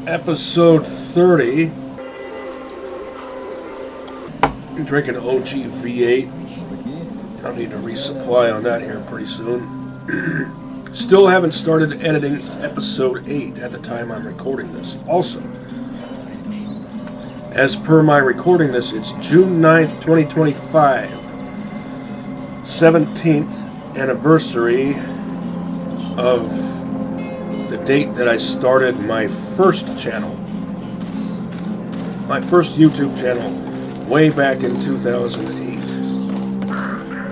Episode 30. I'm drinking OG V8. I'll need to resupply on that here pretty soon. Still haven't started editing episode 8 at the time I'm recording this. Also, as per my recording this, it's June 9th, 2025. 17th anniversary of the date that I started my first channel. My first YouTube channel way back in 2008.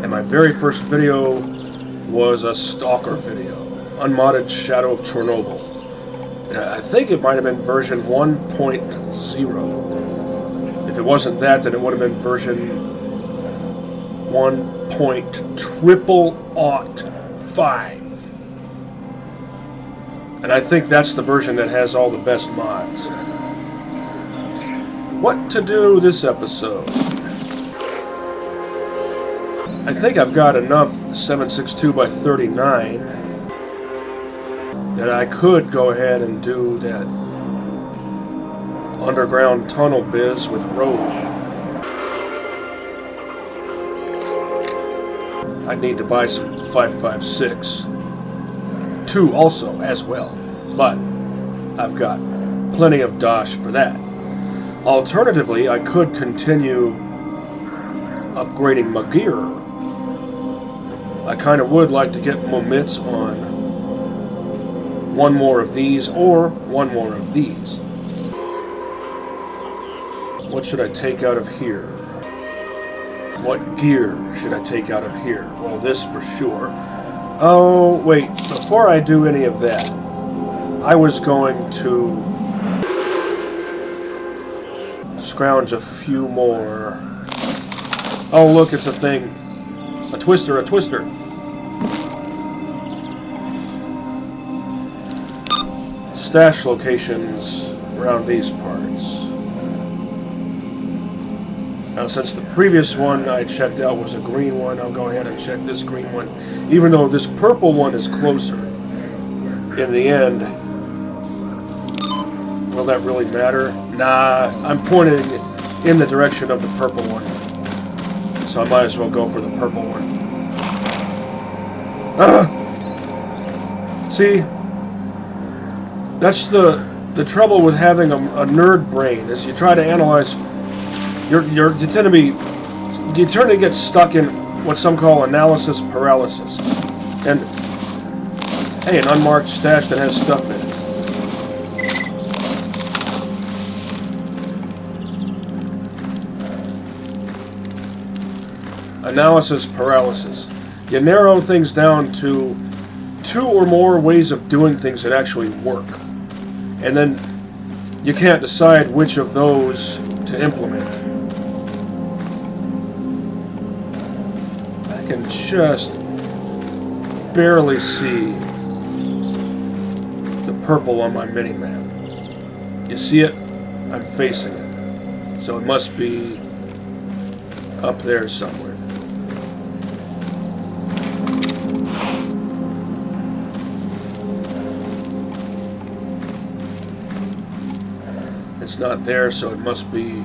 And my very first video was a S.T.A.L.K.E.R video. Unmodded Shadow of Chernobyl. I think it might have been version 1.0. If it wasn't that, then it would have been version 1.5. And I think that's the version that has all the best mods. What to do this episode? I think I've got enough 7.62x39 that I could go ahead and do that underground tunnel biz with Road. I need to buy some 5.56. 2 also, as well. But I've got plenty of dosh for that. Alternatively, I could continue upgrading my gear. I kind of would like to get momits on one more of these or one more of these. What should I take out of here? What gear should I take out of here? Well, this for sure. Oh, wait. Before I do any of that, I was going to scrounge a few more. Oh, look, it's a thing. A twister, a twister. Stash locations around these parts. Now, since the previous one I checked out was a green one, I'll go ahead and check this green one. Even though this purple one is closer. In the end, will that really matter? Nah, I'm pointing in the direction of the purple one. So I might as well go for the purple one. Ah! See? That's the trouble with having a nerd brain, is you try to analyze. You tend to get stuck in what some call analysis paralysis. And hey, an unmarked stash that has stuff in it. Analysis paralysis. You narrow things down to 2 or more ways of doing things that actually work. And then you can't decide which of those to implement. I can just barely see the purple on my mini-map. You see it? I'm facing it. So it must be up there somewhere. It's not there, so it must be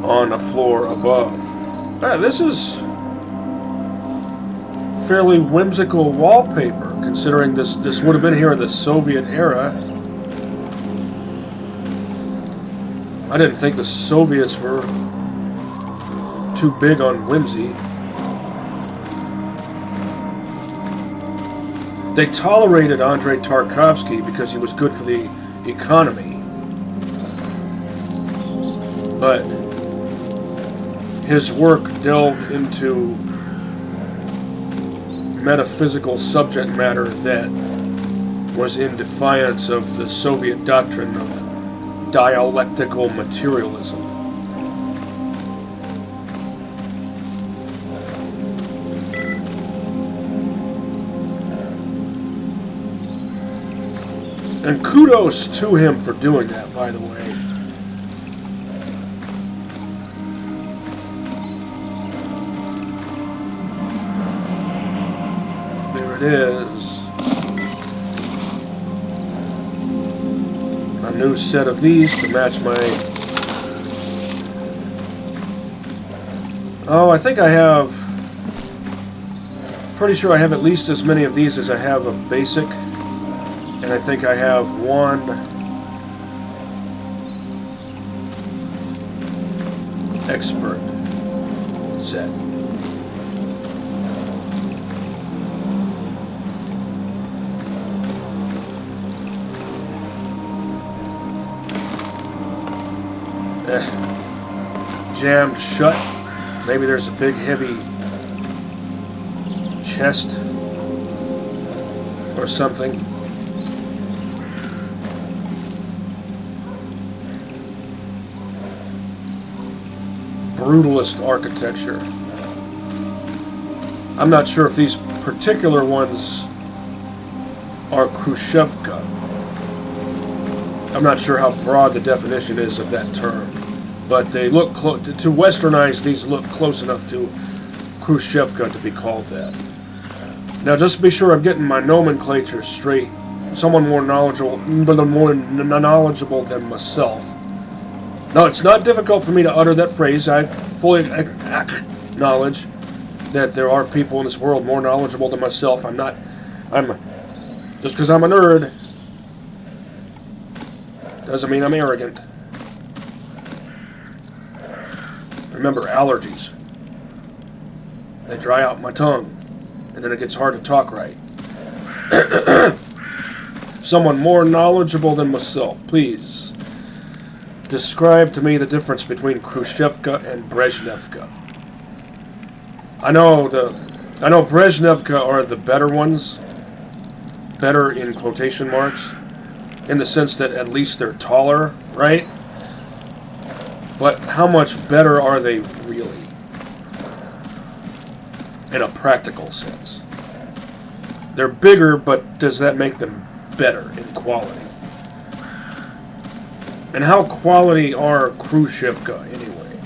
on a floor above. This is fairly whimsical wallpaper, considering this would have been here in the Soviet era. I didn't think the Soviets were too big on whimsy. They tolerated Andrei Tarkovsky because he was good for the economy. But his work delved into metaphysical subject matter that was in defiance of the Soviet doctrine of dialectical materialism. And kudos to him for doing that, by the way. There it is. new set of these to match my... Oh, I think I have... Pretty sure I have at least as many of these as I have of basic. And I think I have one... expert set. Jammed shut. Maybe there's a big heavy chest or something. Brutalist architecture. I'm not sure if these particular ones are Khrushchevka. I'm not sure how broad the definition is of that term, but they look close to westernize. These look close enough to Khrushchevka to be called that. Now, just to be sure I'm getting my nomenclature straight, someone more knowledgeable than myself. No, it's not difficult for me to utter that phrase. I fully acknowledge that there are people in this world more knowledgeable than myself. Just because I'm a nerd doesn't mean I'm arrogant. Remember, allergies. They dry out my tongue, and then it gets hard to talk right. Someone more knowledgeable than myself, please describe to me the difference between Khrushchevka and Brezhnevka. I know Brezhnevka are the better ones. Better in quotation marks. In the sense that at least they're taller, right? But how much better are they really? In a practical sense. They're bigger, but does that make them better in quality? And how quality are Khrushchevka anyway?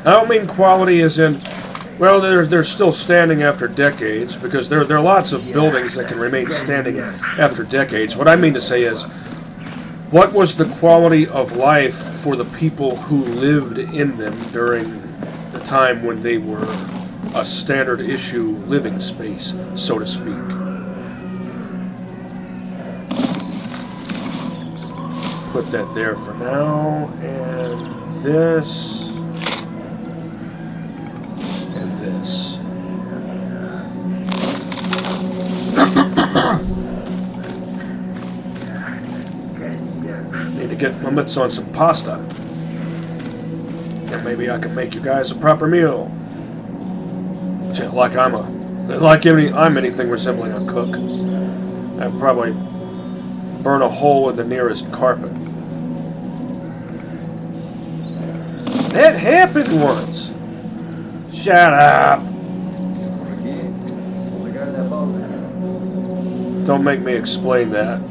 I don't mean quality as in, well, they're still standing after decades, because there are lots of buildings that can remain standing after decades. What I mean to say is, what was the quality of life for the people who lived in them during the time when they were a standard issue living space, so to speak? Put that there for now, and this, and this. Need to get my mitts on some pasta. And maybe I can make you guys a proper meal. Like I'm anything resembling a cook. I'd probably burn a hole in the nearest carpet. That happened once. Shut up. Don't make me explain that.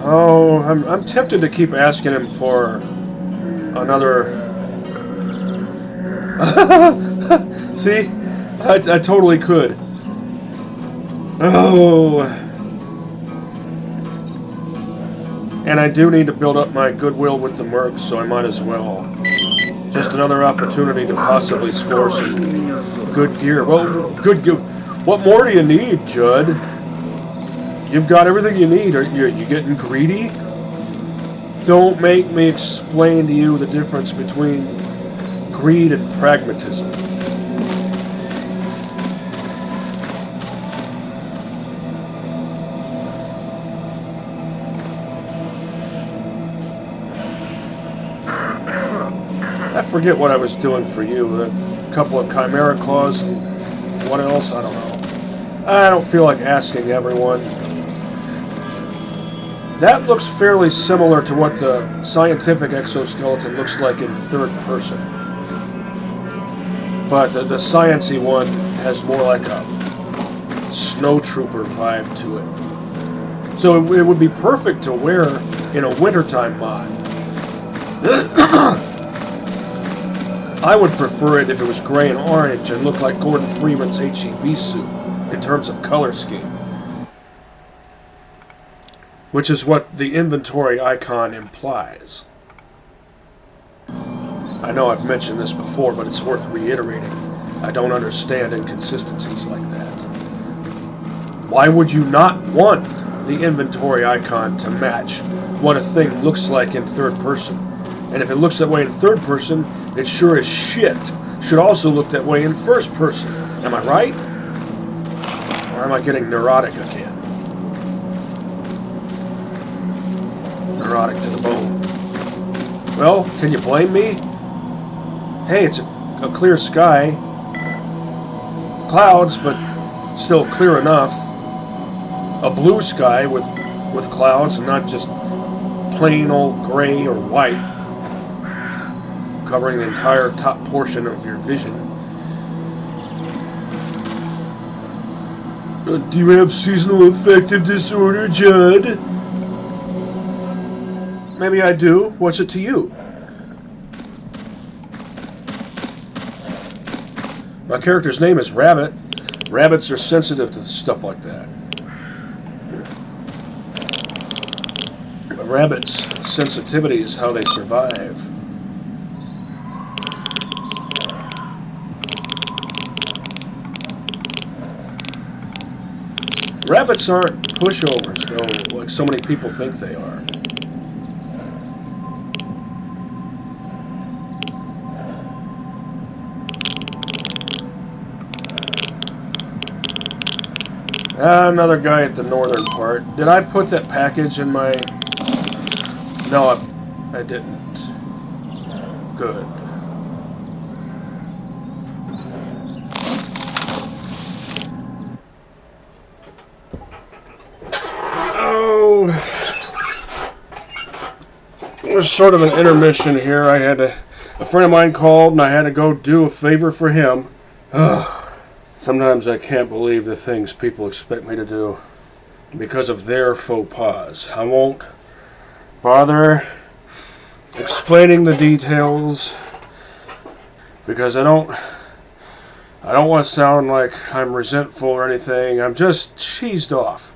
Oh, I'm tempted to keep asking him for another... See? I totally could. Oh. And I do need to build up my goodwill with the mercs, so I might as well. Just another opportunity to possibly score some good gear. Well, good gear. What more do you need, Judd? You've got everything you need. Are you getting greedy? Don't make me explain to you the difference between greed and pragmatism. I forget what I was doing for you. A couple of chimera claws and what else? I don't know. I don't feel like asking everyone. That looks fairly similar to what the scientific exoskeleton looks like in third person. But the sciencey one has more like a snowtrooper vibe to it. So it would be perfect to wear in a wintertime mod. I would prefer it if it was gray and orange and looked like Gordon Freeman's HEV suit in terms of color scheme. Which is what the inventory icon implies. I know I've mentioned this before, but it's worth reiterating. I don't understand inconsistencies like that. Why would you not want the inventory icon to match what a thing looks like in third person? And if it looks that way in third person, it sure as shit should also look that way in first person. Am I right? Or am I getting neurotic again? Neurotic to the bone. Well, can you blame me? Hey, it's a clear sky. Clouds, but still clear enough. A blue sky with clouds and not just plain old gray or white, covering the entire top portion of your vision. Do you have seasonal affective disorder, Judd? Maybe I do. What's it to you? My character's name is Rabbit. Rabbits are sensitive to stuff like that. A rabbit's sensitivity is how they survive. Rabbits aren't pushovers, though, like so many people think they are. Another guy at the northern part. Did I put that package in my... No, I didn't. Good. Oh... There's sort of an intermission here. I had a friend of mine called and I had to go do a favor for him. Ugh. Sometimes I can't believe the things people expect me to do because of their faux pas. I won't bother explaining the details because I don't want to sound like I'm resentful or anything. I'm just cheesed off.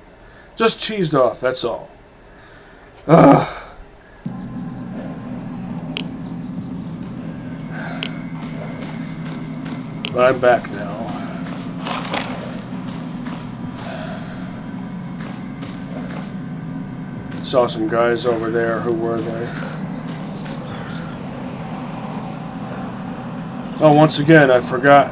Just cheesed off, that's all. Ugh. But I'm back now. Saw some guys over there. Who were they? Oh, once again, I forgot.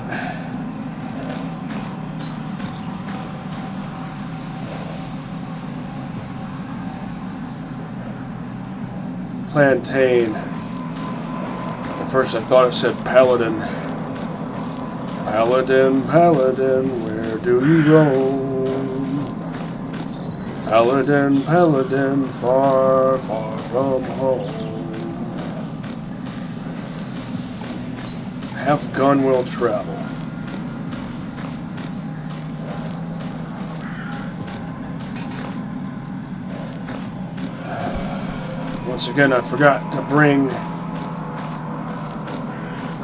Plantain. At first I thought it said Paladin. Paladin, Paladin, where do you go? Paladin, Paladin, far, far from home. Half gun will travel. Once again, I forgot to bring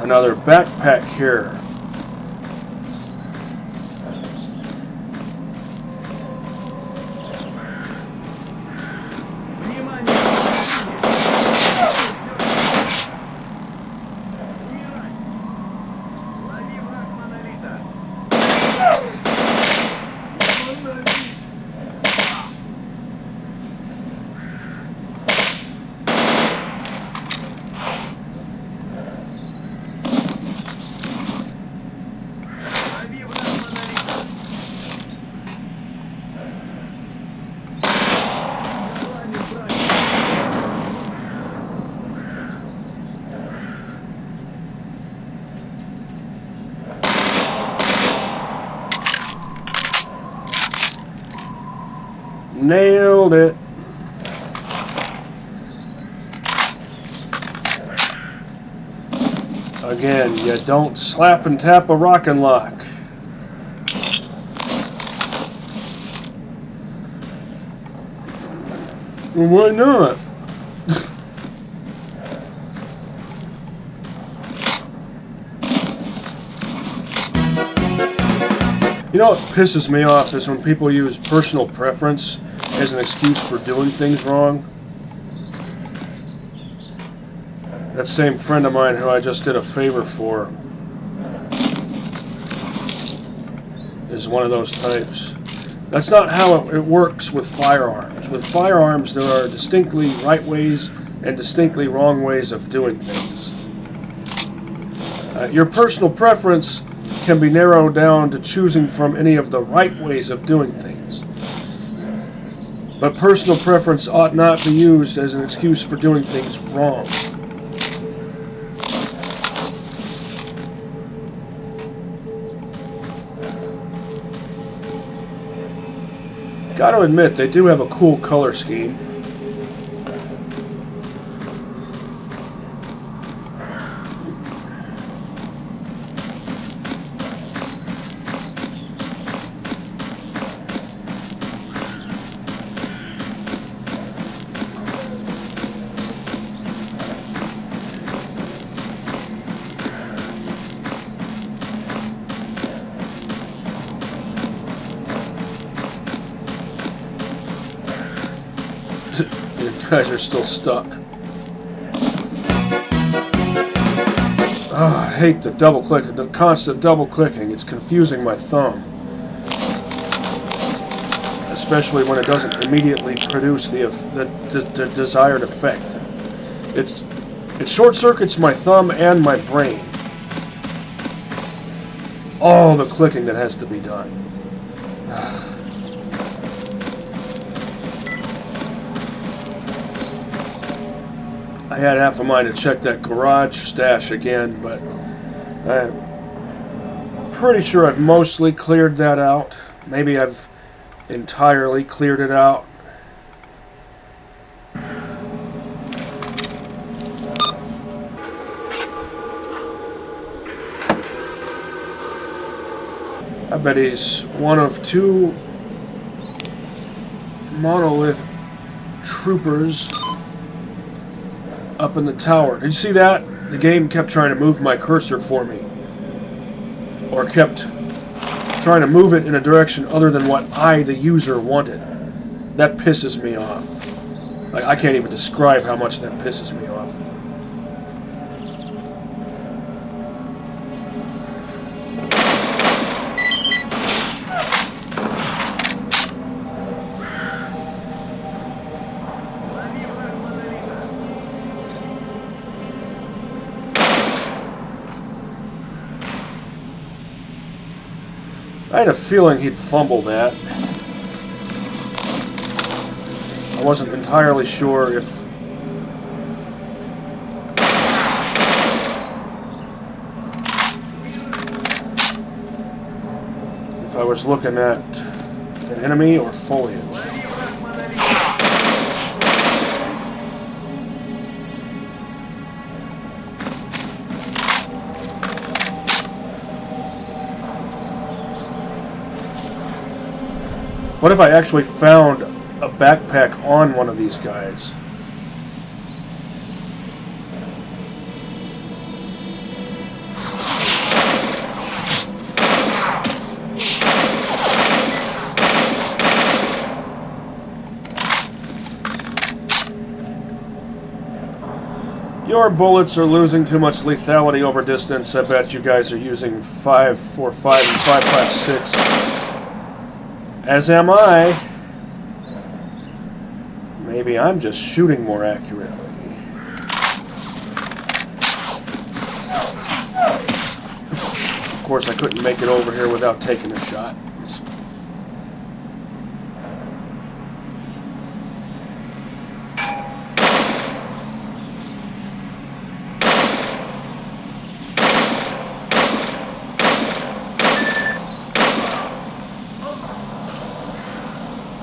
another backpack here. Nailed it. Again, you don't slap and tap a rock and lock. Well, why not? You know what pisses me off is when people use personal preference as an excuse for doing things wrong. That same friend of mine who I just did a favor for is one of those types. That's not how it works with firearms. With firearms, there are distinctly right ways and distinctly wrong ways of doing things. Your personal preference can be narrowed down to choosing from any of the right ways of doing things. But personal preference ought not be used as an excuse for doing things wrong. Gotta admit, they do have a cool color scheme. You guys are still stuck. Oh, I hate the double click, the constant double clicking. It's confusing my thumb. Especially when it doesn't immediately produce the desired effect. It short circuits my thumb and my brain. All the clicking that has to be done. I had half a mind to check that garage stash again, but I'm pretty sure I've mostly cleared that out. Maybe I've entirely cleared it out. I bet he's one of two monolith troopers up in the tower. Did you see that? The game kept trying to move my cursor for me. Or kept trying to move it in a direction other than what I, the user, wanted. That pisses me off. Like, I can't even describe how much that pisses me off. I had a feeling he'd fumble that. I wasn't entirely sure if I was looking at an enemy or foliage. What if I actually found a backpack on one of these guys? Your bullets are losing too much lethality over distance. I bet you guys are using 5.45 and 5.56. As am I. Maybe I'm just shooting more accurately. Of course, I couldn't make it over here without taking a shot.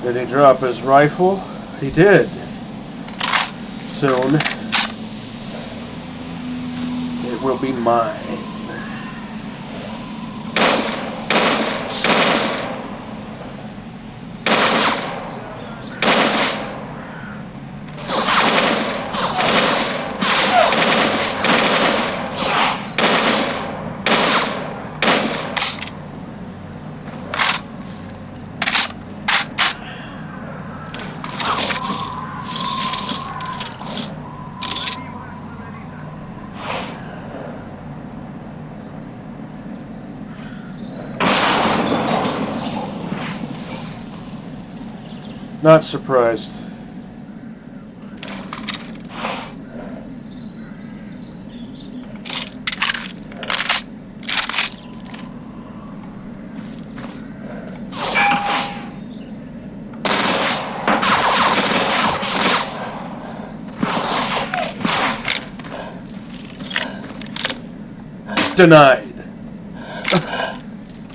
Did he drop his rifle? He did. Soon, it will be mine. Not surprised. Denied.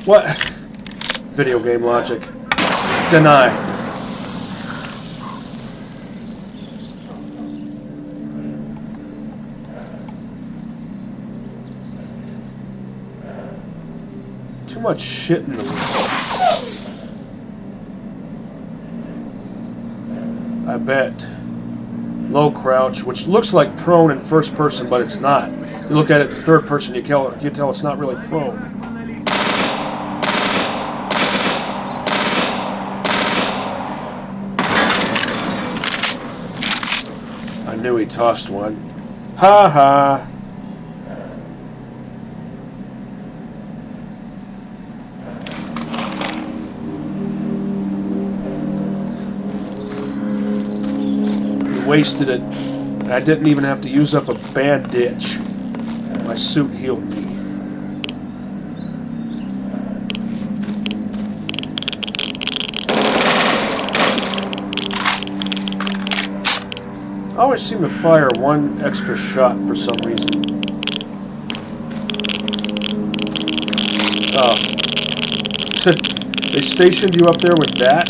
What? Video game logic. Denied. Too much shit in the room. I bet. Low crouch, which looks like prone in first person, but it's not. You look at it in third person, you can tell it's not really prone. I knew he tossed one. Ha ha. He wasted it. I didn't even have to use up a bandage. My suit healed me. I always seem to fire one extra shot for some reason. Oh. They stationed you up there with that?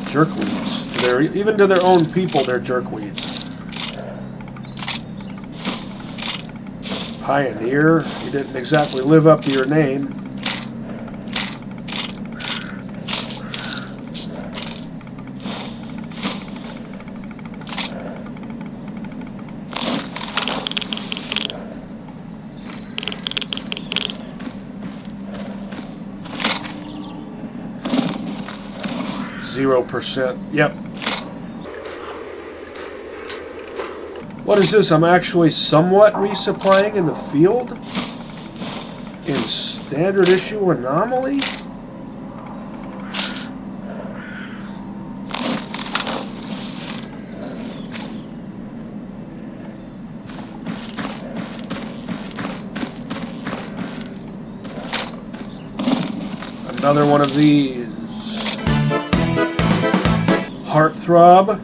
Jerkweeds. Even to their own people, they're jerkweeds. Pioneer. You didn't exactly live up to your name. %. Yep. What is this? I'm actually somewhat resupplying in the field? In standard issue Anomaly? Another one of these. Heartthrob.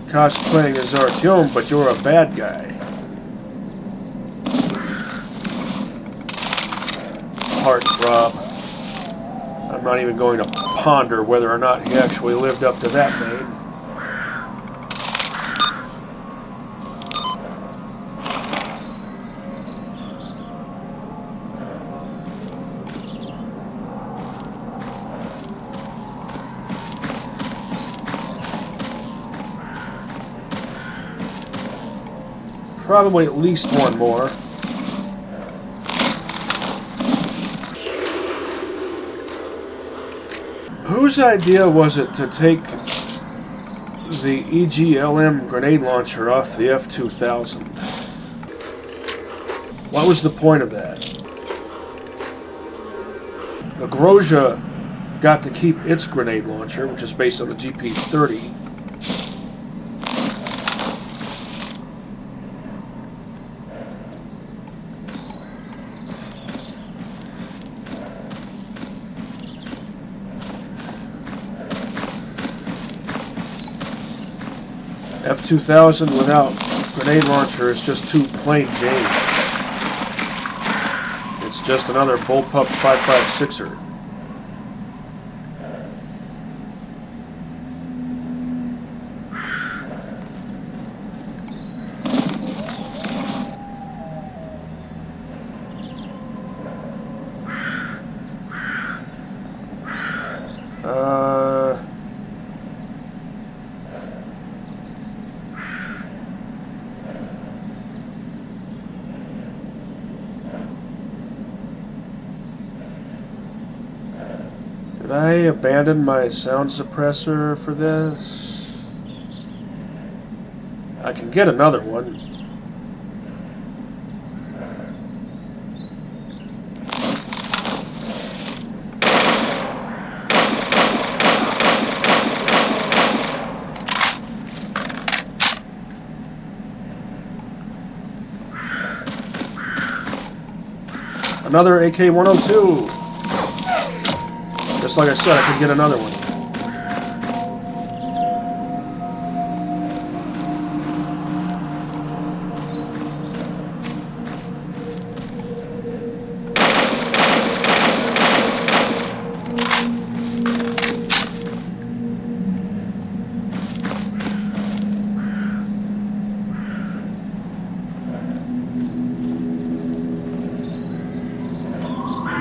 Cosplaying as Artyom, but you're a bad guy. Heartthrob. I'm not even going to ponder whether or not he actually lived up to that name. Probably at least one more. Whose idea was it to take the EGLM grenade launcher off the F-2000? What was the point of that? The Grozia got to keep its grenade launcher, which is based on the Ep.30. F-2000 without grenade launcher is just too plain Jane. It's just another bullpup 5.56er. Did I abandon my sound suppressor for this? I can get another one. Another AK-102. Just like I said, I could get another one.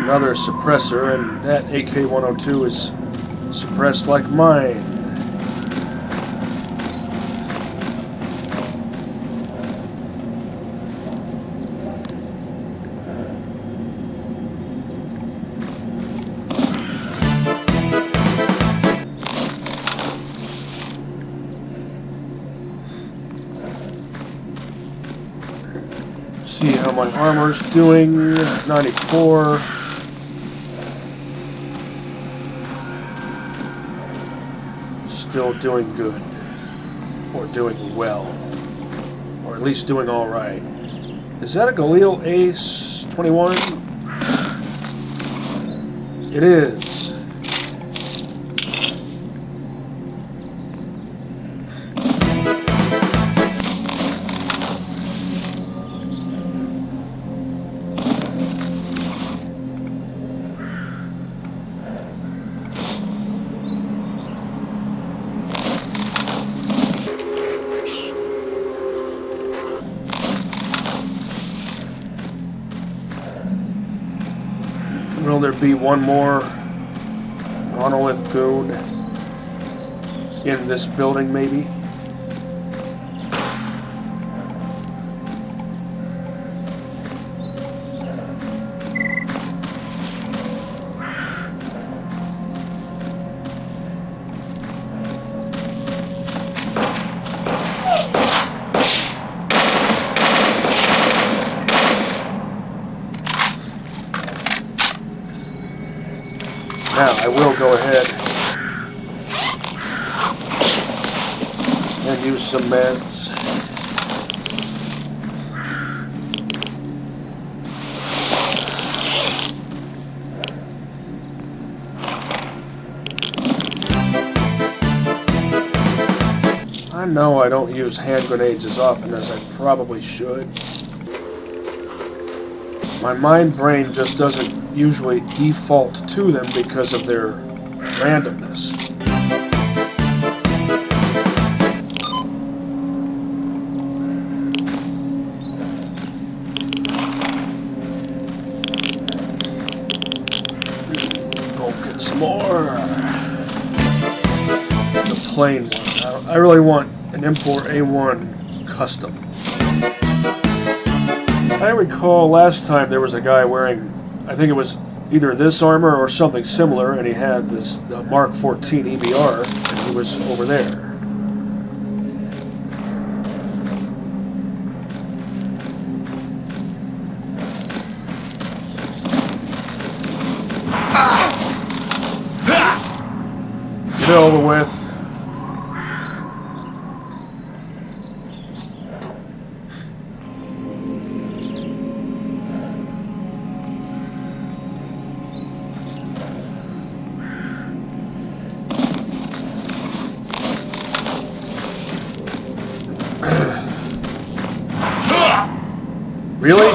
Another suppressor, and that AK-102 is suppressed like mine. See how my armor's doing. 94. Still doing good, or doing well, or at least doing all right. Is that a Galil Ace 21? It is. Will there be one more monolith goon in this building, maybe? Now, I will go ahead and use some meds. I know I don't use hand grenades as often as I probably should. My mind brain just doesn't usually default to them because of their randomness. Go get some more. The plain one. I really want an M4A1 custom. I recall last time there was a guy wearing, I think it was either this armor or something similar, and he had this Mark 14 EBR, and he was over there. Get it over with. Really?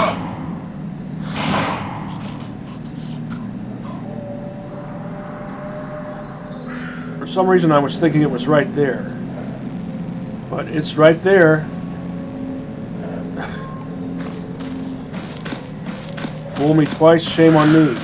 For some reason I was thinking it was right there. But it's right there. Fool me twice, shame on me.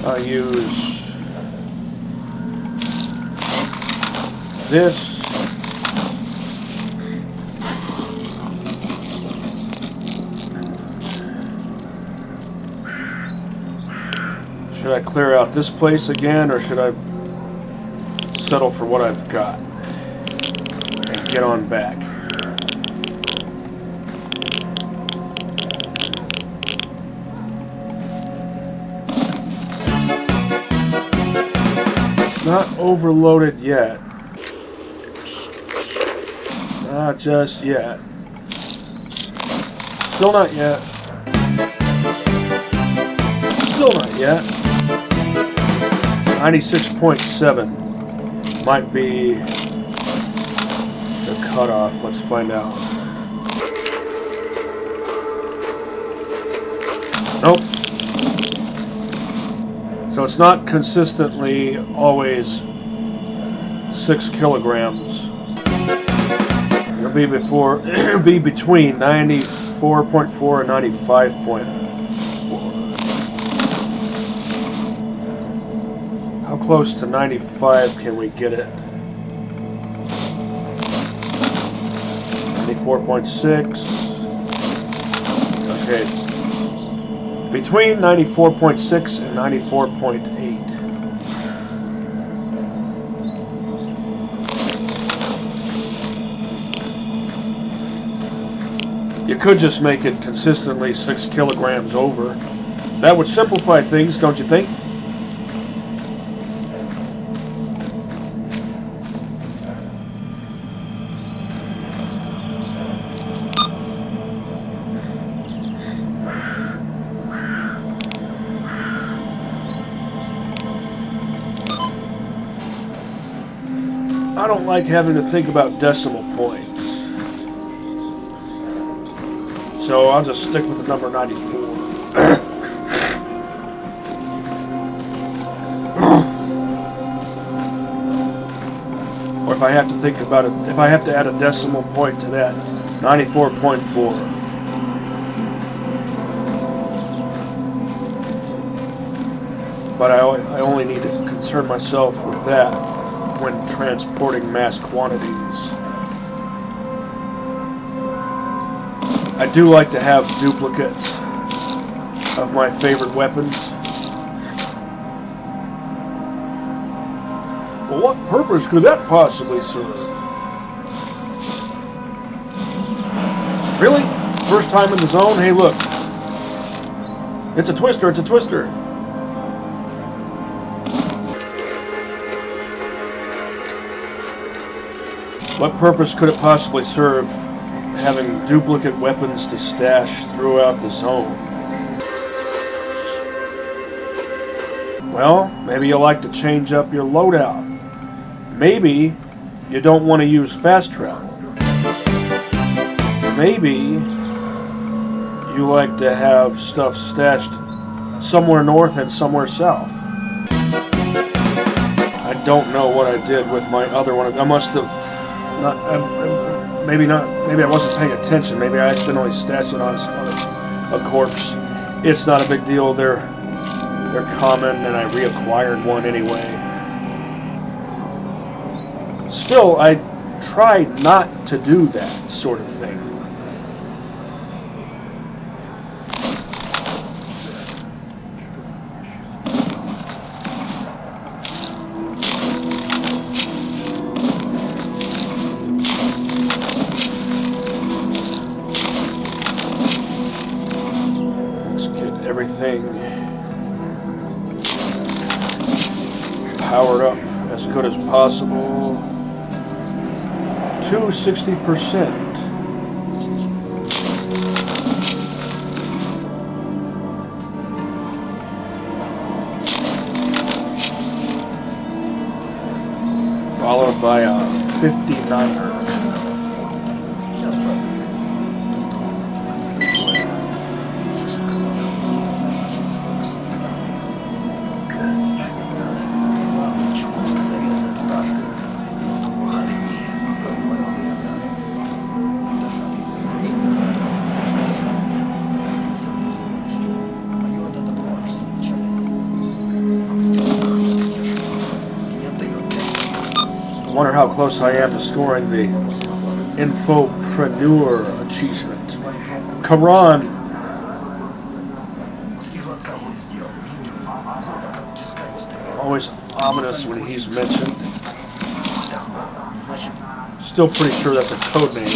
I use this. Should I clear out this place again, or should I settle for what I've got and get on back? Not overloaded yet. Not just yet. Still not yet. Still not yet. 96.7 might be the cutoff. Let's find out. Nope. So it's not consistently always 6 kilograms. It'll be be between 94.4 and 95.4. How close to 95 can we get it? 94.6. Okay, it's between 94.6 and 94.8. You could just make it consistently 6 kilograms over. That would simplify things, don't you think? I don't like having to think about decimal points. So I'll just stick with the number 94. Or if I have to think about it, if I have to add a decimal point to that, 94.4. But I only need to concern myself with that when transporting mass quantities. I do like to have duplicates of my favorite weapons. Well, what purpose could that possibly serve? Really? First time in the zone? Hey, look. It's a twister, it's a twister. What purpose could it possibly serve having duplicate weapons to stash throughout the zone? Well, maybe you like to change up your loadout. Maybe you don't want to use fast travel. Maybe you like to have stuff stashed somewhere north and somewhere south. I don't know what I did with my other one. I must have not. Maybe not. Maybe I wasn't paying attention. Maybe I accidentally stashed it on a corpse. It's not a big deal. They're common, and I reacquired one anyway. Still, I try not to do that sort of thing. Powered up as good as possible to 60%. Followed by a 59er. I wonder how close I am to scoring the Infopreneur achievement. Karan. ominous when he's mentioned. Still pretty sure that's a code name.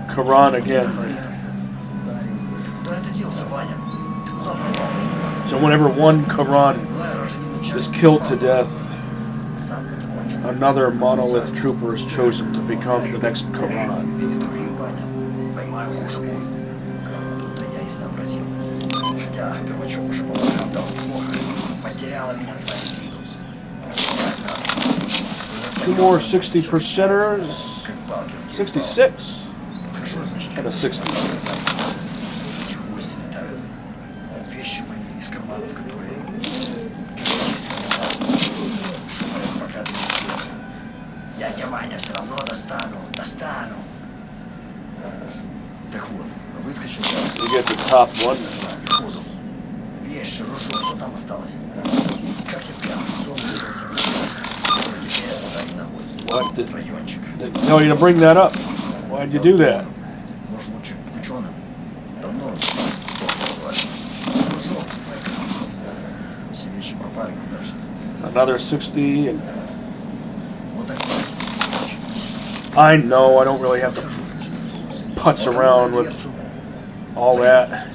Quran again. So whenever one Quran is killed to death, another monolith trooper is chosen to become the next Quran. Two more 60%ers. 66. And a 60. We get the top one. What did tell you to bring that up? Why'd you do that? Another 60 and I know I don't really have to putz around with all that.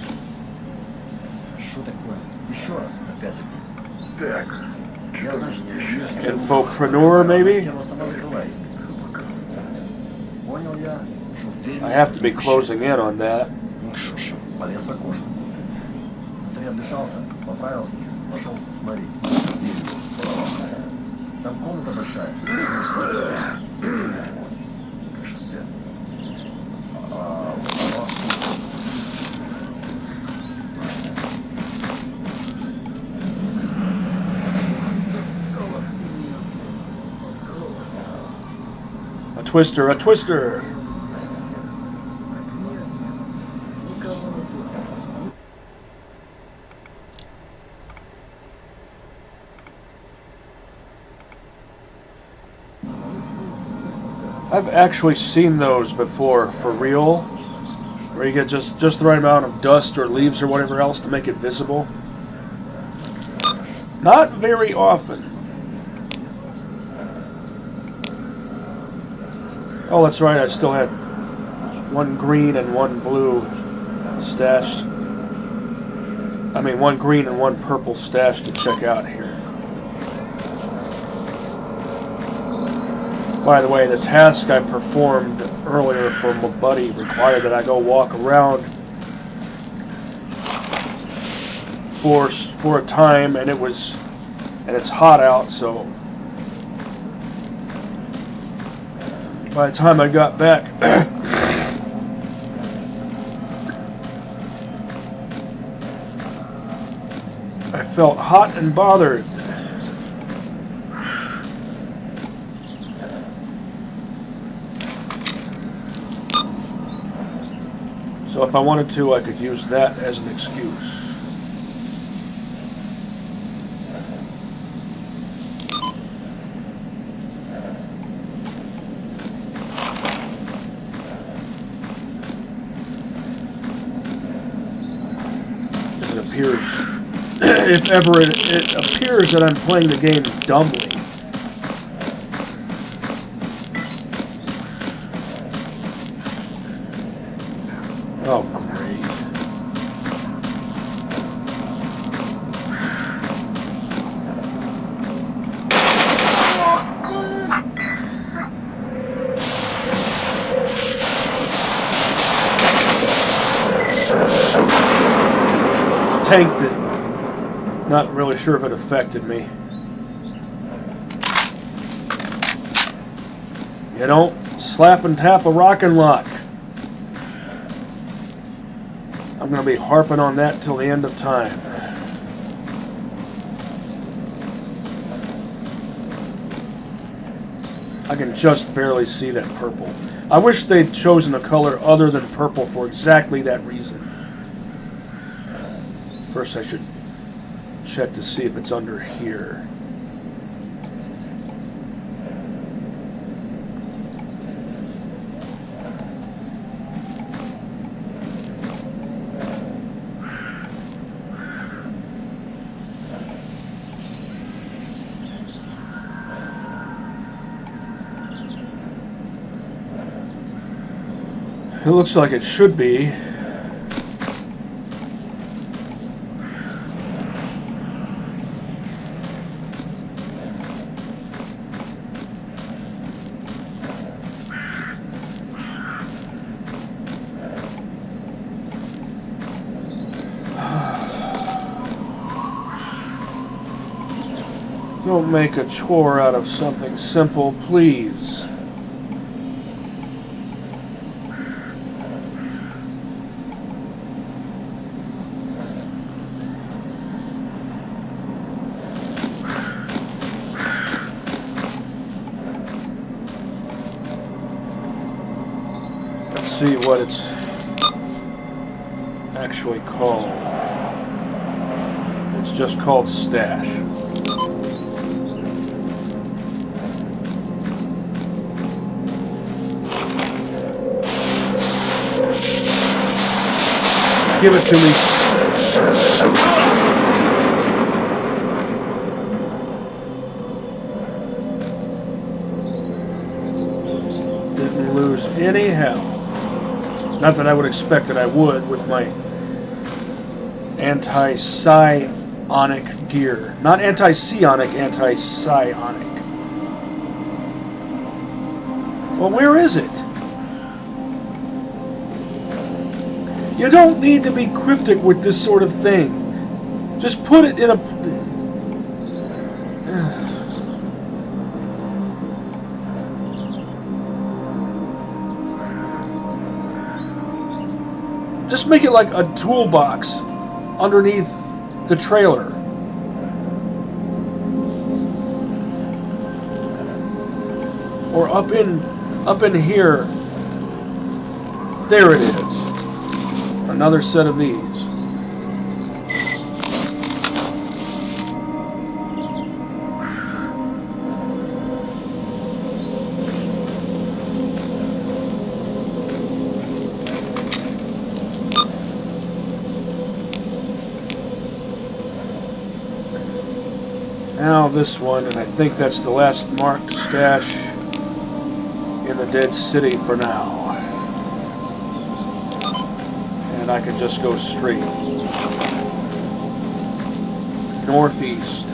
Infopreneur, maybe? I have to be closing in on that. A twister, a twister! I've actually seen those before, for real, where you get just the right amount of dust or leaves or whatever else to make it visible. Not very often. Oh, that's right, I still had one green and one blue stashed. I mean, one green and one purple stashed to check out here. By the way, the task I performed earlier for my buddy required that I go walk around for a time, and it's hot out, so by the time I got back, I felt hot and bothered. So if I wanted to, I could use that as an excuse. It appears, if ever it appears that I'm playing the game dumbly. Oh, great. Tanked it. Not really sure if it affected me. You don't slap and tap a rock and lock. I'm going to be harping on that till the end of time. I can just barely see that purple. I wish they'd chosen a color other than purple for exactly that reason. First I should check to see if it's under here. It looks like it should be. Don't make a chore out of something simple, please. Let's see what it's actually called. It's just called Stash. Give it to me. Didn't lose any health. Not that I would expect that I would with my anti-psionic gear. Not anti-psionic, anti-psionic. Well, where is it? You don't need to be cryptic with this sort of thing. Just put it in a... Just make it like a toolbox underneath the trailer. Or up in here. There it is. Another set of these. Now this one, and I think that's the last marked stash in the dead city for now. And I can just go straight northeast.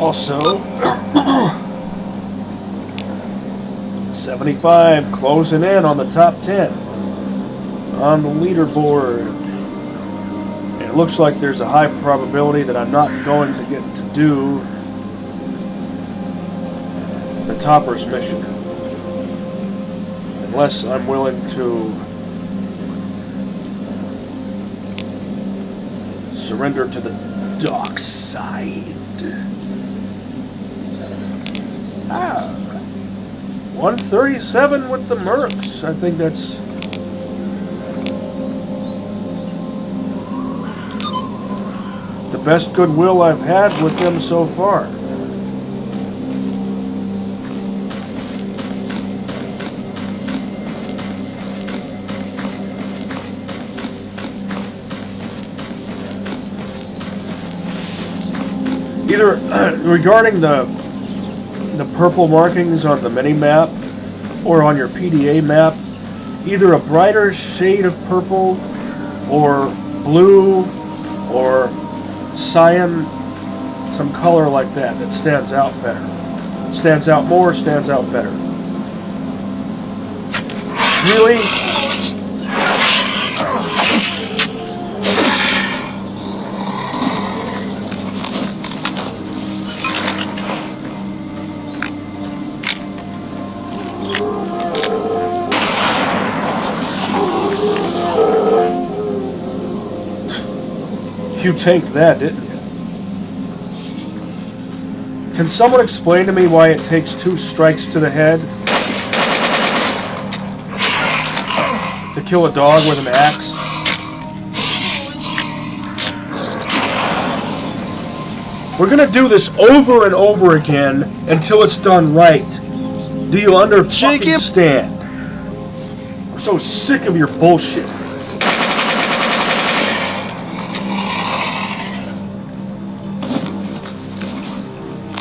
Also, 75 closing in on the top 10 on the leaderboard. And it looks like there's a high probability that I'm not going to get to do the Topper's mission unless I'm willing to surrender to the dark side. 137 with the Mercs. I think that's the best goodwill I've had with them so far. Either regarding the purple markings on the mini-map or on your PDA map, either a brighter shade of purple or blue or cyan, some color like that stands out better. Stands out more, stands out better. Really? You tanked that, didn't you? Can someone explain to me why it takes 2 strikes to the head to kill a dog with an axe? We're gonna do this over and over again until it's done right. Do you understand? I'm so sick of your bullshit.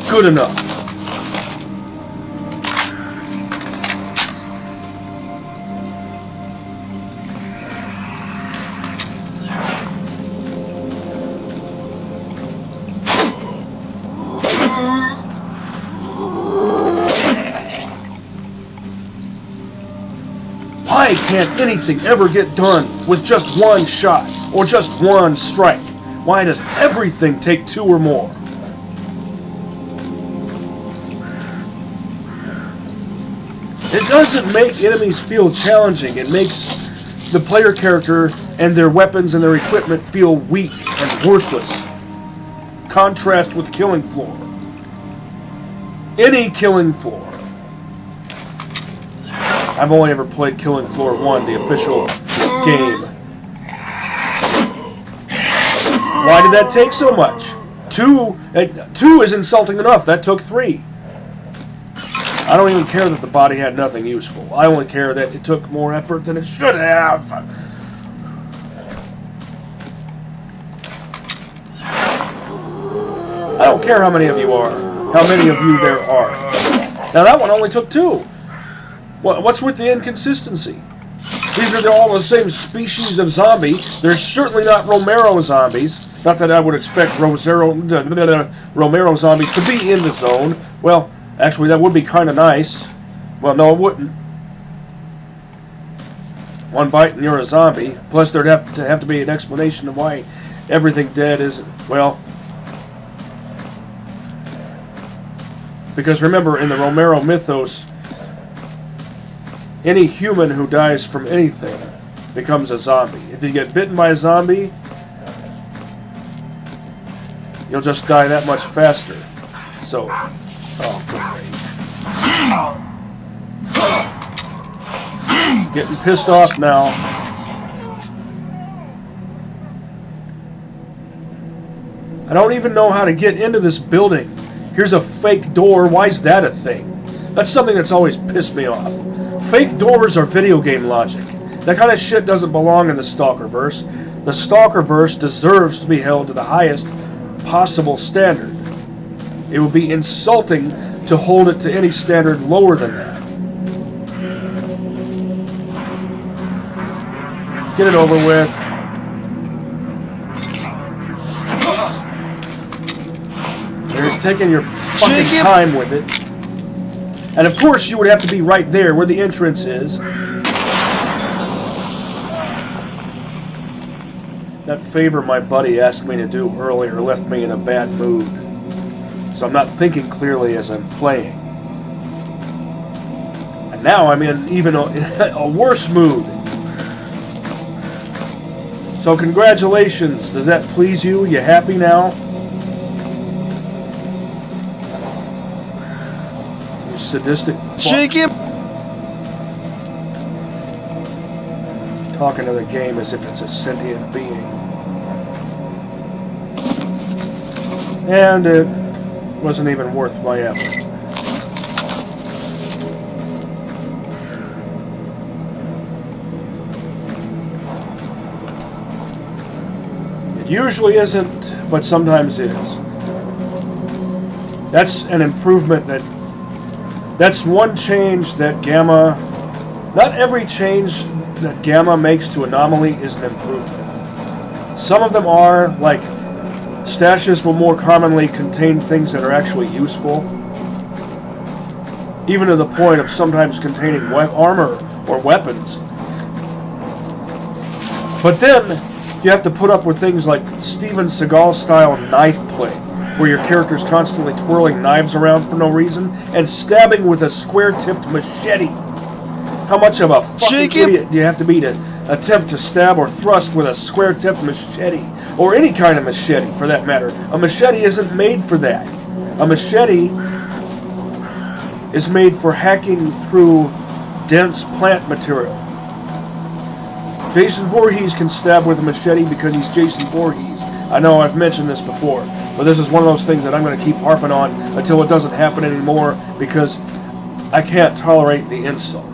Good enough. Why can't anything ever get done with just one shot or just one strike? Why does everything take 2 or more? It doesn't make enemies feel challenging. It makes the player character and their weapons and their equipment feel weak and worthless. Contrast with Killing Floor. Any Killing Floor. I've only ever played Killing Floor 1, the official game. Why did that take so much? 2 is insulting enough. That took 3. I don't even care that the body had nothing useful. I only care that it took more effort than it should have. I don't care how many of you are. How many of you there are. Now that one only took 2. What's with the inconsistency? These are all the same species of zombie. They're certainly not Romero zombies. Not that I would expect Romero zombies to be in the zone. Well, actually, that would be kind of nice. Well, no, it wouldn't. One bite and you're a zombie. Plus, there'd have to be an explanation of why everything dead isn't. Well, because remember, in the Romero mythos, any human who dies from anything becomes a zombie. If you get bitten by a zombie, you'll just die that much faster. So, oh, great. Getting pissed off now. I don't even know how to get into this building. Here's a fake door. Why's that a thing? That's something that's always pissed me off. Fake doors are video game logic. That kind of shit doesn't belong in the S.T.A.L.K.E.R verse. The S.T.A.L.K.E.R verse deserves to be held to the highest possible standard. It would be insulting to hold it to any standard lower than that. Get it over with. You're taking your fucking time with it. And of course you would have to be right there where the entrance is. That favor my buddy asked me to do earlier left me in a bad mood. So I'm not thinking clearly as I'm playing. And now I'm in even a worse mood. So congratulations. Does that please you? You happy now? You sadistic fuck. Shake him! Talking to the game as if it's a sentient being. And it wasn't even worth my effort. It usually isn't, but sometimes is. That's an improvement that's one change that Gamma... Not every change that Gamma makes to Anomaly is an improvement. Some of them are, like, stashes will more commonly contain things that are actually useful, even to the point of sometimes containing armor or weapons. But then, you have to put up with things like Steven Seagal-style knife play, where your character's constantly twirling knives around for no reason, and stabbing with a square-tipped machete. How much of a fucking idiot do you have to be to attempt to stab or thrust with a square-tipped machete? Or any kind of machete, for that matter. A machete isn't made for that. A machete is made for hacking through dense plant material. Jason Voorhees can stab with a machete because he's Jason Voorhees. I know I've mentioned this before, but this is one of those things that I'm going to keep harping on until it doesn't happen anymore because I can't tolerate the insult.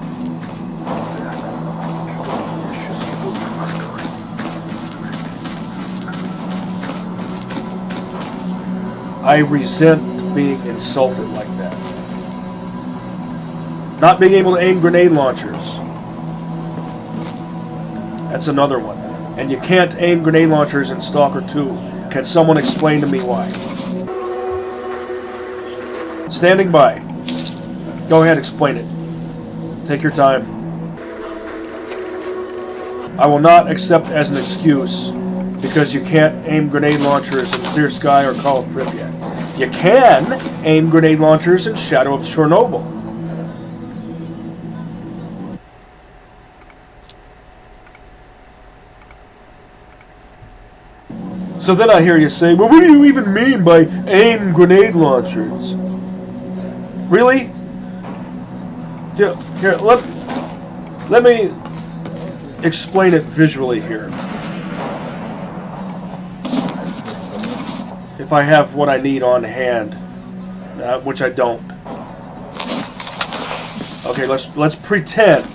I resent being insulted like that. Not being able to aim grenade launchers. That's another one. And you can't aim grenade launchers in Stalker 2. Can someone explain to me why? Standing by. Go ahead, explain it. Take your time. I will not accept as an excuse because you can't aim grenade launchers in Clear Sky or Call of Pripyat. You can aim grenade launchers in Shadow of Chernobyl. So then I hear you say, well, what do you even mean by aim grenade launchers? Really? Here, let me explain it visually here. If I have what I need on hand, which I don't. Okay, let's pretend.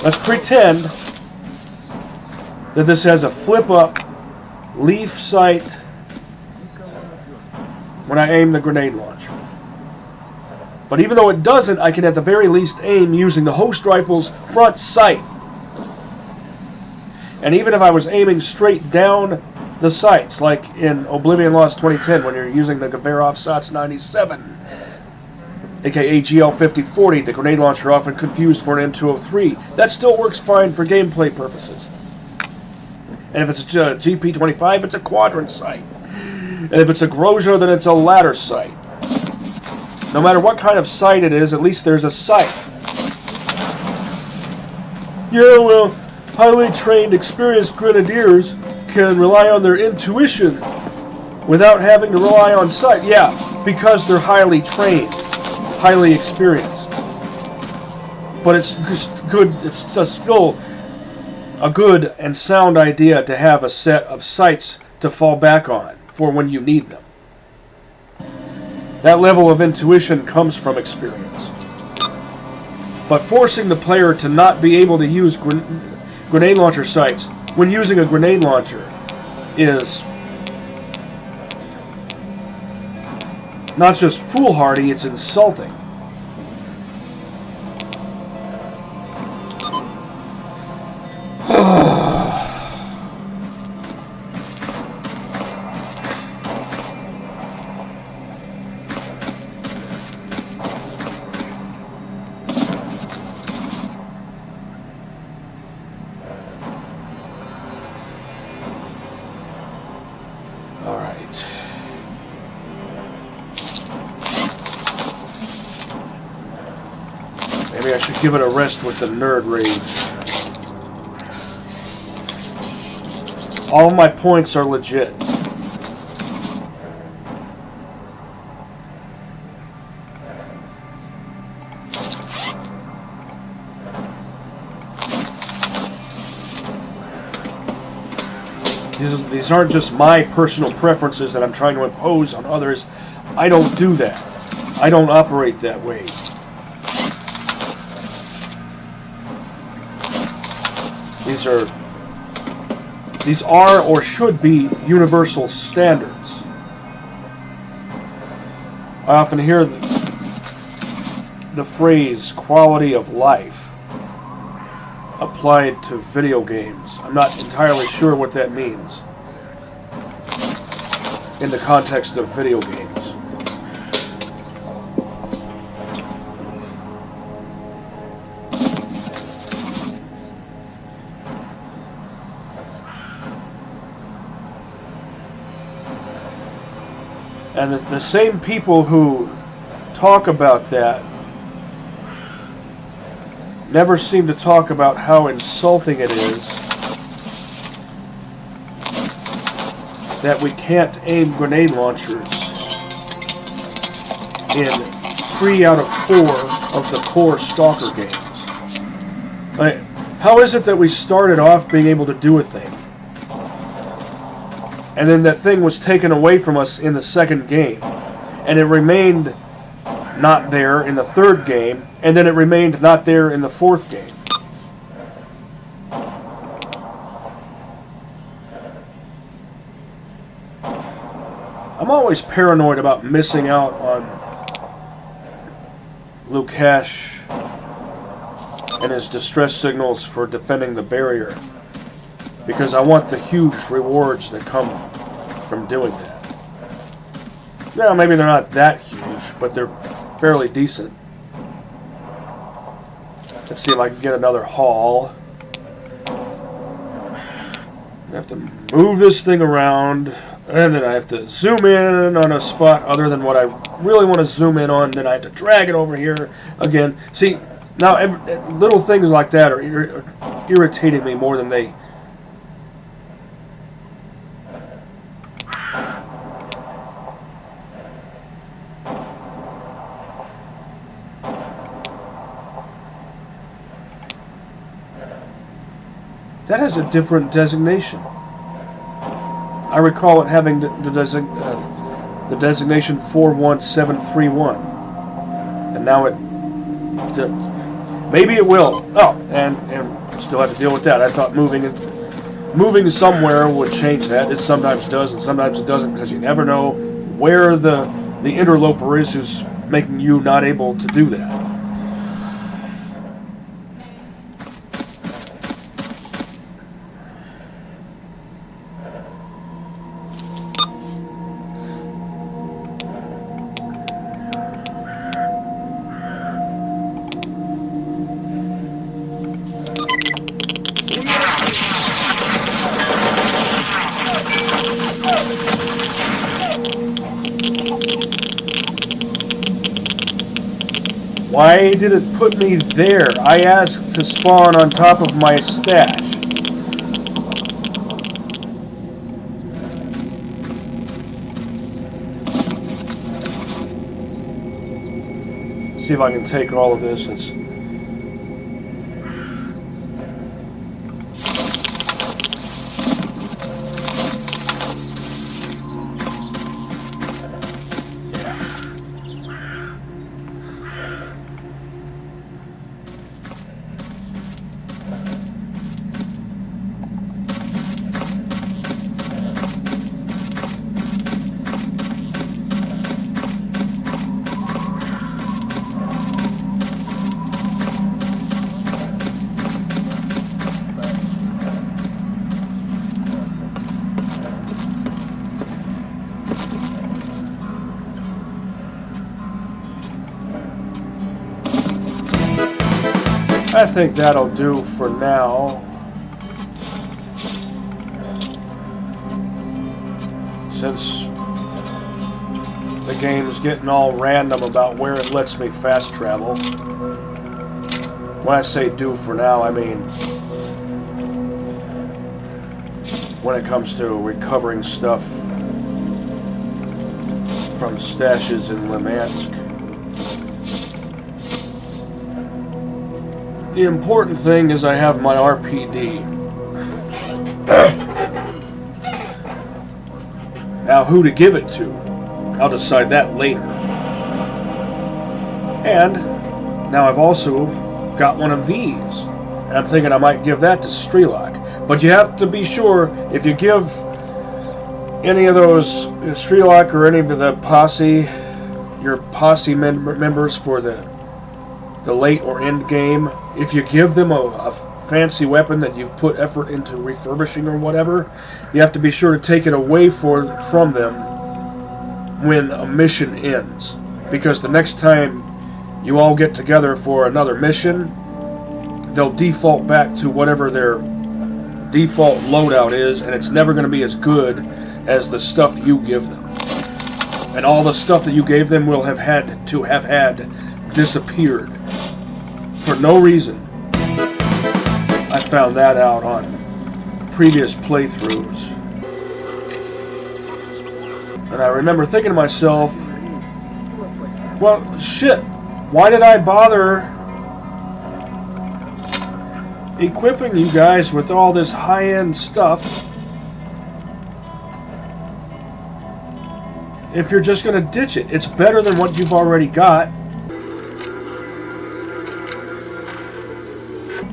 Let's pretend that this has a flip-up leaf sight when I aim the grenade launcher. But even though it doesn't, I can at the very least aim using the host rifle's front sight. And even if I was aiming straight down the sights, like in Oblivion Lost 2010 when you're using the Gaverov SOTS 97, aka GL5040, the grenade launcher often confused for an M203, that still works fine for gameplay purposes. And if it's a GP25, it's a quadrant sight. And if it's a Grosjean, then it's a ladder sight. No matter what kind of sight it is, at least there's a sight. Yeah, well, highly trained, experienced grenadiers can rely on their intuition without having to rely on sight. Yeah, because they're highly trained, highly experienced. But it's just good. It's still a good and sound idea to have a set of sights to fall back on for when you need them. That level of intuition comes from experience. But forcing the player to not be able to use grenade launcher sights when using a grenade launcher is not just foolhardy, it's insulting. Maybe I should give it a rest with the nerd rage. All of my points are legit. These aren't just my personal preferences that I'm trying to impose on others. I don't do that. I don't operate that way. These are or should be universal standards. I often hear the phrase quality of life applied to video games. I'm not entirely sure what that means in the context of video games. And the same people who talk about that never seem to talk about how insulting it is that we can't aim grenade launchers in 3 out of 4 of the core Stalker games. Like, how is it that we started off being able to do a thing, and then that thing was taken away from us in the second game, and it remained not there in the third game, and then it remained not there in the fourth game? I'm always paranoid about missing out on Lukash and his distress signals for defending the barrier, because I want the huge rewards that come from doing that. Now, maybe they're not that huge, but they're fairly decent. Let's see if I can get another haul. I have to move this thing around, and then I have to zoom in on a spot other than what I really want to zoom in on. Then I have to drag it over here again. See, now little things like that are irritating me more than they... That has a different designation. I recall it having the designation 41731, and now it... maybe it will. Oh, and still have to deal with that. I thought moving somewhere would change that. It sometimes does, and sometimes it doesn't, because you never know where the interloper is who's making you not able to do that. Why did it put me there? I asked to spawn on top of my stash. See if I can take all of this. I think that'll do for now. Since the game's getting all random about where it lets me fast travel. When I say do for now, I mean when it comes to recovering stuff from stashes in Limansk. The important thing is I have my RPD. Now, who to give it to? I'll decide that later. And now I've also got one of these. And I'm thinking I might give that to S.T.A.L.K.E.R. But you have to be sure, if you give any of those S.T.A.L.K.E.R. or any of the posse, your posse members for the late or end game, if you give them a fancy weapon that you've put effort into refurbishing or whatever, you have to be sure to take it away from them when a mission ends. Because the next time you all get together for another mission, they'll default back to whatever their default loadout is, and it's never going to be as good as the stuff you give them. And all the stuff that you gave them will have had disappeared for no reason. I found that out on previous playthroughs. And I remember thinking to myself, well, shit, why did I bother equipping you guys with all this high-end stuff if you're just going to ditch it? It's better than what you've already got.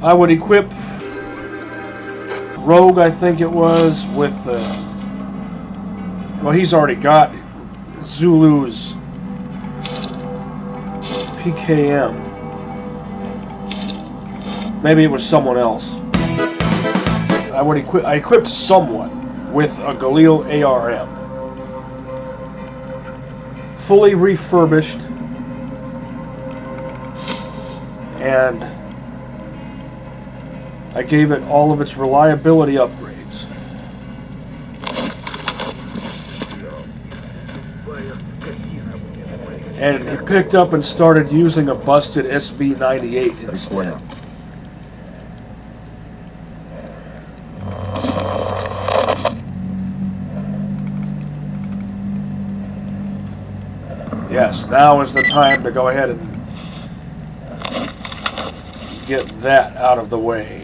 I would equip Rogue, I think it was, with well, he's already got Zulu's PKM. Maybe it was someone else. I equipped someone with a Galil ARM. Fully refurbished. And I gave it all of its reliability upgrades. And he picked up and started using a busted SV98 instead. Yes, now is the time to go ahead and get that out of the way.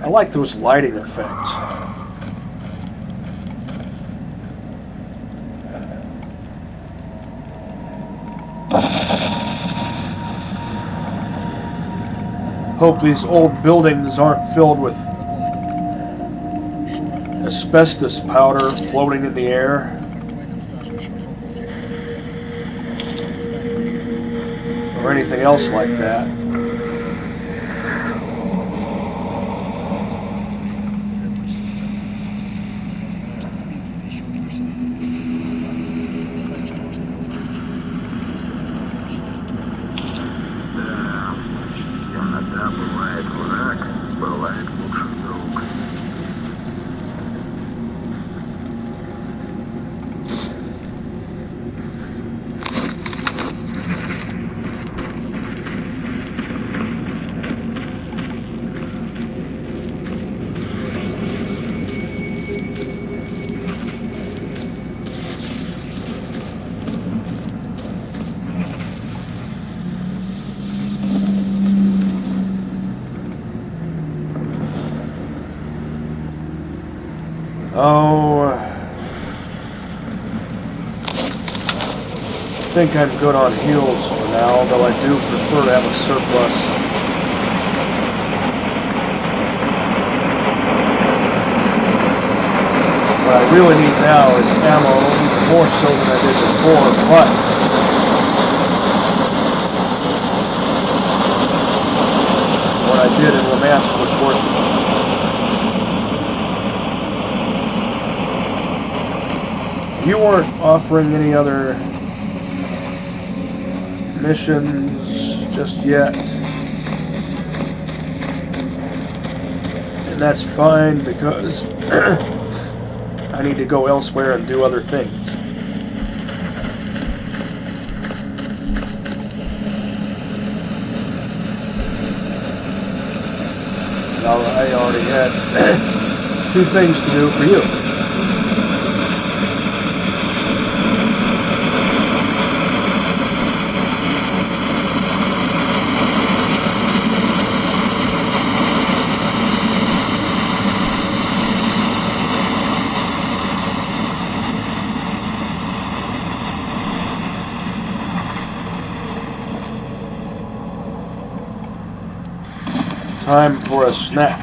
I like those lighting effects. Hope these old buildings aren't filled with asbestos powder floating in the air. Or anything else like that. Oh, I think I'm good on heals for now, though I do prefer to have a surplus. What I really need now is ammo, even more so than I did before, but what I did in Romance was worth it. You weren't offering any other missions just yet. And that's fine because I need to go elsewhere and do other things. I already had 2 things to do for you. Time for a snack.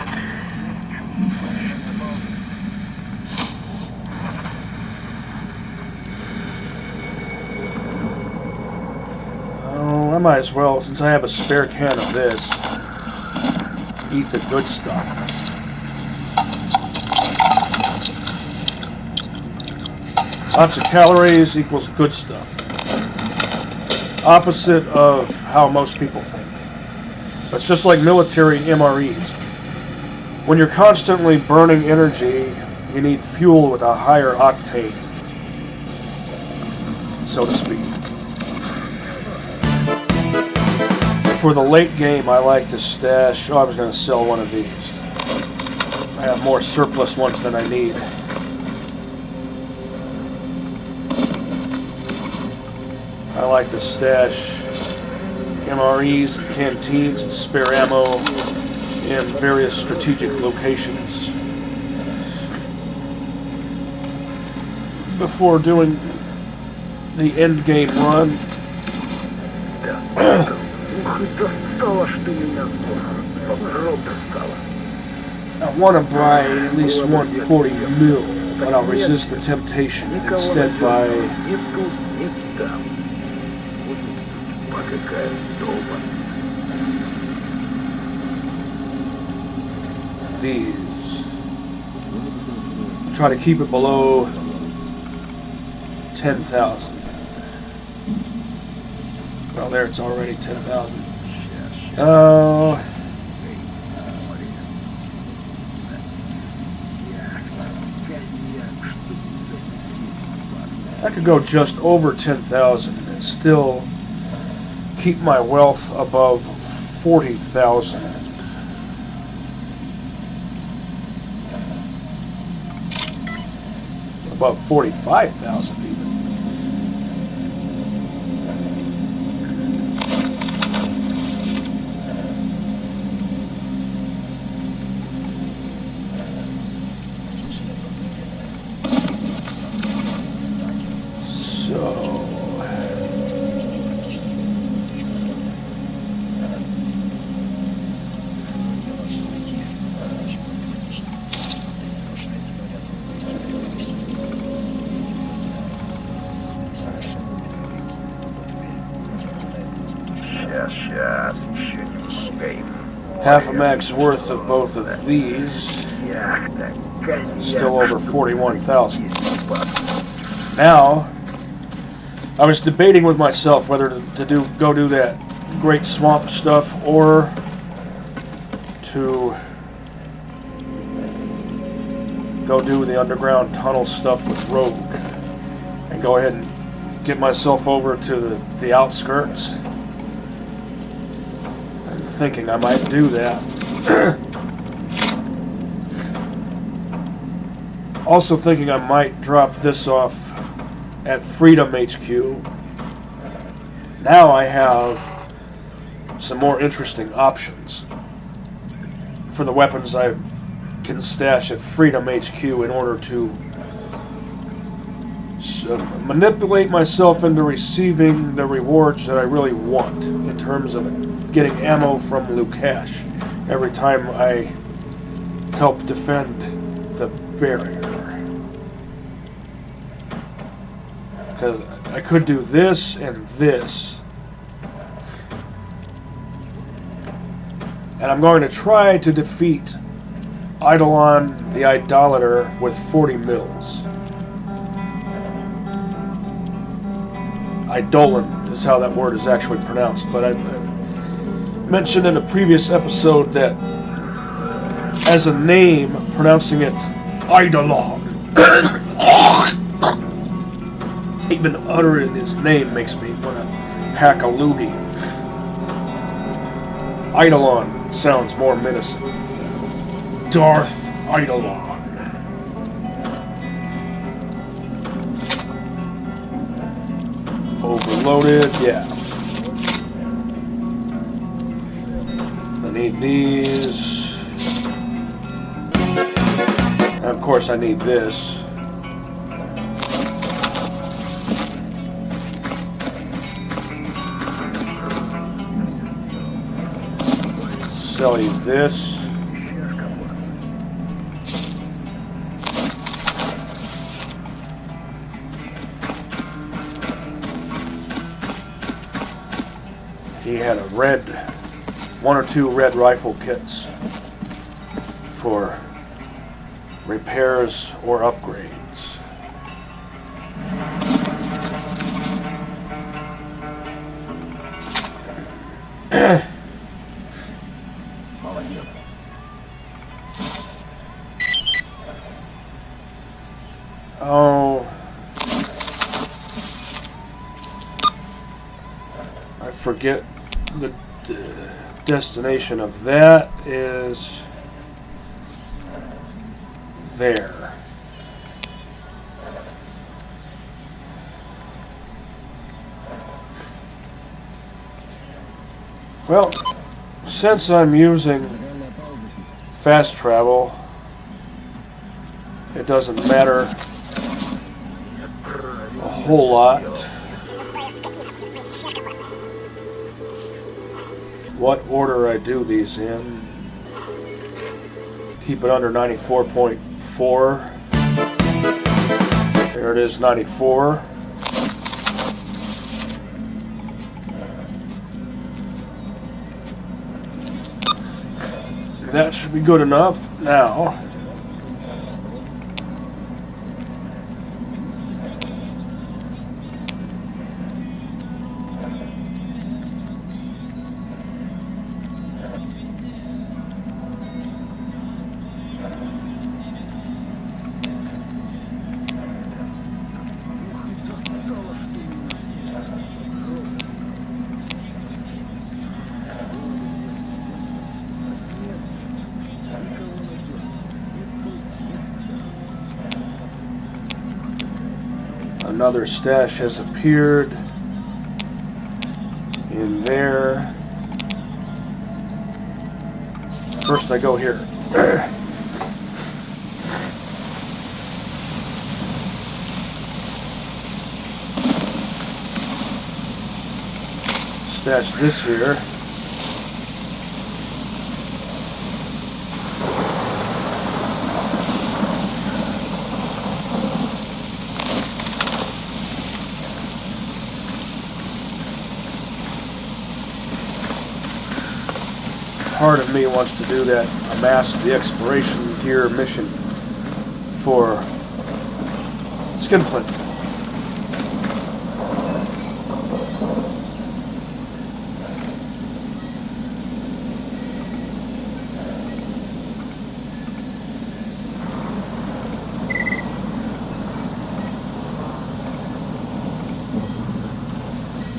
Oh, I might as well, since I have a spare can of this, eat the good stuff. Lots of calories equals good stuff. Opposite of how most people think. It's just like military MREs. When you're constantly burning energy, you need fuel with a higher octane, so to speak. For the late game, I like to stash... Oh, I was going to sell one of these. I have more surplus ones than I need. I like to stash MREs, canteens, and spare ammo in various strategic locations before doing the end game run. I want to buy at least 140 mil, but I'll resist the temptation instead by these. Try to keep it below 10,000. Well, there it's already 10,000. I could go just over 10,000 and still keep my wealth above 40,000. Above 45,000 even. Half a mag's worth of both of these. Still over 41,000. Now, I was debating with myself whether to go do that Great Swamp stuff or to go do the underground tunnel stuff with Rogue and go ahead and get myself over to the outskirts. I'm thinking I might do that. Also thinking I might drop this off at Freedom HQ. Now I have some more interesting options for the weapons I can stash at Freedom HQ in order to manipulate myself into receiving the rewards that I really want in terms of getting ammo from Lukash every time I help defend the barrier. Because I could do this and this. And I'm going to try to defeat Eidolon the Idolater with 40 mils. Eidolon is how that word is actually pronounced, but I mentioned in a previous episode that as a name, pronouncing it Eidolon. Even uttering his name makes me want to hack a loogie. Eidolon sounds more menacing. Darth Eidolon. Overloaded, yeah. I need these. And of course I need this. Sell you this. He had a one or two red rifle kits for repairs or upgrades. Oh, I forget the destination of that is there. Well, since I'm using fast travel, it doesn't matter a whole lot what order I do these in. Keep it under 94.4. There it is, 94. That should be good enough now. Another stash has appeared in there. First I go here. Stash this here. Part of me wants to do that, amass the exploration gear mission for Skinflint.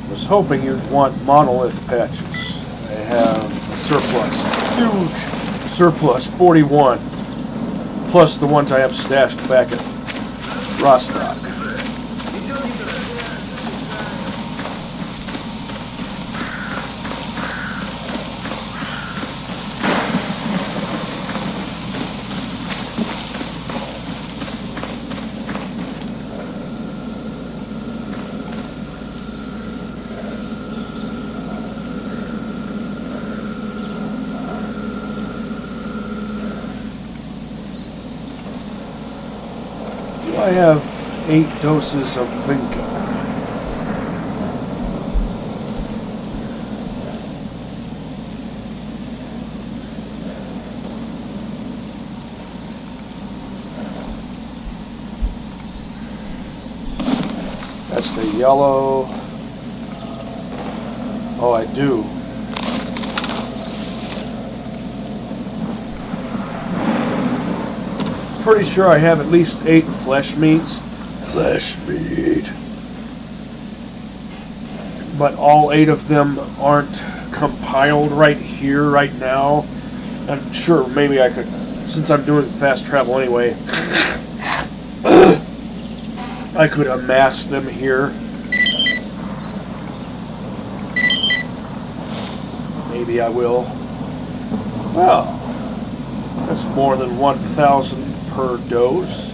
I was hoping you'd want monolith patches. I have surplus, huge surplus, 41, plus the ones I have stashed back at Rostock. I have 8 doses of Vinca. That's the yellow. Oh, I do. Pretty sure I have at least 8 flesh meats. Flesh meat. But all 8 of them aren't compiled right here, right now. I'm sure maybe I could, since I'm doing fast travel anyway, I could amass them here. Maybe I will. Well, that's more than 1,000 per dose.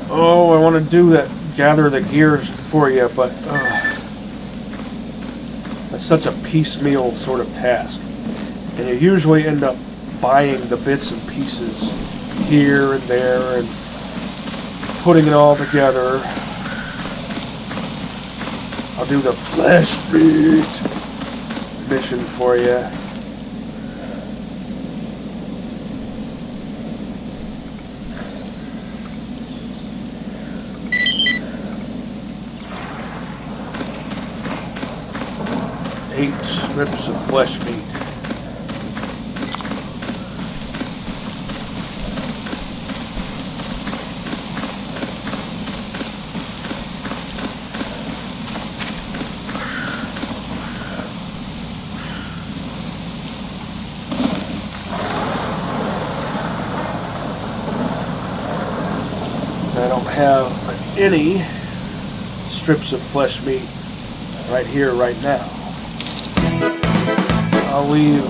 Oh, I want to do that, gather the gears for you, but that's such a piecemeal sort of task. And you usually end up buying the bits and pieces here and there and putting it all together. I'll do the flesh meat mission for you. 8 strips of flesh meat. I don't have any strips of flesh meat right here, right now. I'll leave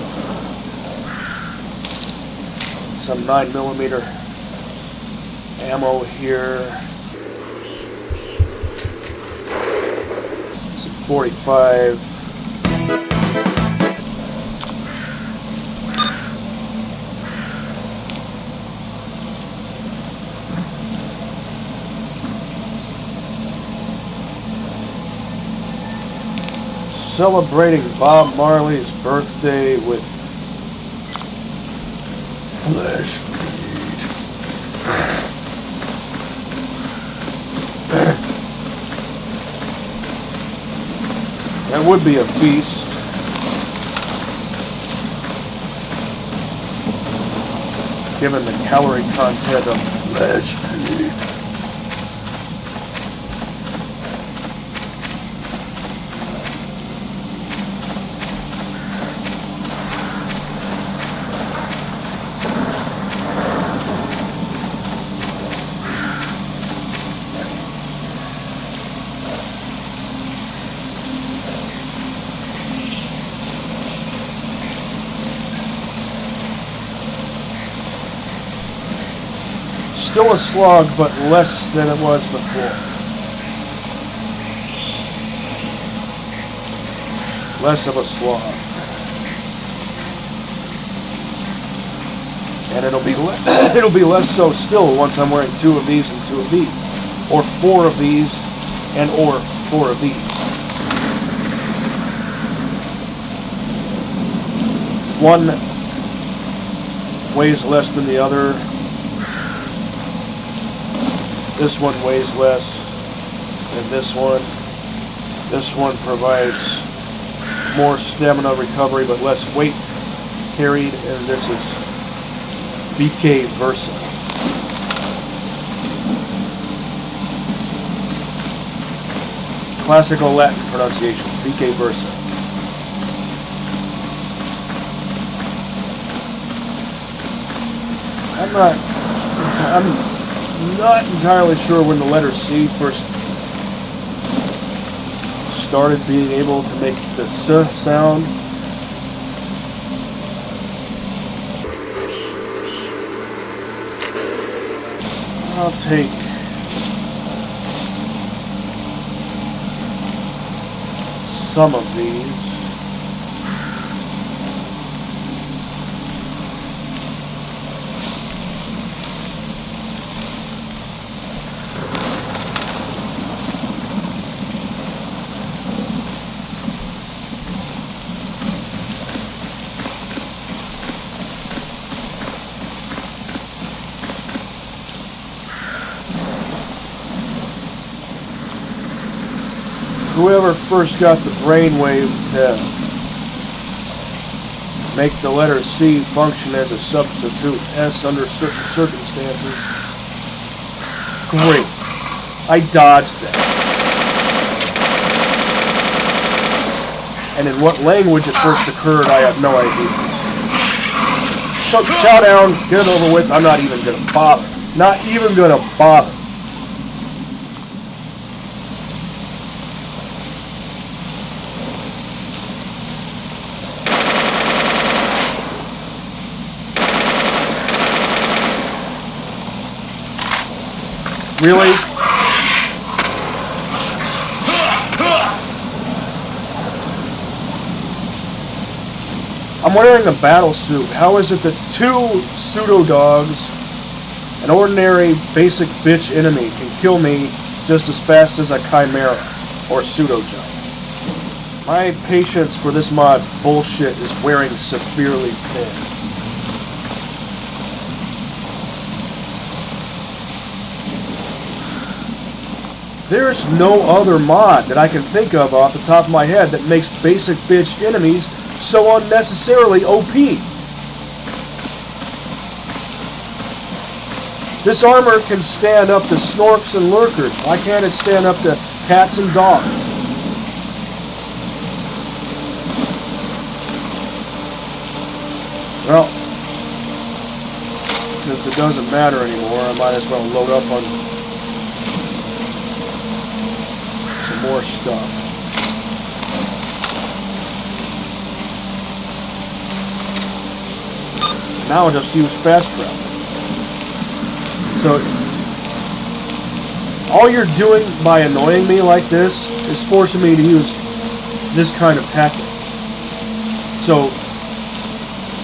some 9mm ammo here, some 45. Celebrating Bob Marley's birthday with flesh meat. That would be a feast. Given the calorie content of flesh meat. Still a slog, but less than it was before. Less of a slog. And it'll be less so still once I'm wearing 2 of these and 2 of these. Or 4 of these and or 4 of these. One weighs less than the other. This one weighs less than this one. This one provides more stamina recovery but less weight carried, and this is vice versa. Classical Latin pronunciation, vice versa. I'm not entirely sure when the letter C first started being able to make the S sound. I'll take some of these. Whoever first got the brainwave to make the letter C function as a substitute S under certain circumstances, great. I dodged that. And in what language it first occurred, I have no idea. So, chow down, get it over with. I'm not even going to bother. Not even going to bother. Really? I'm wearing a battle suit. How is it that 2 pseudo-dogs, an ordinary basic bitch enemy, can kill me just as fast as a chimera or pseudo-giant? My patience for this mod's bullshit is wearing severely thin. There's no other mod that I can think of off the top of my head that makes basic bitch enemies so unnecessarily OP. This armor can stand up to snorks and lurkers. Why can't it stand up to cats and dogs? Well, since it doesn't matter anymore, I might as well load up on some more stuff. Now I'll just use fast travel. So, all you're doing by annoying me like this is forcing me to use this kind of tactic. So,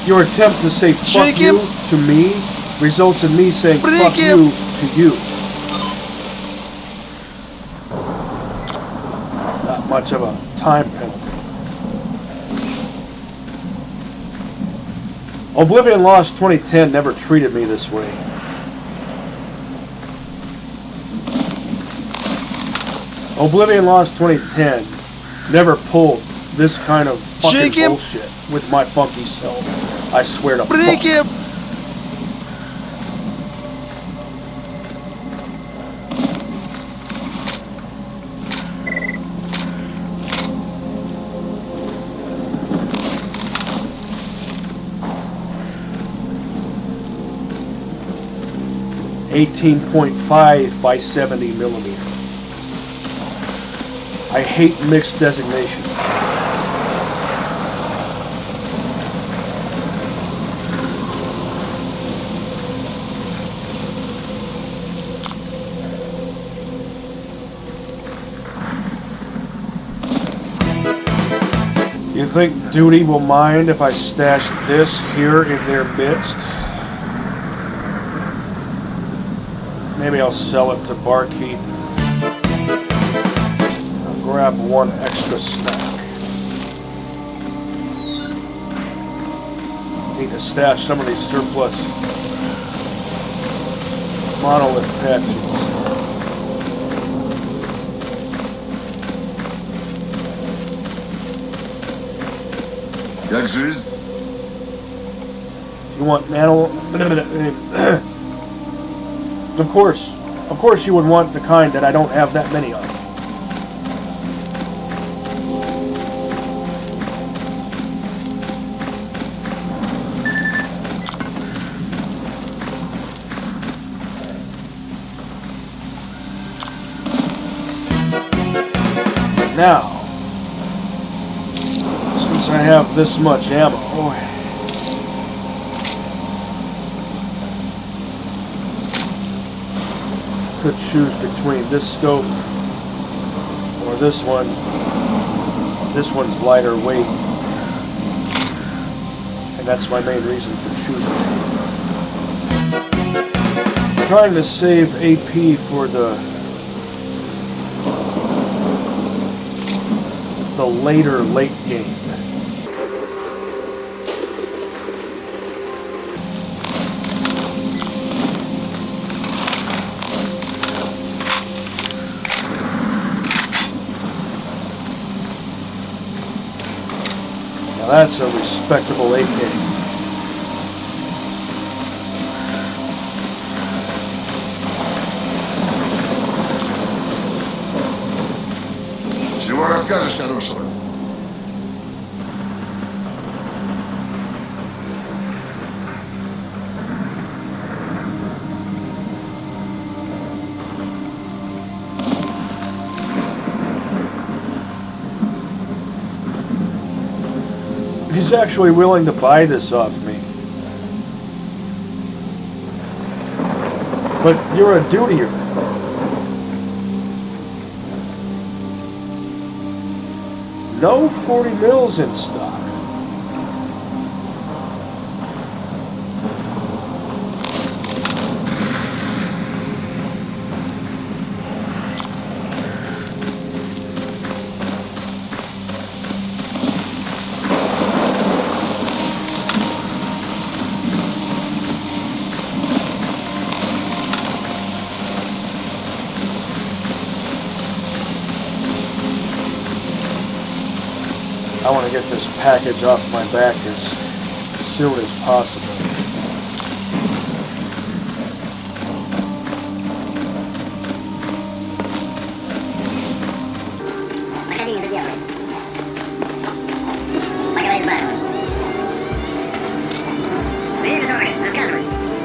your attempt to say fuck you to me results in me saying fuck you to you. Not much of a time penalty. Oblivion Lost 2010 never treated me this way. Oblivion Lost 2010 never pulled this kind of fucking bullshit with my funky self. I swear to fuck. 18.5 by 70 millimeter. I hate mixed designations. You think Duty will mind if I stash this here in their midst? Maybe I'll sell it to Barkeep. I'll grab one extra snack. Need to stash some of these surplus monolith patches. Jak жизнь? You want nano? Of course you would want the kind that I don't have that many of. Now, since I have this much ammo, could choose between this scope or this one. This one's lighter weight, and that's my main reason for choosing it. I'm trying to save AP for the later late game. Now that's a respectable AK. Чего расскажешь хорошего? He's actually willing to buy this off me. But you're a dutier. No 40 mils in stock. I want to get this package off my back as soon as possible.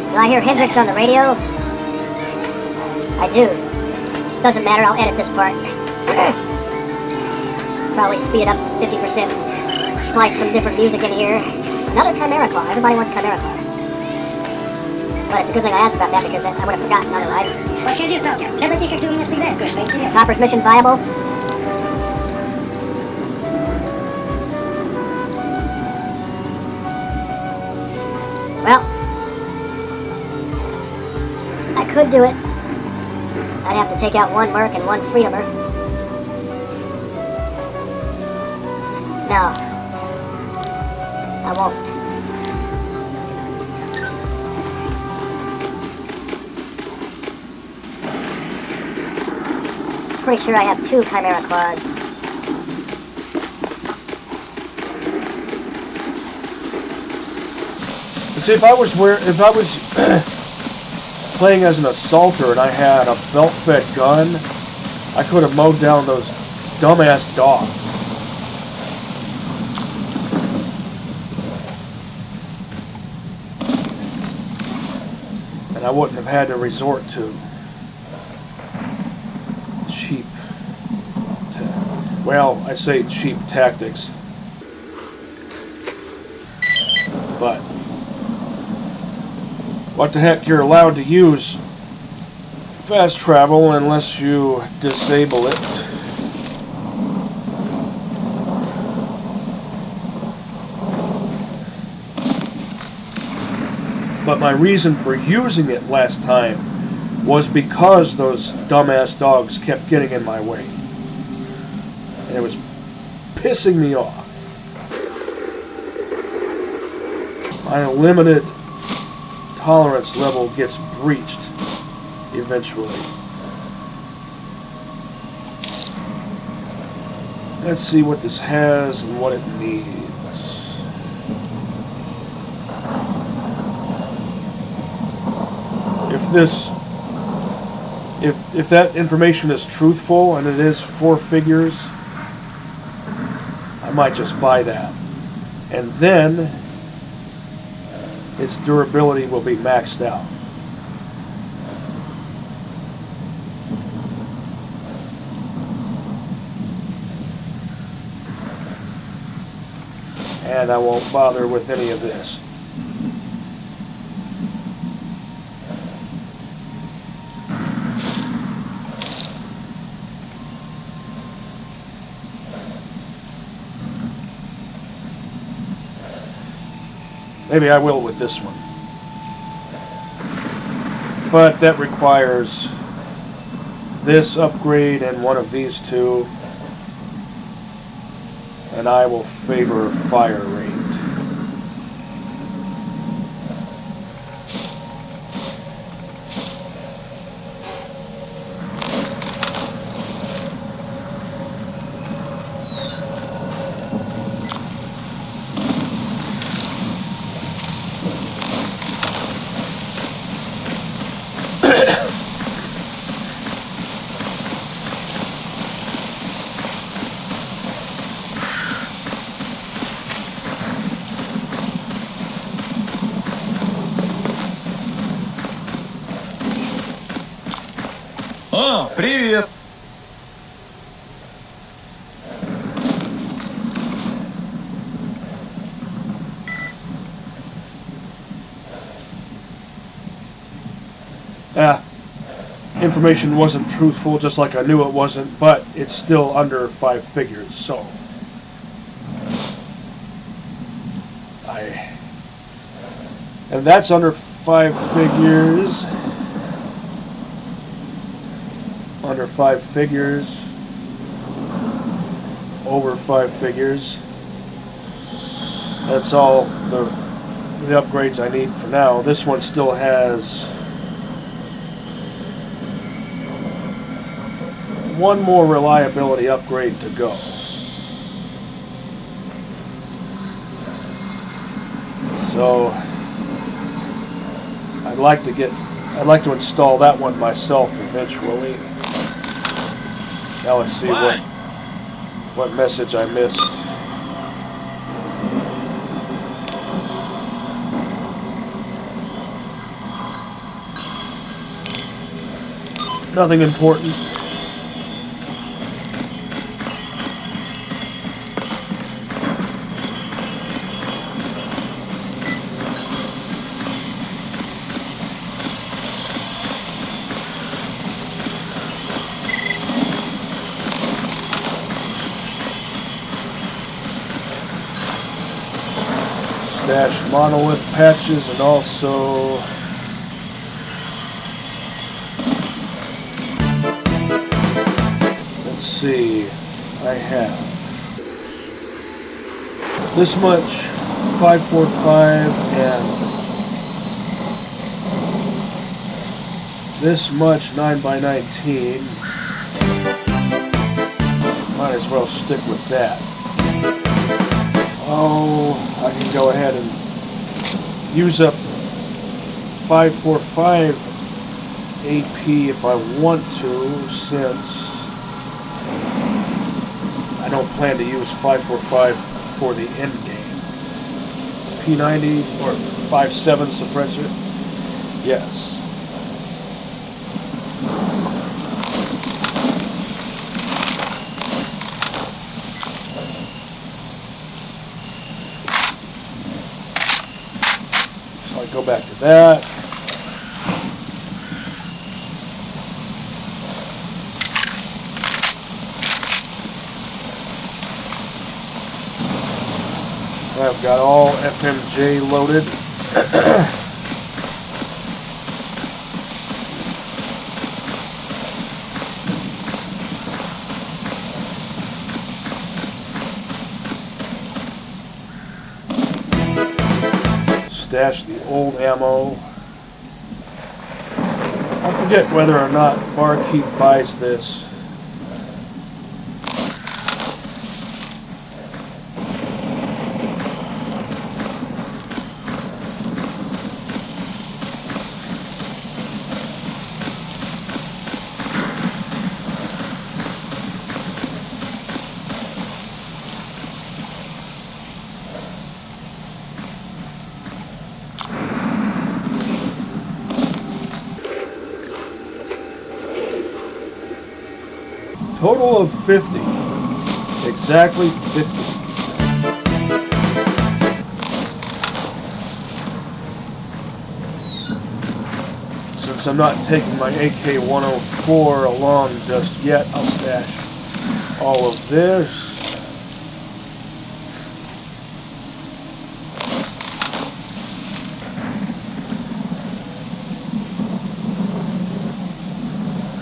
Do I hear Hendrix on the radio? I do. Doesn't matter, I'll edit this part. Probably speed it up 50%. Splice some different music in here. Another Chimera Claw. Everybody wants Chimera Claws. Well, it's a good thing I asked about that because I would have forgotten otherwise. Hopper's mission viable? Well, I could do it. I'd have to take out one Merc and one Freedomer. No. I won't. Pretty sure I have 2 Chimera Claws. See, if I was playing as an assaulter and I had a belt-fed gun, I could have mowed down those dumbass dogs. And I wouldn't have had to resort to cheap, well, I say cheap tactics. But what the heck, you're allowed to use fast travel unless you disable it. But my reason for using it last time was because those dumbass dogs kept getting in my way. And it was pissing me off. My limited tolerance level gets breached eventually. Let's see what this has and what it needs. If that information is truthful and it is 4 figures, I might just buy that. And then its durability will be maxed out. And I won't bother with any of this. Maybe I will with this one. But that requires this upgrade and one of these 2. And I will favor fire rate. О, привет! Information wasn't truthful, just like I knew it wasn't, but it's still under 5 figures, so and that's under 5 figures. Under 5 figures. Over 5 figures. That's all the upgrades I need for now. This one still has one more reliability upgrade to go. So I'd like to install that one myself eventually. Now let's see what message I missed. Nothing important. Stash monolith patches and also let's see, I have this much 545 and this much 9x19. Might as well stick with that. Oh, I can go ahead and use up 545 AP if I want to, since I don't plan to use 545 for the end game. P90 or 57 suppressor? Yes. Go back to that. I've got all FMJ loaded. Stash the old ammo. I forget whether or not Barkeep buys this. Total of 50. Exactly 50. Since I'm not taking my AK-104 along just yet, I'll stash all of this.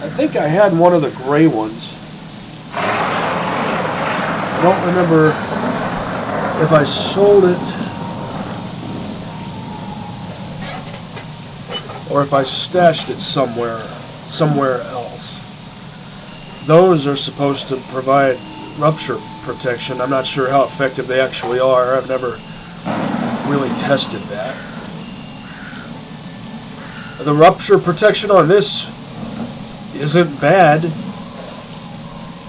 I think I had one of the gray ones. I don't remember if I sold it or if I stashed it somewhere else. Those are supposed to provide rupture protection. I'm not sure how effective they actually are. I've never really tested that. The rupture protection on this isn't bad.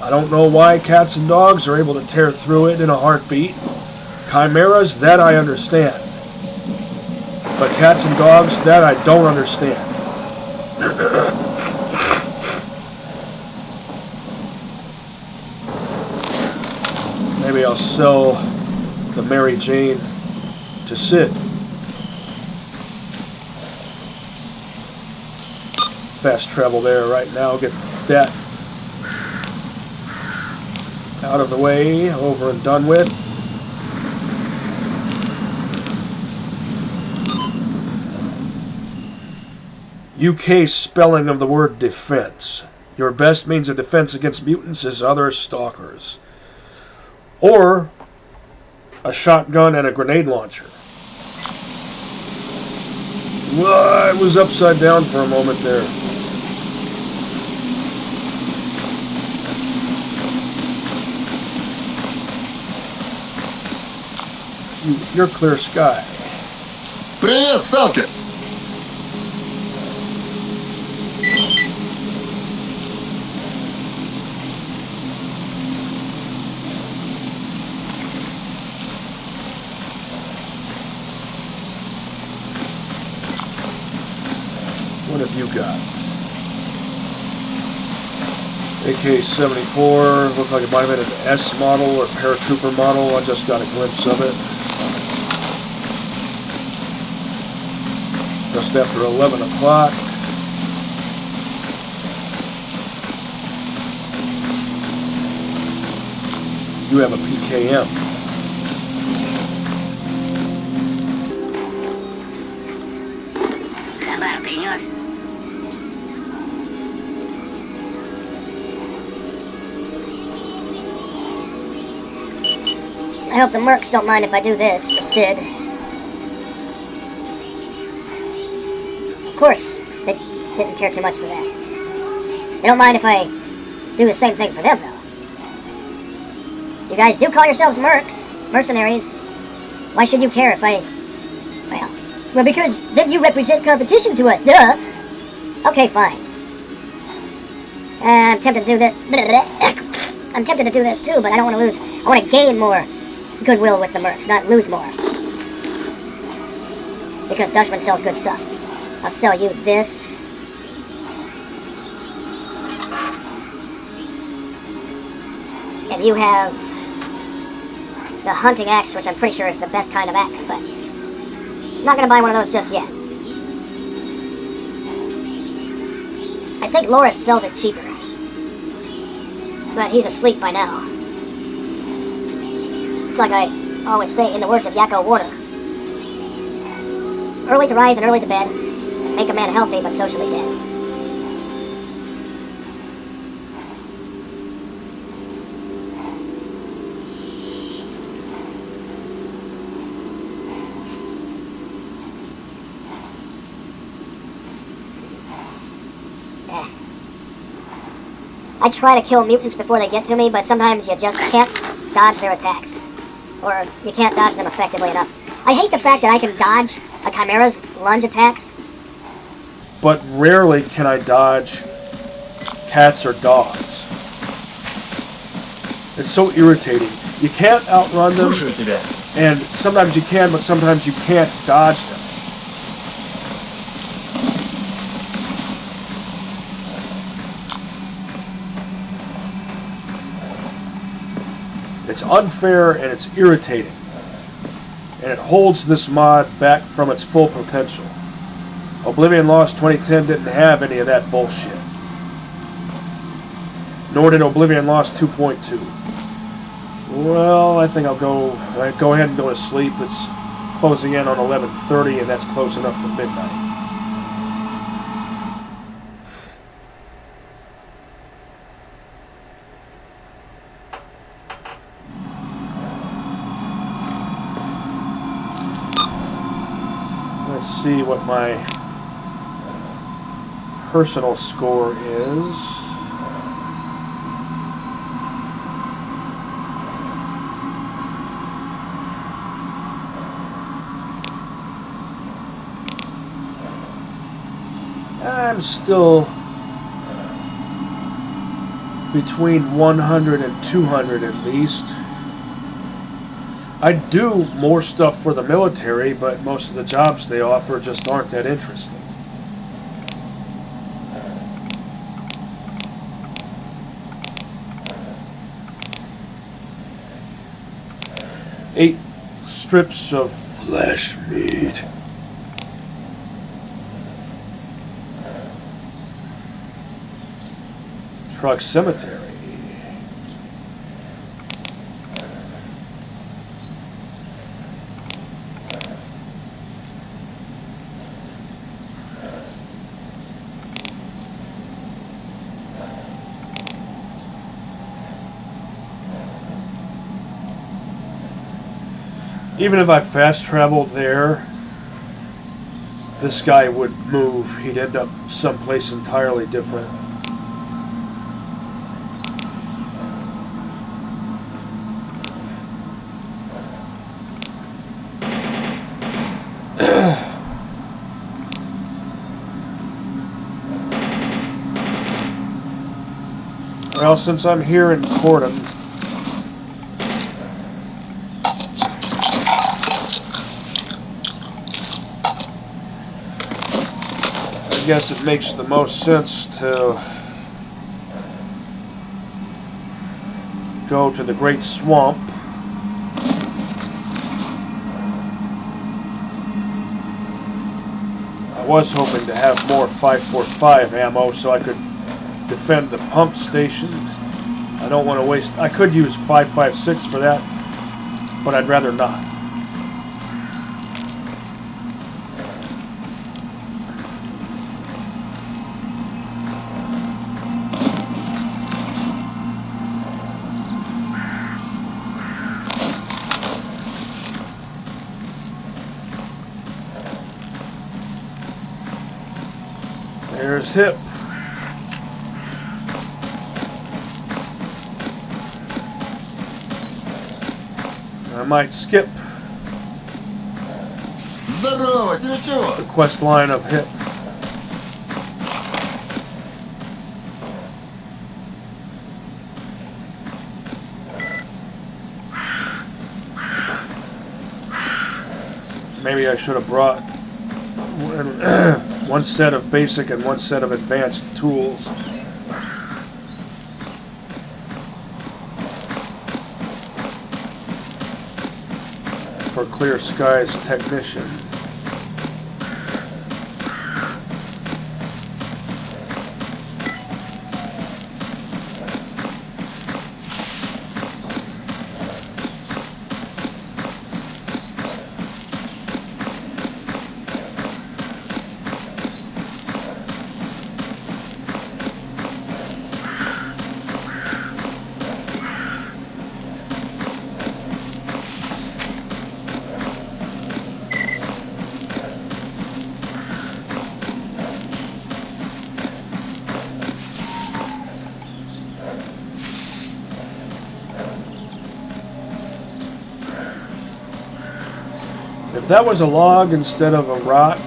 I don't know why cats and dogs are able to tear through it in a heartbeat. Chimeras, that I understand. But cats and dogs, that I don't understand. Maybe I'll sell the Mary Jane to Sid. Fast travel there right now. Get that out of the way, over and done with. UK spelling of the word defense. Your best means of defense against mutants is other stalkers. Or a shotgun and a grenade launcher. Well, I was upside down for a moment there. You're clear sky. Привет, сталкер! What have you got? AK-74, looked like it might have been an S model or paratrooper model. I just got a glimpse of it. Just after 11 o'clock. You have a PKM. I hope the mercs don't mind if I do this for Sid. Of course, they didn't care too much for that. They don't mind if I do the same thing for them, though. You guys do call yourselves mercs, mercenaries. Why should you care if I... Well, because then you represent competition to us, duh! Okay, fine. I'm tempted to do that. I'm tempted to do this too, but I don't want to lose. I want to gain more goodwill with the mercs, not lose more. Because Dutchman sells good stuff. I'll sell you this. And you have the hunting axe, which I'm pretty sure is the best kind of axe, but I'm not going to buy one of those just yet. I think Loris sells it cheaper. But he's asleep by now. It's like I always say in the words of Yakko Warner. Early to rise and early to bed. Make a man healthy but socially dead. I try to kill mutants before they get to me, but sometimes you just can't dodge their attacks. Or you can't dodge them effectively enough. I hate the fact that I can dodge a Chimera's lunge attacks. But rarely can I dodge cats or dogs. It's so irritating. You can't outrun them, and sometimes you can, but sometimes you can't dodge them. It's unfair and it's irritating. And it holds this mod back from its full potential. Oblivion Lost 2010 didn't have any of that bullshit. Nor did Oblivion Lost 2.2. Well, I think I'll go ahead and go to sleep. It's closing in on 11:30, and that's close enough to midnight. Let's see what my personal score is. I'm still between 100 and 200 at least. I do more stuff for the military, but most of the jobs they offer just aren't that interesting. Eight strips of flesh meat. Truck cemetery. Even if I fast traveled there, this guy would move. He'd end up someplace entirely different. Well, since I'm here in Corden, I guess it makes the most sense to go to the Great Swamp. I was hoping to have more 5.45 ammo so I could defend the pump station. I don't want to waste... I could use 5.56 for that, but I'd rather not. There's Hip. I might skip Здорово, тебе чего? the quest line of Hip. Maybe I should have brought one set of basic and one set of advanced tools. For Clear Skies Technician. If that was a log instead of a rock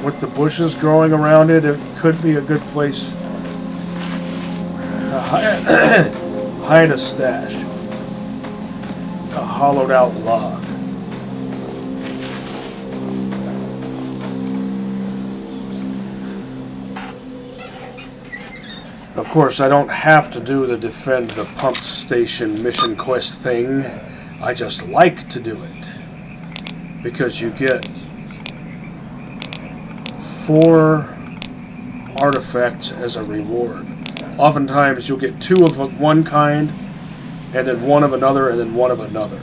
with the bushes growing around it, it could be a good place to hide a stash. A hollowed out log. Of course, I don't have to do the defend the pump station mission quest thing. I just like to do it. Because you get 4 artifacts as a reward. Oftentimes you'll get 2 of one kind, and then 1 of another, and then 1 of another.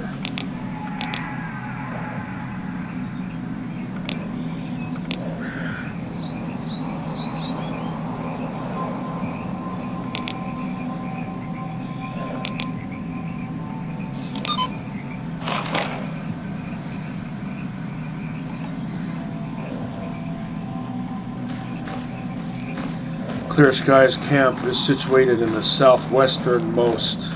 Clear Skies Camp is situated in the southwesternmost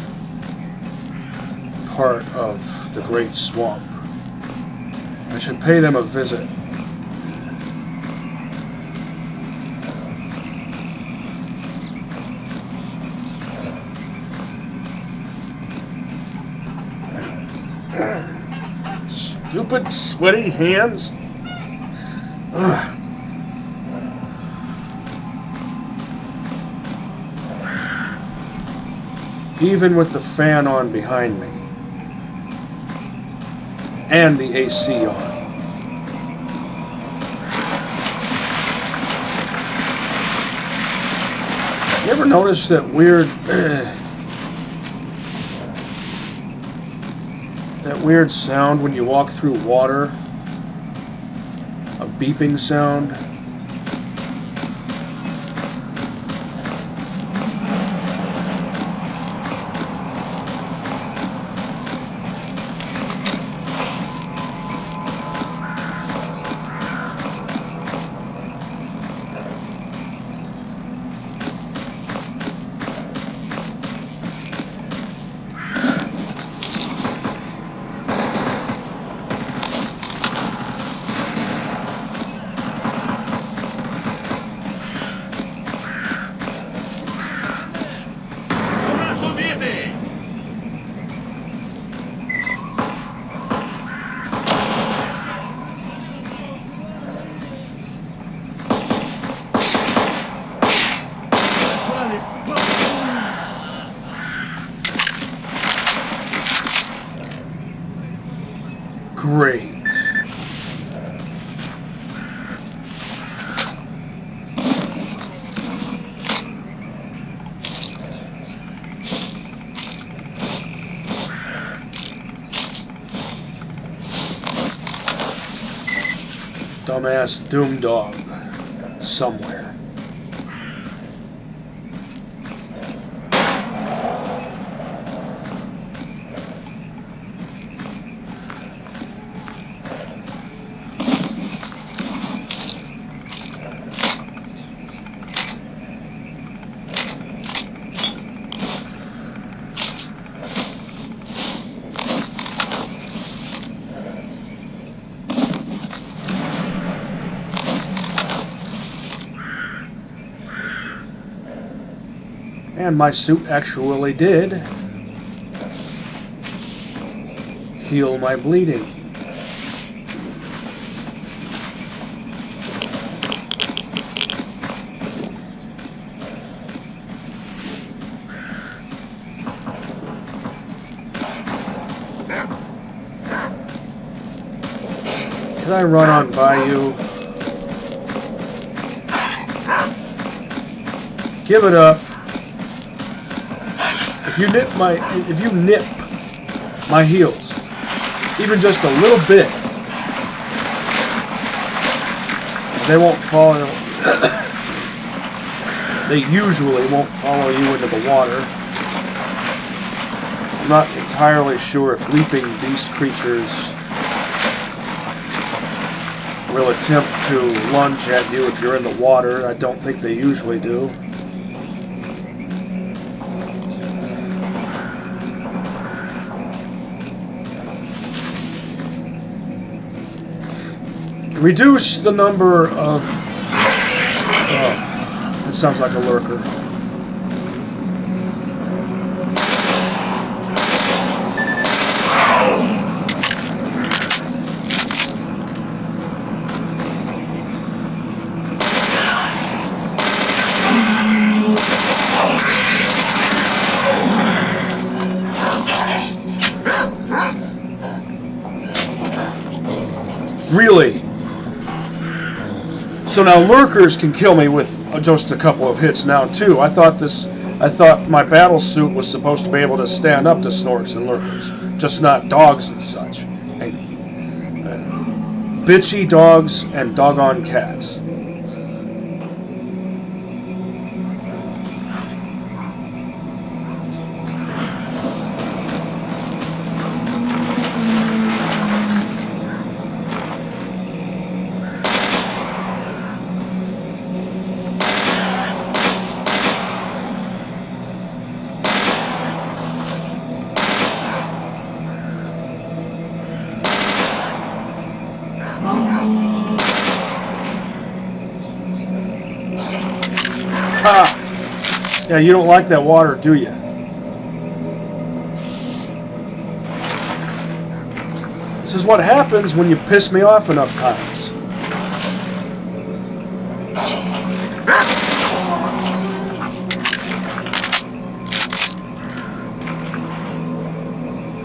part of the Great Swamp. I should pay them a visit. Stupid sweaty hands. Ugh. Even with the fan on behind me. And the AC on. You ever notice that weird... that weird sound when you walk through water? A beeping sound? Great. Dumbass Doom Dog somewhere. And my suit actually did heal my bleeding. Can I run on by you? Give it up. If you nip my heels, even just a little bit, they won't follow. They usually won't follow you into the water. I'm not entirely sure if leaping beast creatures will attempt to lunge at you if you're in the water. I don't think they usually do. Reduce the number of... Oh, it sounds like a lurker. Really? So now lurkers can kill me with just a couple of hits now too. I thought my battle suit was supposed to be able to stand up to snorks and lurkers, just not dogs and such. And, bitchy dogs and doggone cats. Yeah, you don't like that water, do you? This is what happens when you piss me off enough times.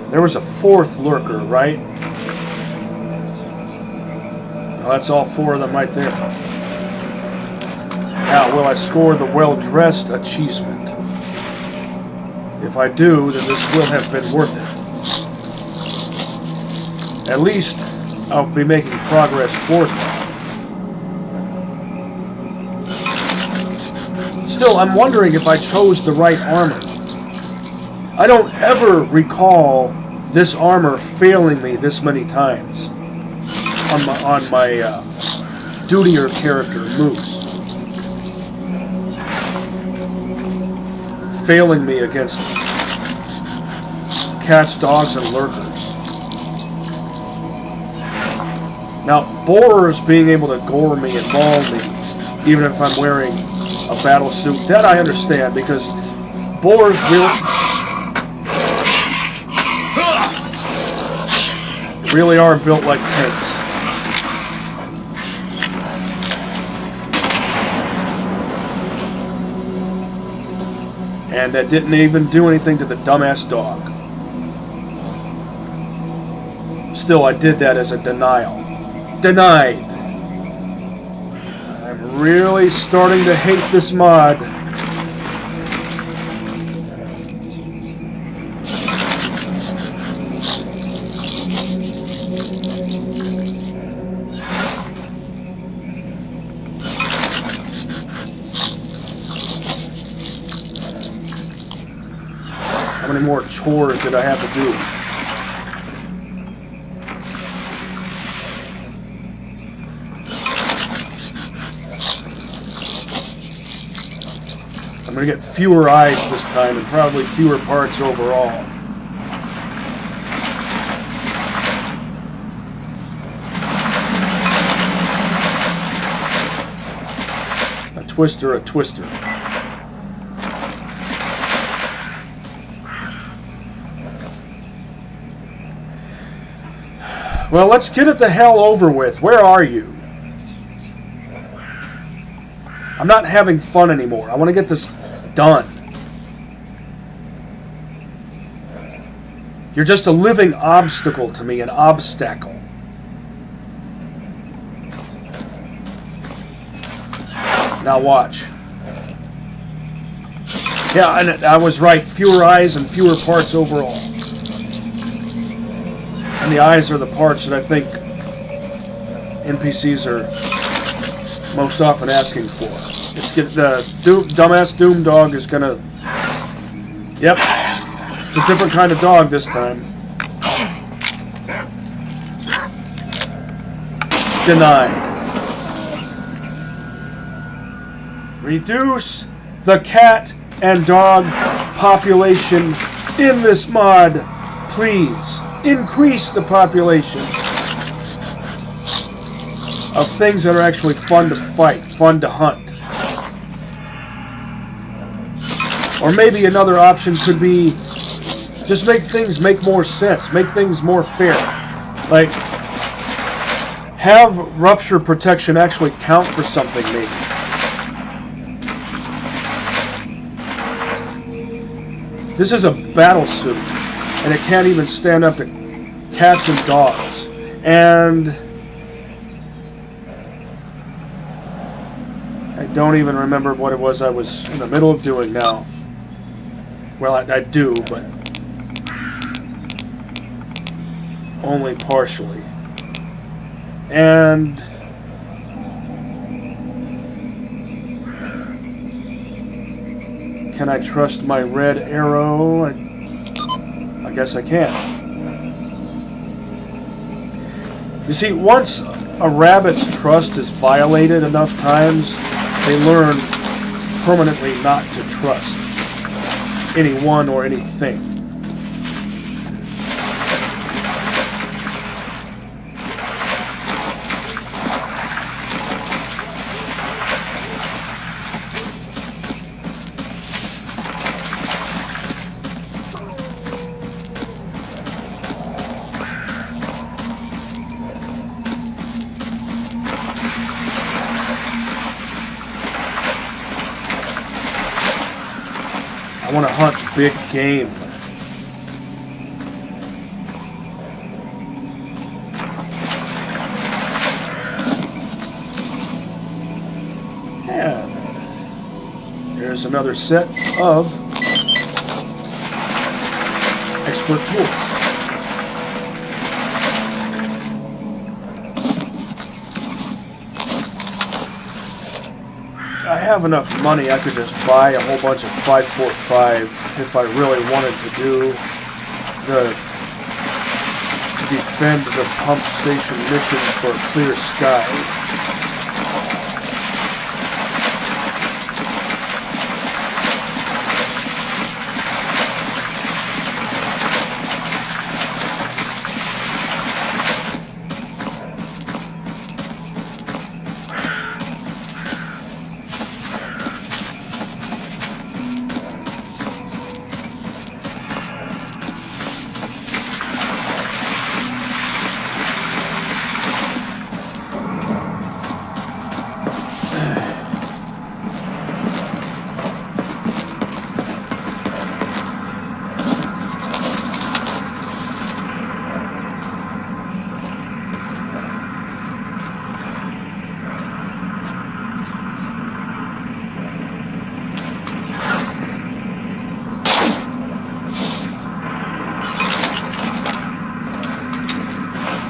There was a fourth lurker, right? Well, that's all four of them right there. Now, will I score the well-dressed achievement? If I do, then this will have been worth it. At least, I'll be making progress toward that. Still, I'm wondering if I chose the right armor. I don't ever recall this armor failing me this many times on my dutier character, Moose. Failing me against cats, dogs, and lurkers. Now, borers being able to gore me and maul me, even if I'm wearing a battle suit, that I understand, because borers really are built like tanks. And that didn't even do anything to the dumbass dog. Still, I did that as a denial. Denied. I'm really starting to hate this mod. How many more chores did I have to do? I'm going to get fewer eyes this time and probably fewer parts overall. A twister, a twister. Well, let's get it the hell over with. Where are you? I'm not having fun anymore. I want to get this done. You're just a living obstacle to me, an obstacle. Now watch. Yeah, and I was right. Fewer eyes and fewer parts overall. And the eyes are the parts that I think NPCs are most often asking for. It's the dumbass Doom dog is gonna. Yep, it's a different kind of dog this time. Denied. Reduce the cat and dog population in this mod, please. Increase the population of things that are actually fun to fight, fun to hunt. Or maybe another option could be just make things make more sense, make things more fair. Like, have rupture protection actually count for something, maybe. This is a battle suit, and it can't even stand up to cats and dogs. And I don't even remember what it was I was in the middle of doing now. Well, I do, but only partially. And can I trust my red arrow? I guess I can. You see, once a rabbit's trust is violated enough times, they learn permanently not to trust anyone or anything. I want to hunt big game. And there's another set of expert tools. I have enough money, I could just buy a whole bunch of 545 if I really wanted to do the defend the pump station mission for a clear sky.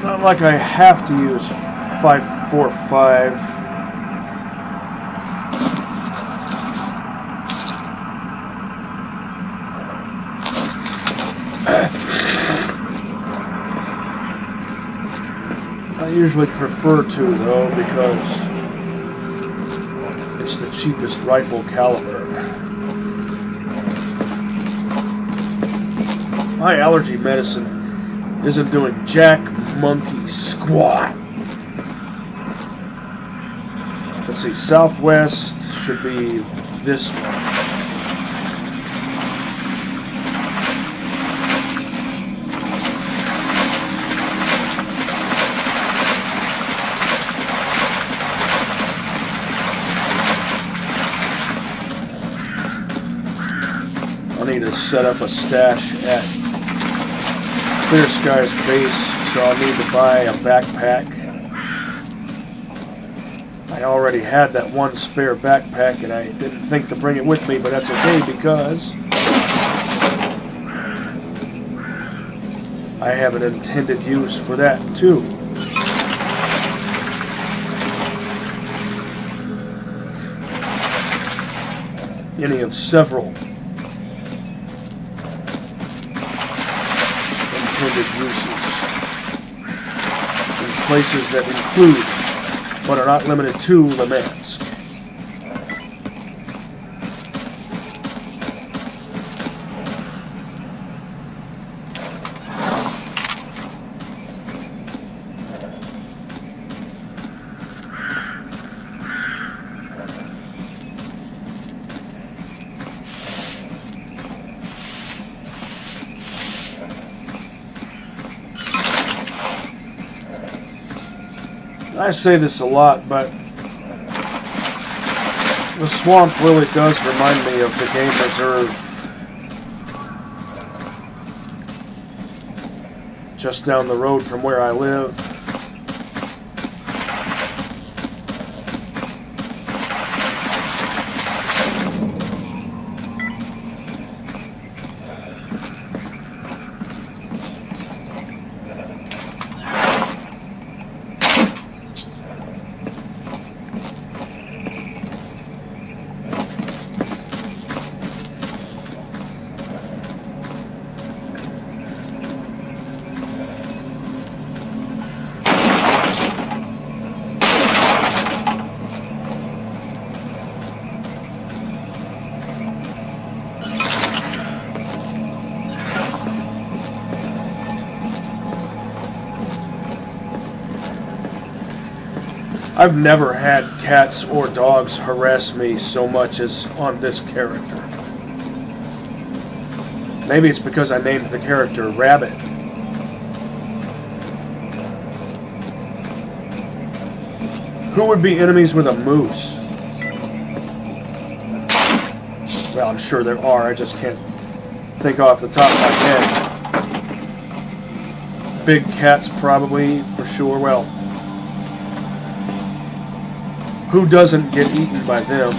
Not like I have to use 5.45. I usually prefer to, though, because it's the cheapest rifle caliber. My allergy medicine isn't doing jack monkey squat. Let's see, southwest should be this one. I need to set up a stash at Clear Sky's base, so I'll need to buy a backpack. I already had that one spare backpack and I didn't think to bring it with me, but that's okay because I have an intended use for that too. Any of several intended uses in places that include, but are not limited to, the Mansk. I say this a lot, but the swamp really does remind me of the game reserve just down the road from where I live. I've never had cats or dogs harass me so much as on this character. Maybe it's because I named the character Rabbit. Who would be enemies with a moose? Well, I'm sure there are, I just can't think off the top of my head. Big cats probably, for sure. Well, who doesn't get eaten by them?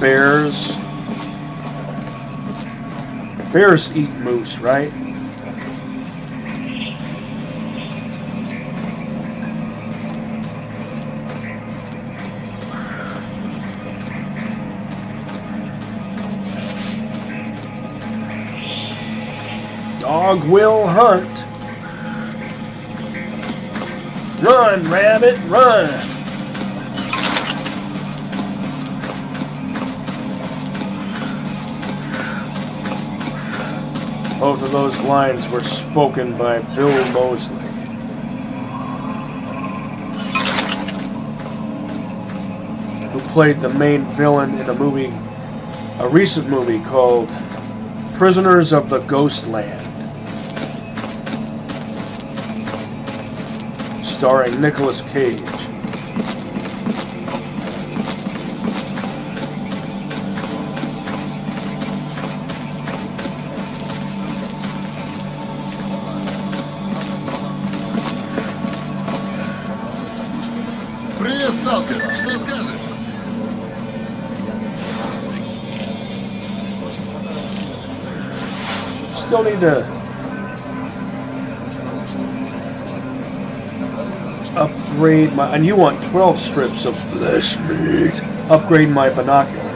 Bears. Bears eat moose, right? Dog will hunt. Run, rabbit, run! Both of those lines were spoken by Bill Moseley. Who played the main villain in a recent movie called Prisoners of the Ghostland, starring Nicolas Cage. Привет, сталкер. Что скажешь? Still need to upgrade my... And you want 12 strips of flesh meat. Upgrade my binoculars.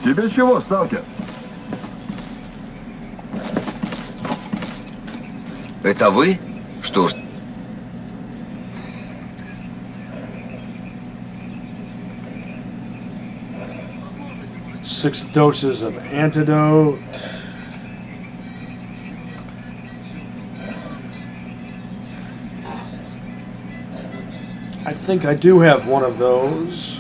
Тебе чего, сталкер? Это вы? Что ж... Six doses of antidote. I think I do have one of those.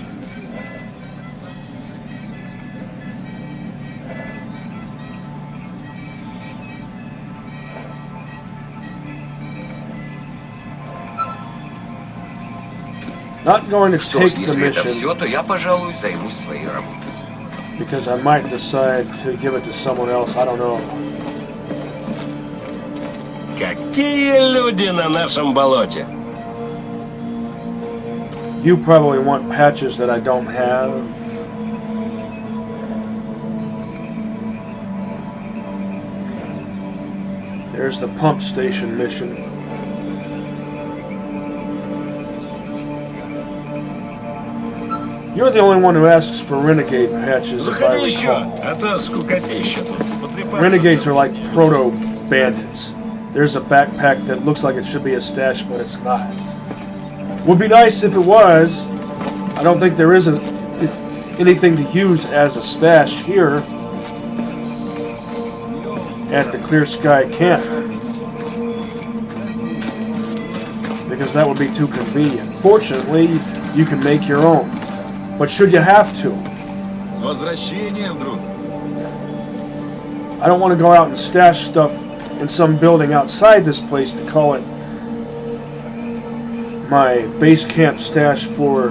Not going to Что take ж, the если это mission все, то я, пожалуй, займусь своей работой. because I might decide to give it to someone else. I don't know. Какие люди на нашем болоте? You probably want patches that I don't have. There's the pump station mission. You're the only one who asks for renegade patches, if I Заходи еще, recall. а то скукотища тут. Потрепаться Renegades are тут. like proto-bandits. There's a backpack that looks like it should be a stash, but it's not. Would be nice if it was. I don't think there isn't anything to use as a stash here at the Clear Sky camp, because that would be too convenient. Fortunately, you can make your own. But should you have to? С возвращением, друг. I don't want to go out and stash stuff in some building outside this place to call it my base camp stash for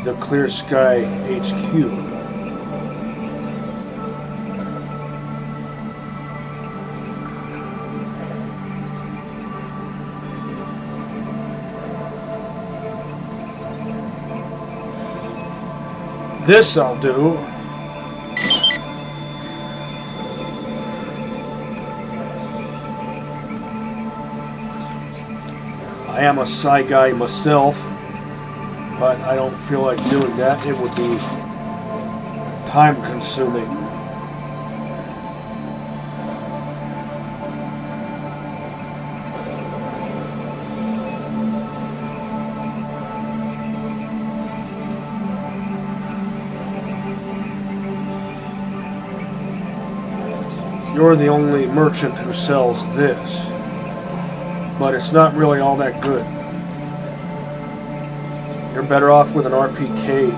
the Clear Sky HQ. This I'll do. I am a Psy guy myself, but I don't feel like doing that. It would be time consuming. You're the only merchant who sells this, but it's not really all that good. You're better off with an RPK.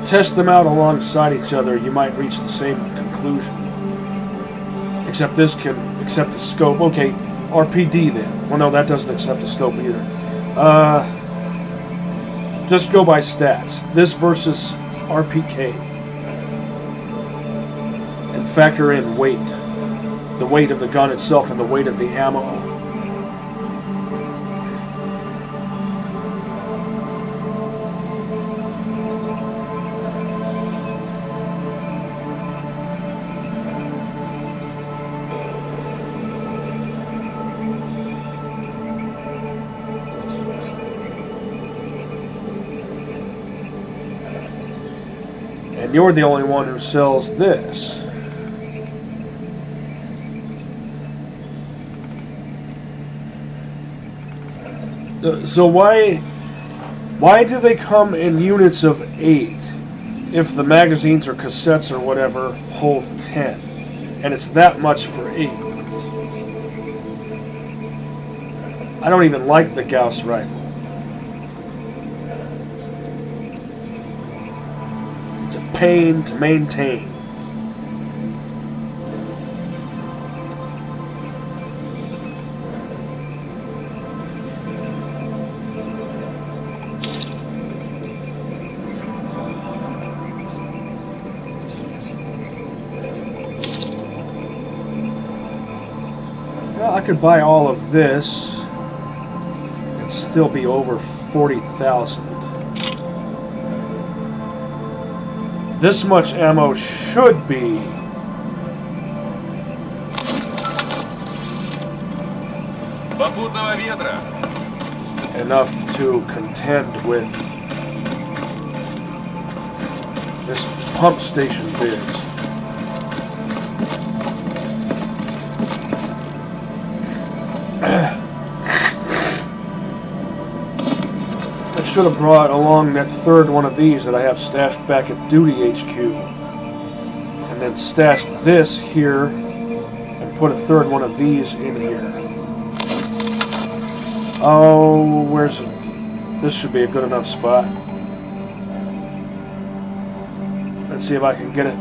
Test them out alongside each other, you might reach the same conclusion. Except this can accept a scope. Okay, RPD then. Well, no, that doesn't accept a scope either. Just go by stats. This versus RPK. And factor in weight. The weight of the gun itself and the weight of the ammo. And you're the only one who sells this. So why do they come in units of 8 if the magazines or cassettes or whatever hold 10? And it's that much for 8. I don't even like the Gauss rifle. It's a pain to maintain. could buy all of this and still be over 40,000. This much ammo should be Попутного ветра. enough to contend with this pump station biz. I should have brought along that third one of these that I have stashed back at Duty HQ. And then stashed this here and put a third one of these in here. Oh, where's it? This should be a good enough spot. Let's see if I can get it.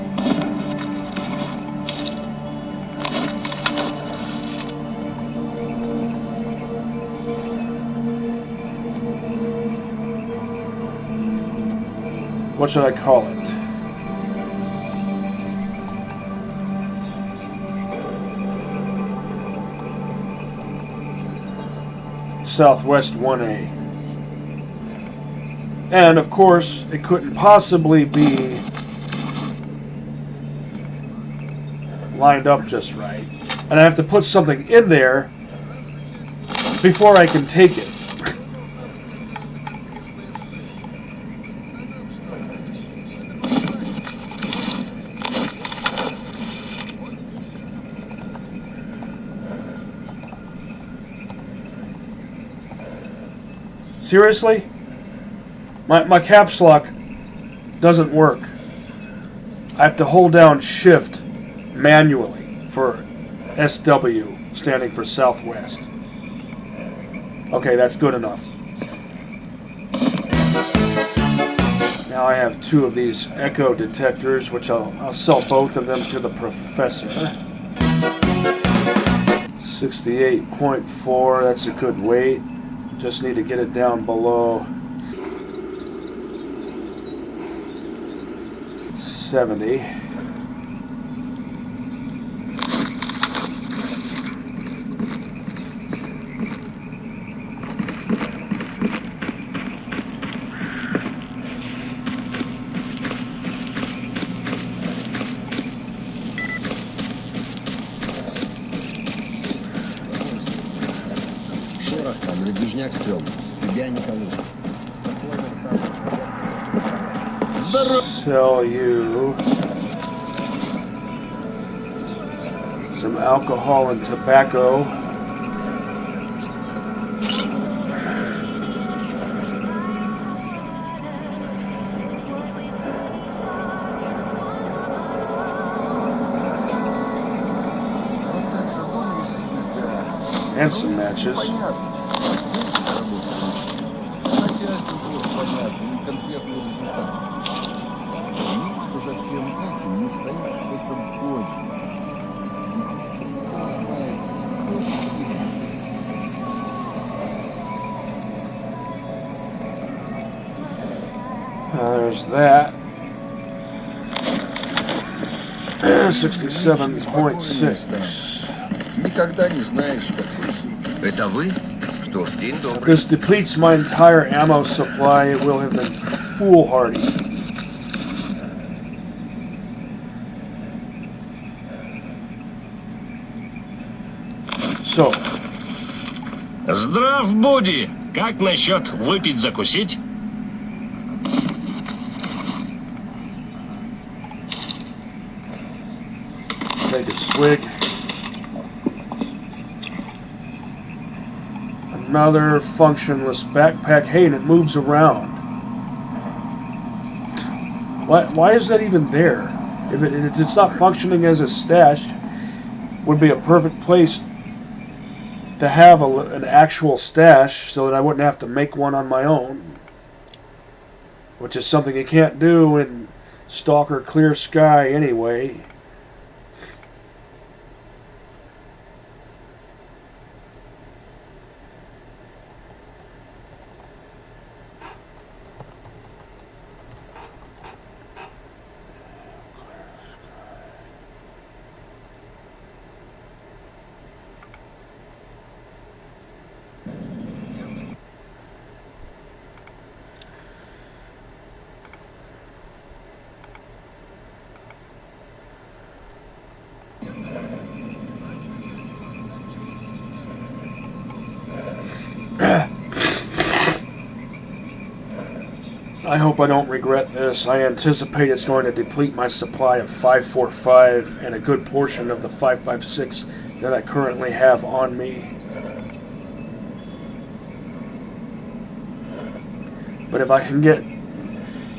What should I call it? Southwest 1A. And of course, it couldn't possibly be lined up just right. And I have to put something in there before I can take it. Seriously? My caps lock doesn't work. I have to hold down Shift manually for SW, standing for Southwest. Okay, that's good enough. Now I have two of these echo detectors, which I'll sell both of them to the professor. 68.4, that's a good weight. Just need to get it down below 70. Шорох там или движняк стрёмный. Тебя не колышет. Sell you some alcohol and tobacco. And some matches. За всем этим не стоит что-то больше. There's that. 67.6. Никогда не знаешь, как Это вы? Что ж, день добрый. This depletes my entire ammo supply. It will have been foolhardy. So, Здрав буди! Как насчет выпить-закусить? take a swig. Another functionless backpack. Hey, and it moves around. Why is that even there? If it's not functioning as a stash, would be a perfect place to have an actual stash so that I wouldn't have to make one on my own. Which is something you can't do in S.T.A.L.K.E.R Clear Sky anyway. I hope I don't regret this. I anticipate it's going to deplete my supply of 5.45 and a good portion of the 5.56 that I currently have on me. But if I can get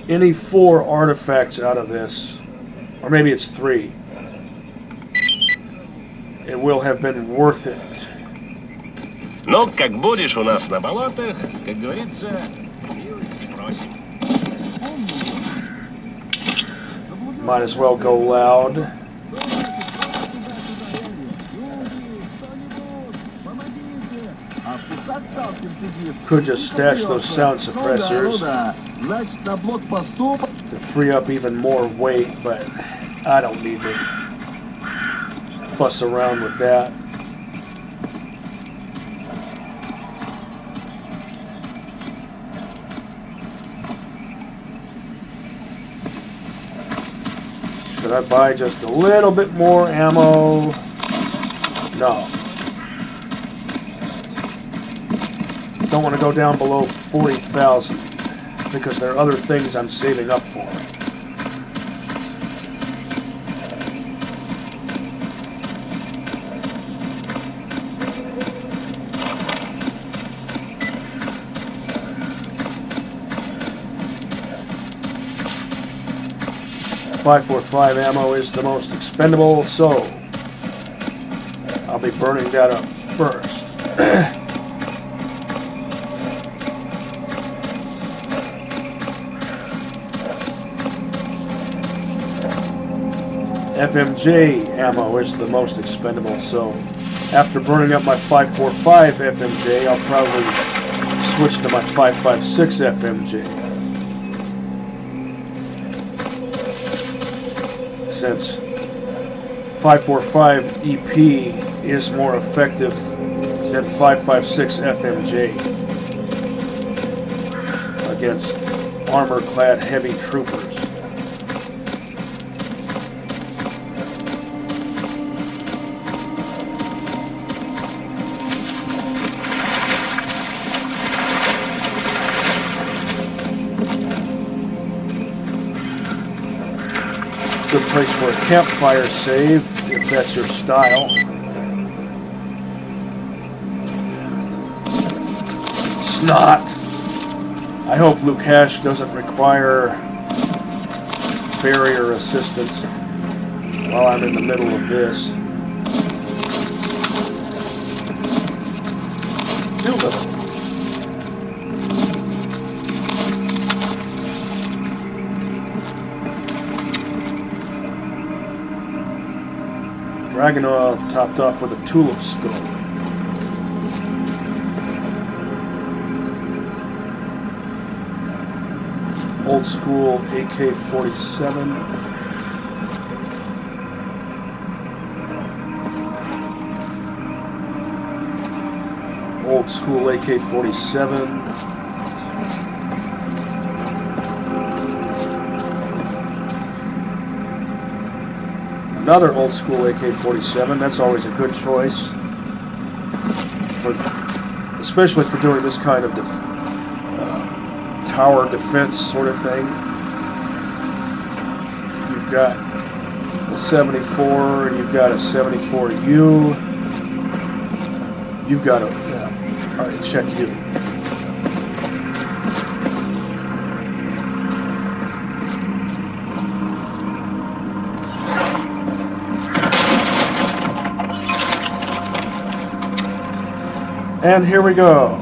any 4 artifacts out of this, or maybe it's 3, it will have been worth it. Ну, как будешь у нас на болотах, как говорится, милости просим. Might as well go loud. Could just stash those sound suppressors to free up even more weight, but I don't need to fuss around with that. Should I buy just a little bit more ammo? No. Don't want to go down below 40,000 because there are other things I'm saving up for. .545 ammo is the most expendable, so I'll be burning that up first. FMJ ammo is the most expendable, so after burning up my 5.45 FMJ, I'll probably switch to my 5.56 FMJ. Since 5.45 EP is more effective than 5.56 FMJ against armor-clad heavy troopers. Good place for a campfire save, if that's your style. Snot! I hope Lukash doesn't require barrier assistance while I'm in the middle of this. Doolittle. Dragunov topped off with a tulip scope. Old school AK-47. Old school AK-47. Another old school AK-47. That's always a good choice, especially for doing this kind of tower defense sort of thing. You've got a 74, and you've got a 74U. You've got a all right. Check you. And here we go.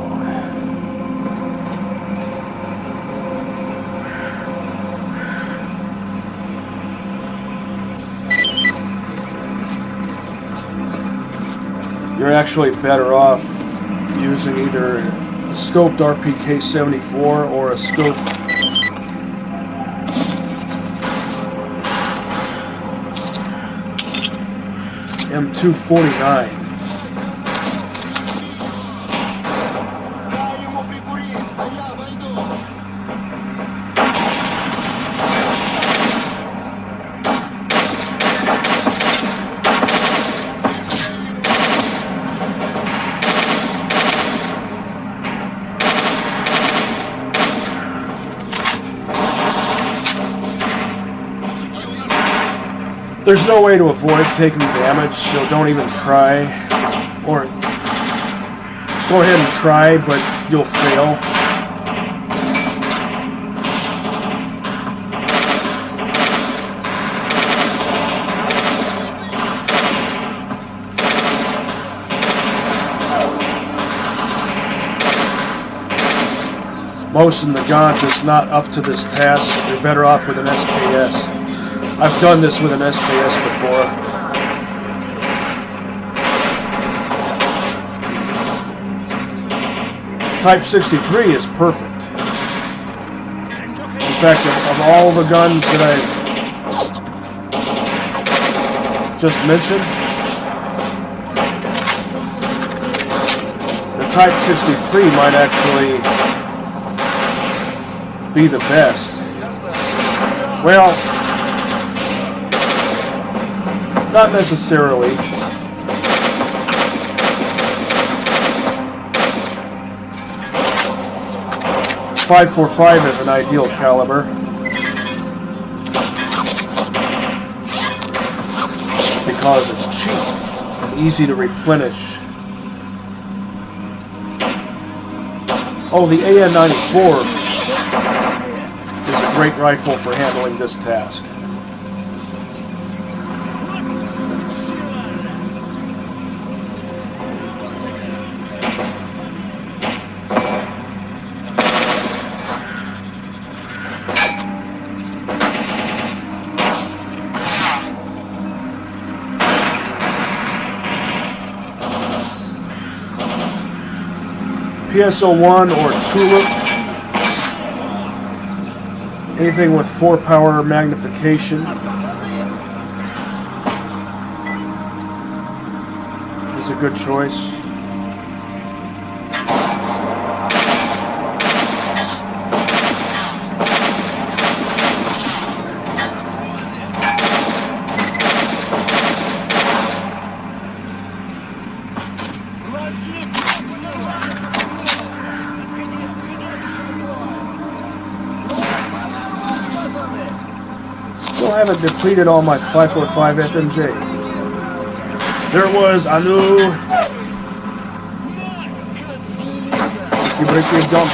You're actually better off using either a scoped RPK-74 or a scoped M249. There's no way to avoid taking damage, so don't even try. Or go ahead and try, but you'll fail. Most in the Gaunt is not up to this task. You're better off with an SKS. I've done this with an SKS before. Type 63 is perfect. In fact, of all the guns that I just mentioned, the Type 63 might actually be the best. Well, not necessarily. .545 is an ideal caliber because it's cheap and easy to replenish. Oh, the AN-94 is a great rifle for handling this task. PSO1 or Tulip. Anything with 4-power magnification is a good choice. Still haven't depleted all my 545 FMJ. There was Anu. You break your dump.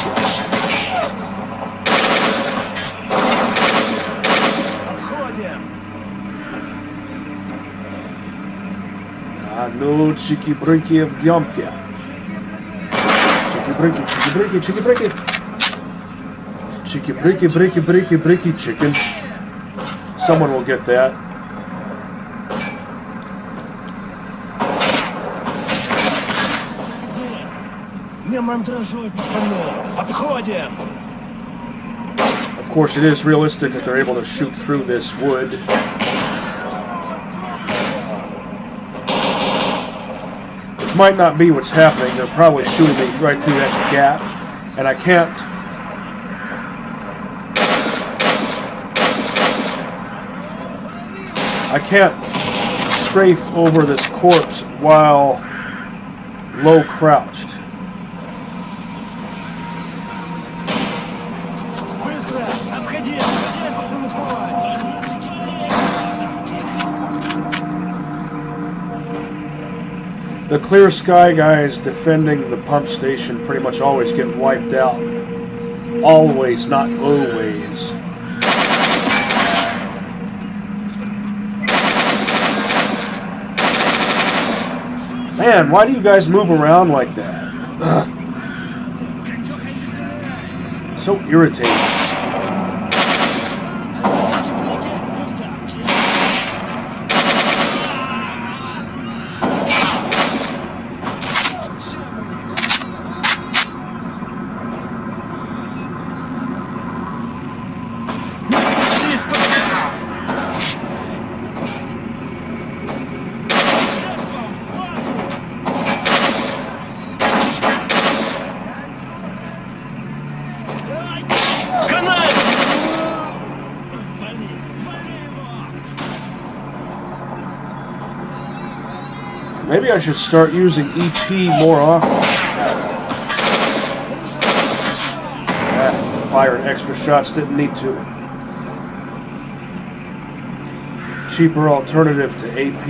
Anu чики-брики в демке. Чики-брики, чики-брики, чики-брики. Chiki-briki, briki, briki, briki, chicken. Someone will get that. Of course, it is realistic that they're able to shoot through this wood. It might not be what's happening. They're probably shooting me right through that gap, and I can't. I can't strafe over this corpse while low crouched. The Clear Sky guys defending the pump station pretty much always get wiped out. Always, not always. Man, why do you guys move around like that? Ugh. So irritating. Maybe I should start using EP more often. Firing extra shots, didn't need to. cheaper alternative to AP.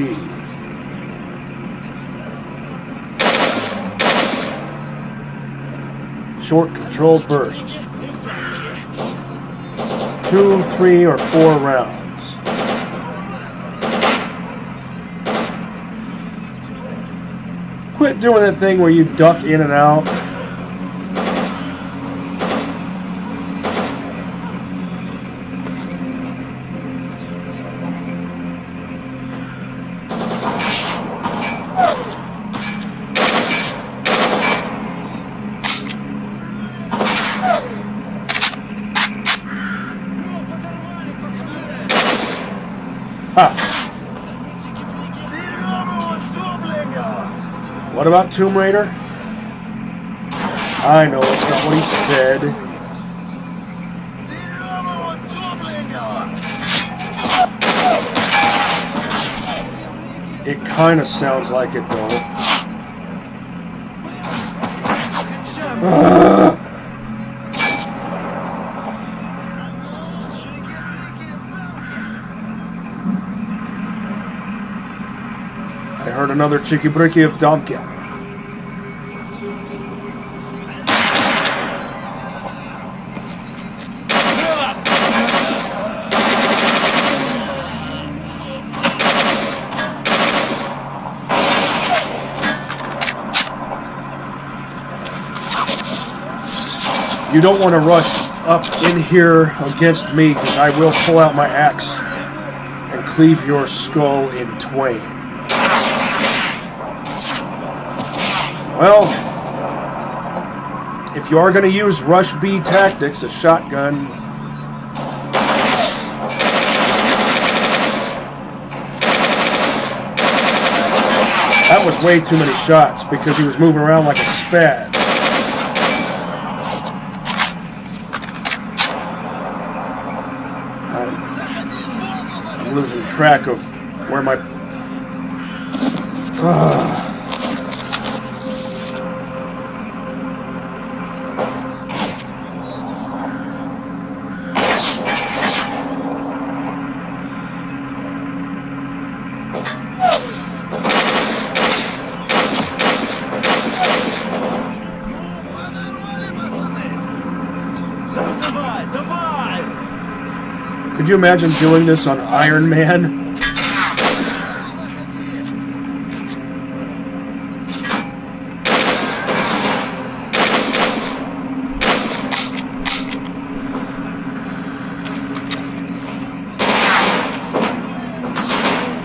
Short controlled bursts. 2, 3, or 4 rounds. Quit doing that thing where you duck in and out. What about Tomb Raider? I know that's not what he said. It kind of sounds like it though. I heard another Chicky-Bricky of Domke. You don't want to rush up in here against me, because I will pull out my axe and cleave your skull in twain. Well, if you are going to use Rush B tactics, a shotgun, that was way too many shots because he was moving around like a spad. I'm losing track of where my... Could you imagine doing this on Iron Man?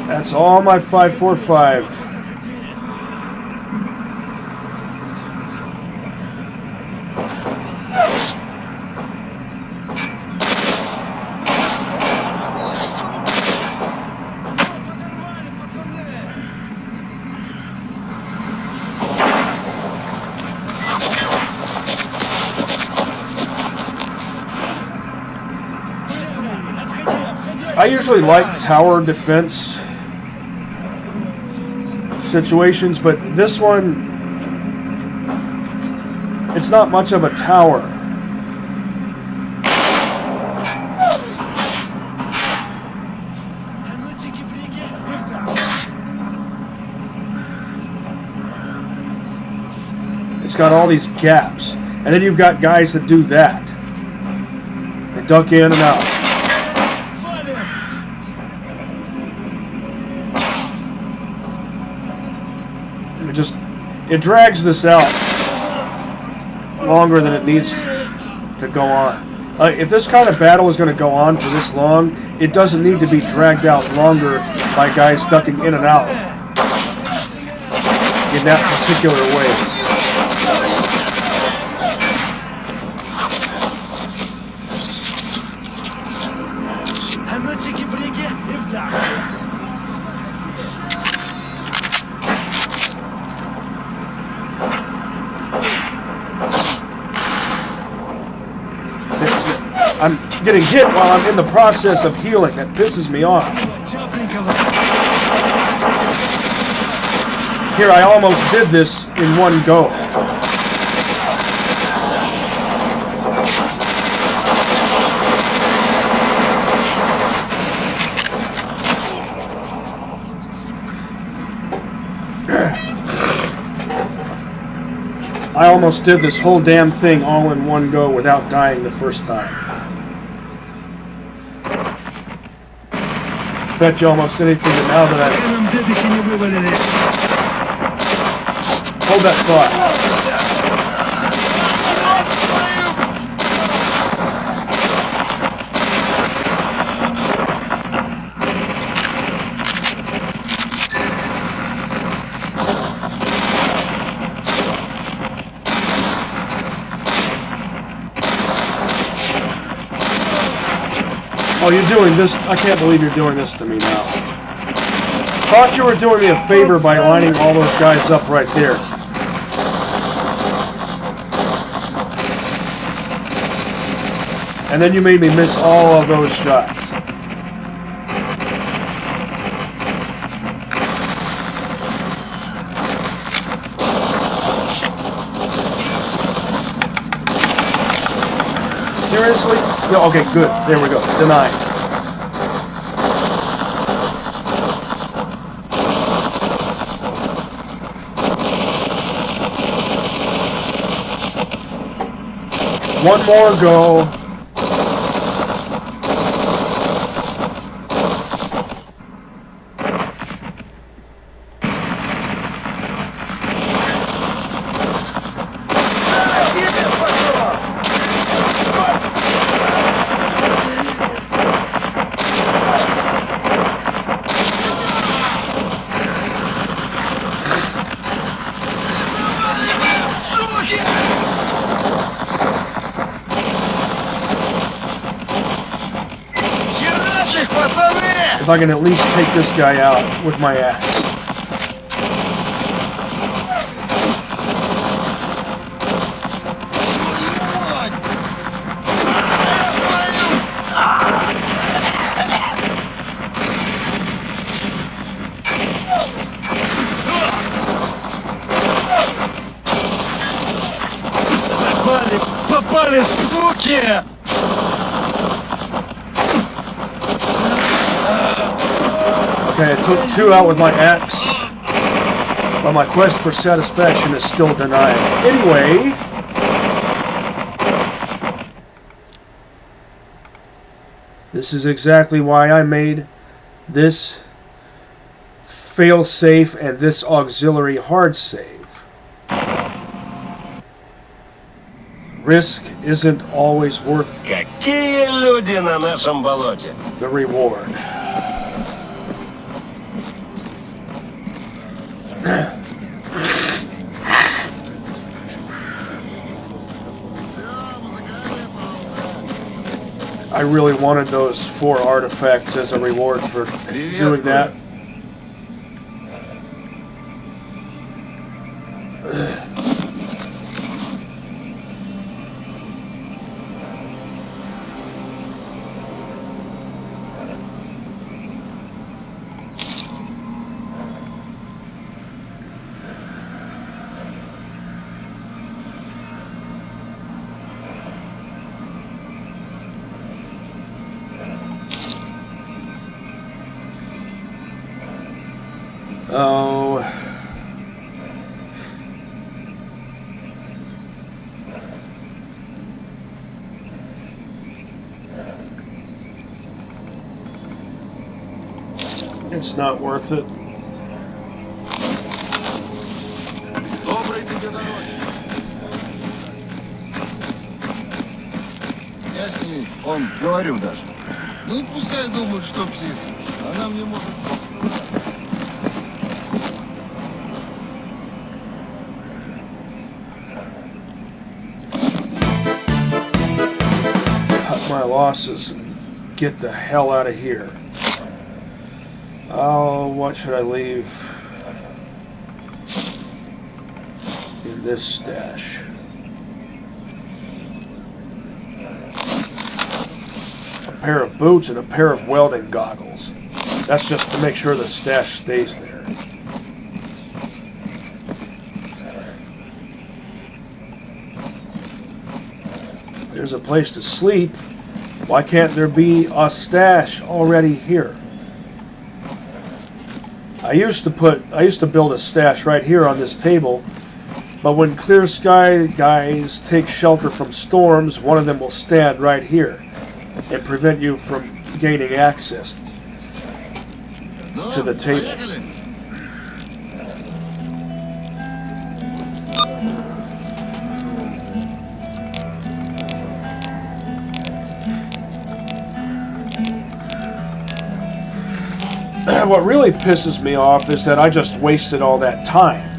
That's all my 545. I usually like tower defense situations, but this one, it's not much of a tower. It's got all these gaps, and then you've got guys that do that. They duck in and out. It drags this out longer than it needs to go on. If this kind of battle is going to go on for this long, it doesn't need to be dragged out longer by guys ducking in and out in that particular way. I'm getting hit while I'm in the process of healing. That pisses me off. Here, I almost did this in one go. I almost did this whole damn thing all in one go without dying the first time. Bet you almost anything that now that I... Hold that thought. Oh, you're doing this? I can't believe you're doing this to me now. Thought you were doing me a favor by lining all those guys up right there. And then you made me miss all of those shots. Seriously? No, okay, good. There we go. Denied. One more go. If I can at least take this guy out with my axe. Попали, суки! Okay, I took 2 out with my axe, but my quest for satisfaction is still denied. Anyway, this is exactly why I made this fail-safe and this auxiliary hard save. Risk isn't always worth Какие люди на нашем болоте? the reward. I really wanted those 4 artifacts as a reward for doing that. Oh. It's not worth it. Я с ней, он говорил даже. Ну и пускай думают, что псих. Она мне может... Cut my losses and get the hell out of here. Oh, what should I leave in this stash? A pair of boots and a pair of welding goggles. That's just to make sure the stash stays there. If there's a place to sleep, why can't there be a stash already here? I used to build a stash right here on this table, But when clear sky guys take shelter from storms, one of them will stand right here and prevent you from gaining access Ну, to the table. поехали. What really pisses me off is that I just wasted all that time.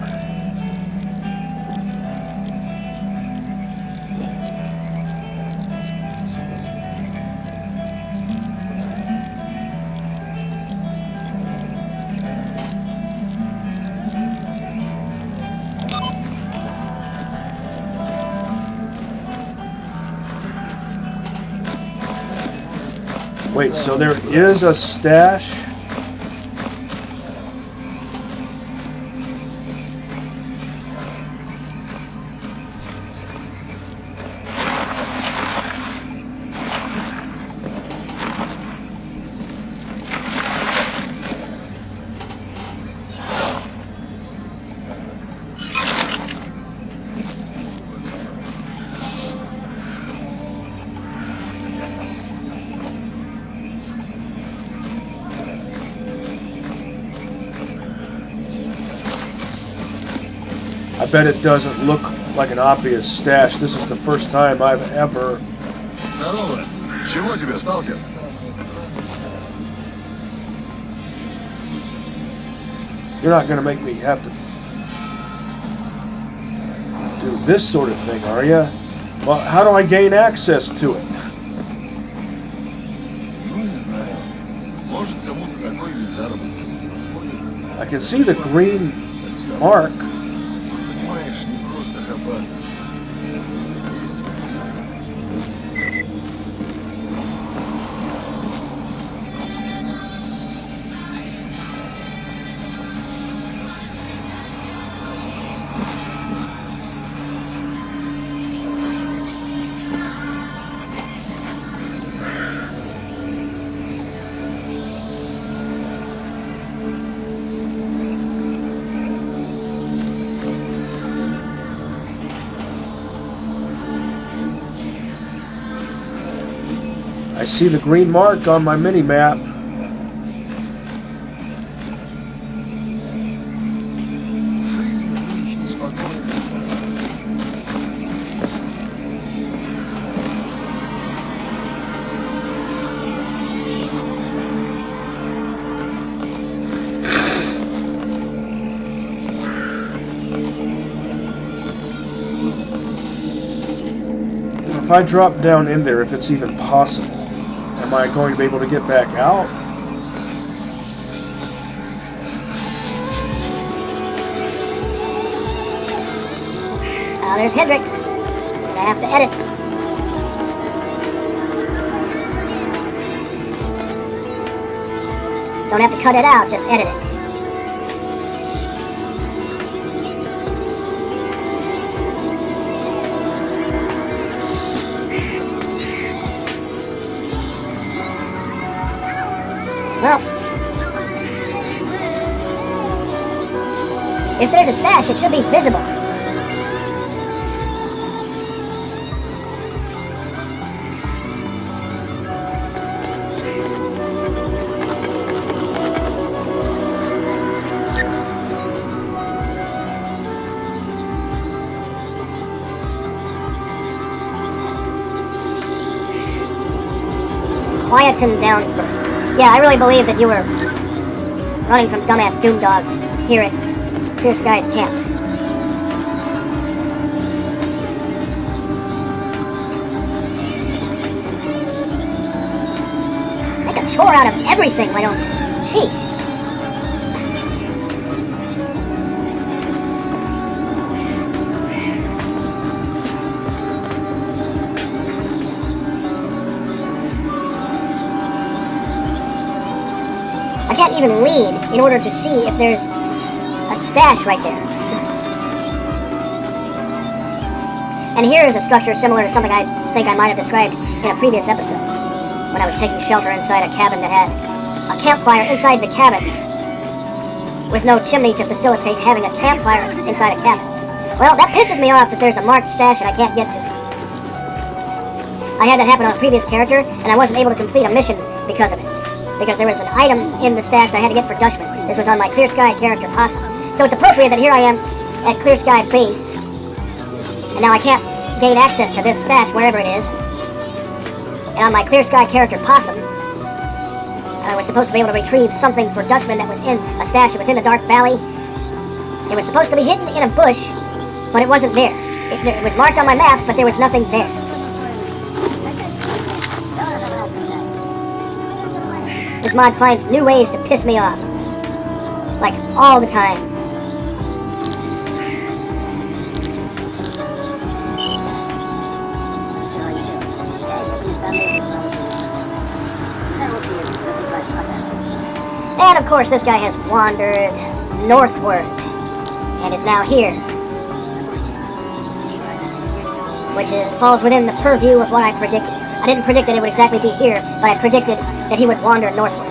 Wait, so there is a stash? I bet it doesn't look like an obvious stash. This is the first time I've ever... Здорово. Чего тебе, сталкер? You're not going to make me have to do this sort of thing, are you? Well, how do I gain access to it? Ну, не знаю. Может, кому-то какой вид заработка. I can see the green mark. Понимаешь, не просто хабарность. I see the green mark on my mini-map. Жизнь нынче неспокойная. If I drop down in there, if it's even possible, am I going to be able to get back out? There's Hendrix. I have to edit. Don't have to cut it out, just edit it. Well, if there's a stash, it should be visible. Quieten down first. Yeah, I really believe that you were running from dumbass doom dogs here at Clear Skies Camp. Make a chore out of everything, why don't you? Gee. I can't even lean in order to see if there's a stash right there. And here is a structure similar to something I think I might have described in a previous episode, when I was taking shelter inside a cabin that had a campfire inside the cabin, with no chimney to facilitate having a campfire inside a cabin. Well, that pisses me off that there's a marked stash and I can't get to. I had that happen on a previous character, and I wasn't able to complete a mission because of it. Because there was an item in the stash that I had to get for Dutchman. This was on my Clear Sky character, Possum. So it's appropriate that here I am at Clear Sky base, and now I can't gain access to this stash wherever it is. And on my Clear Sky character, Possum, I was supposed to be able to retrieve something for Dutchman that was in a stash that was in the Dark Valley. It was supposed to be hidden in a bush, but it wasn't there. It was marked on my map, but there was nothing there. This mod finds new ways to piss me off. Like, all the time. And of course, this guy has wandered northward and is now here. Which falls within the purview of what I predicted. I didn't predict that it would exactly be here, but I predicted that he would wander northward.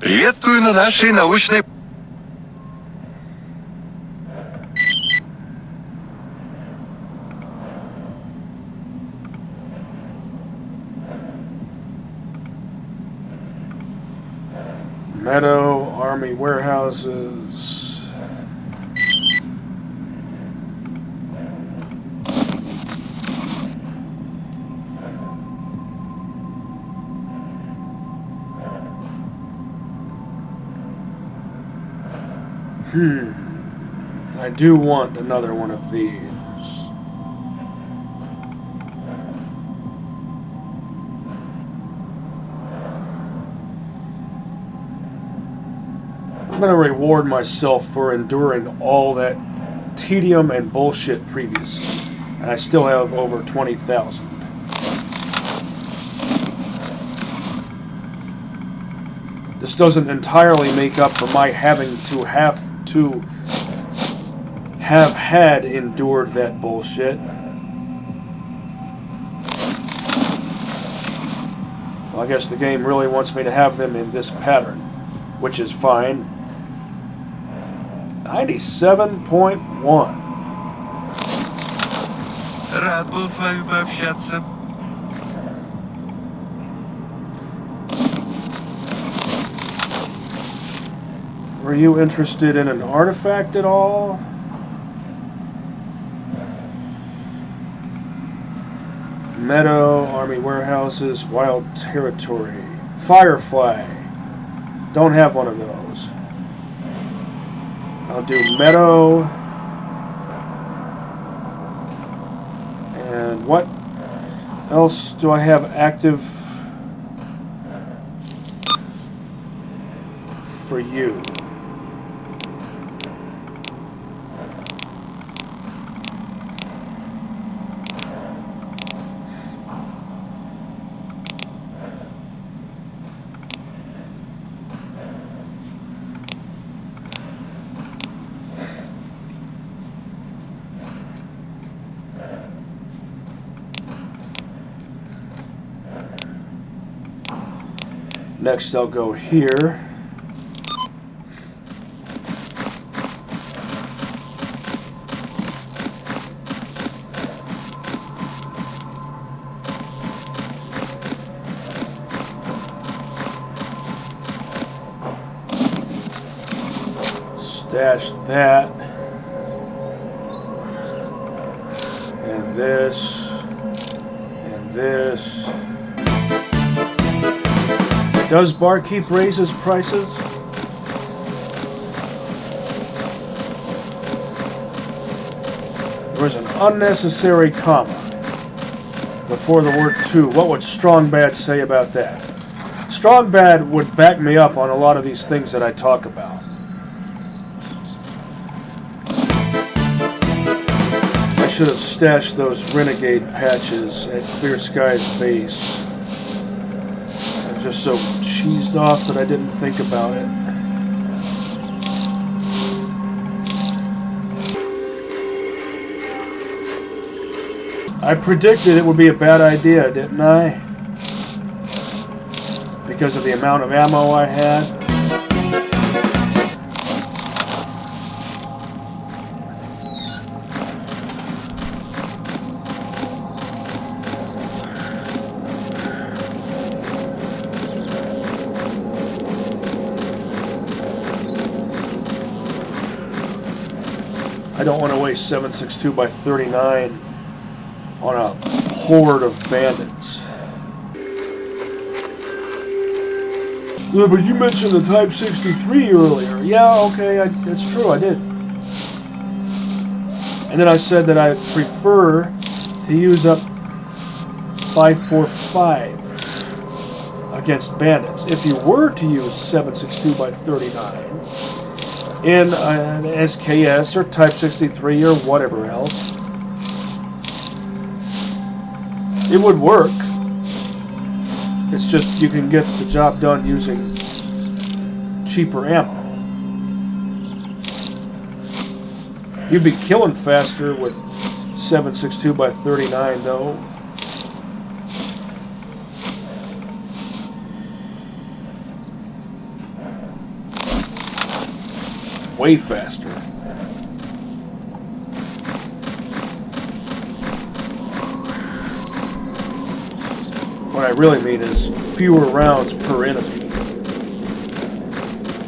Приветствую на нашей научной... Meadow, army warehouses. I do want another one of these. I'm going to reward myself for enduring all that tedium and bullshit previous. And I still have over 20,000. This doesn't entirely make up for my having to have had endured that bullshit. Well, I guess the game really wants me to have them in this pattern, which is fine. 97.1. Рад был с вами пообщаться. Were you interested in an artifact at all? Meadow, army warehouses, wild territory. Firefly. Don't have one of those. I'll do Meadow. And what else do I have active for you? Next, I'll go here. Stash that. And this. And this. Does Barkeep raise his prices? There was an unnecessary comma before the word to. What would Strong Bad say about that? Strong Bad would back me up on a lot of these things that I talk about. I should have stashed those Renegade patches at Clear Sky's base. Just so cheesed off that I didn't think about it. I predicted it would be a bad idea, didn't I? Because of the amount of ammo I had. I don't want to waste 7.62 by 39 on a horde of bandits. Yeah, but you mentioned the Type 63 earlier. Yeah, okay, it's true, I did. And then I said that I prefer to use up 5.45 against bandits. If you were to use 7.62 by 39 in an SKS or Type 63 or whatever else, it would work. It's just you can get the job done using cheaper ammo. You'd be killing faster with 7.62 by 39 though. Way faster. What I really mean is fewer rounds per enemy.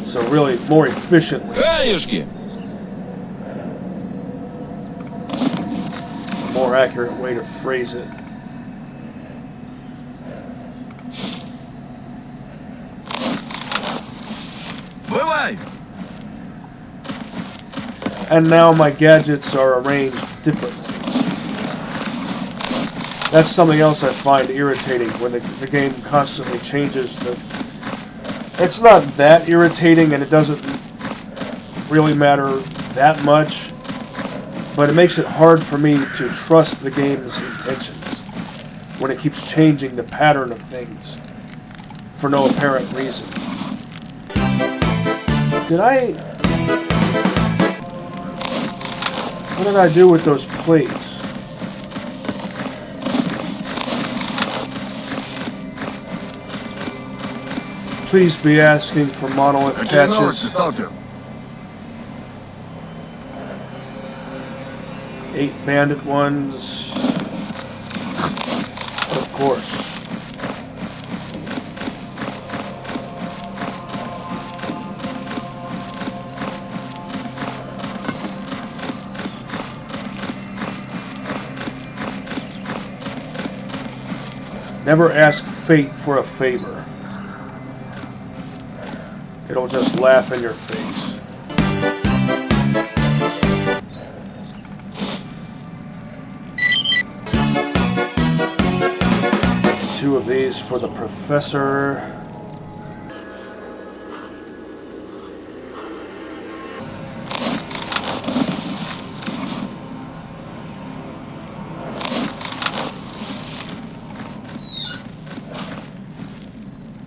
So really more efficiently. Гаишки! A more accurate way to phrase it. Бывай! And now my gadgets are arranged differently. That's something else I find irritating when the game constantly changes the... It's not that irritating and it doesn't really matter that much, but it makes it hard for me to trust the game's intentions when it keeps changing the pattern of things for no apparent reason. What did I do with those plates? Please be asking for monolith Какие новости, patches. сталкер? 8 bandit ones. Of course. Never ask fate for a favor. It'll just laugh in your face. Two of these for the professor.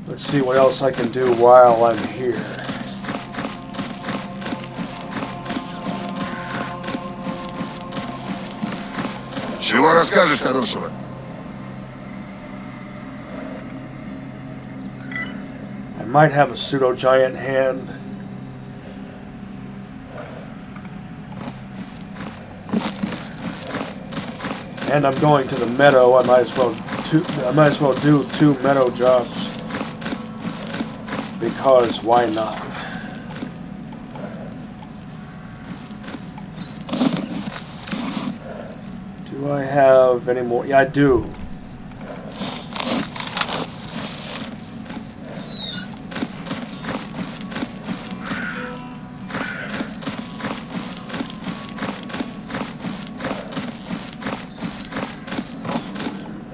Let's see what else I can do while I'm here. Чего расскажешь хорошего? I might have a pseudo-giant hand. And I'm going to the meadow. I might as well do 2 meadow jobs. Because why not? Do I have any more? Yeah, I do.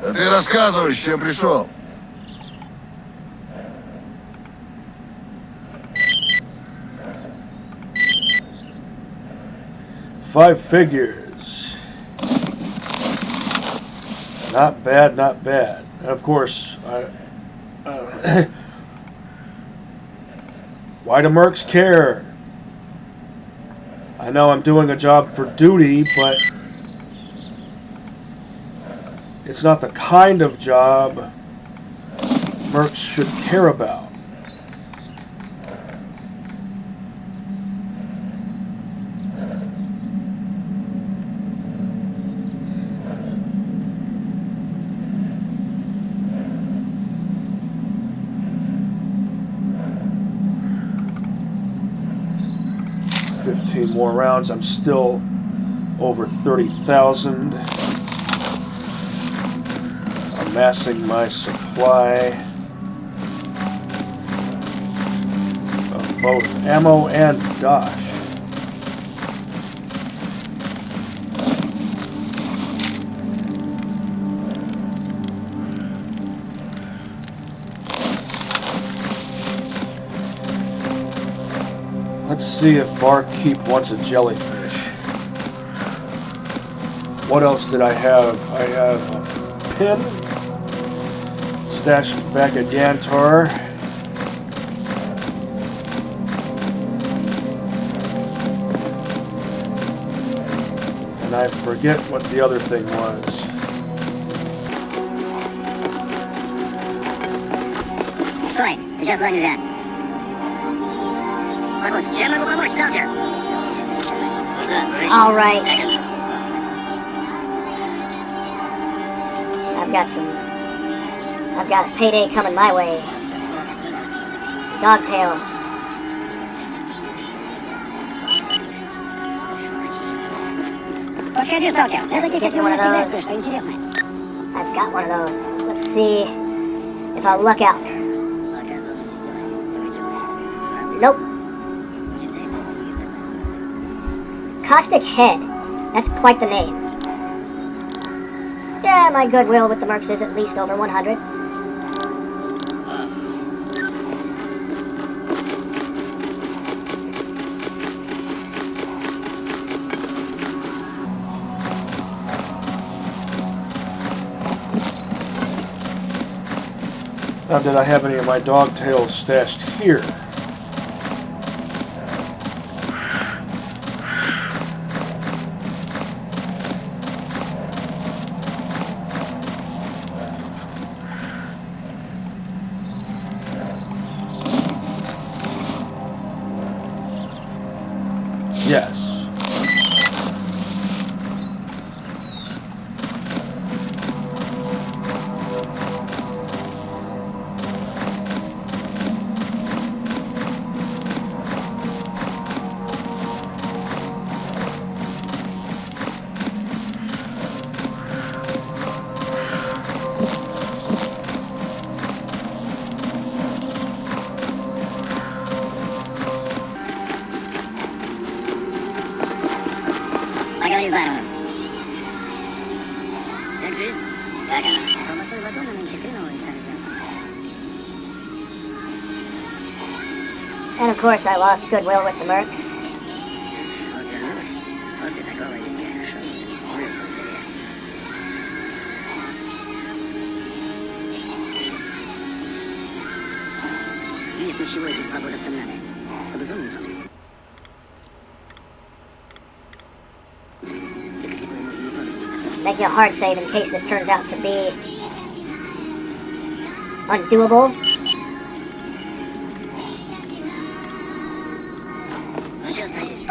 А ты рассказывай, с чем пришел. Five figures. Not bad, not bad. And of course, why do mercs care? I know I'm doing a job for duty, but It's not the kind of job mercs should care about. $15 more rounds. I'm still over 30,000. Amassing my supply of both ammo and dosh. Let's see if Barkeep wants a jellyfish. What else did I have? I have a pin stashed back at Yantar. And I forget what the other thing was. Стой! Сейчас туда нельзя. Чем могу помочь, сталкер? All right. I've got a payday coming my way. Dogtail. Подходи, сталкер. Это Get one of those. I've got one of those. Let's see if I luck out. Nope. Caustic Head. That's quite the name. Yeah, my goodwill with the mercs is at least over 100. Now, did I have any of my dogtails stashed here? Yes. Поговори с бароном. Держись. Как она? And of course I lost goodwill with the mercs. Нет ничего этой свободы ценная, чтобы замужем. Making a hard save in case this turns out to be undoable.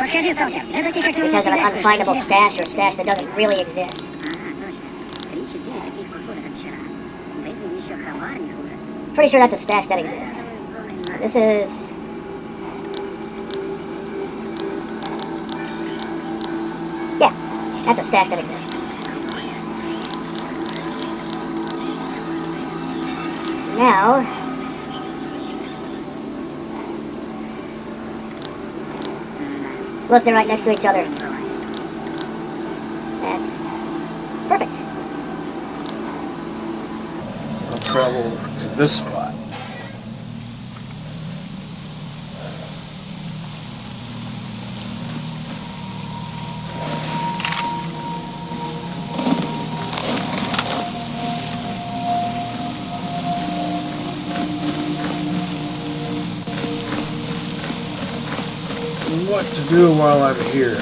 Because of an unfindable stash or stash that doesn't really exist. Pretty sure that's a stash that exists. This is... yeah, that's a stash that exists. Now, look, they're right next to each other. That's perfect. I'll travel to this spot. What to do while I'm here?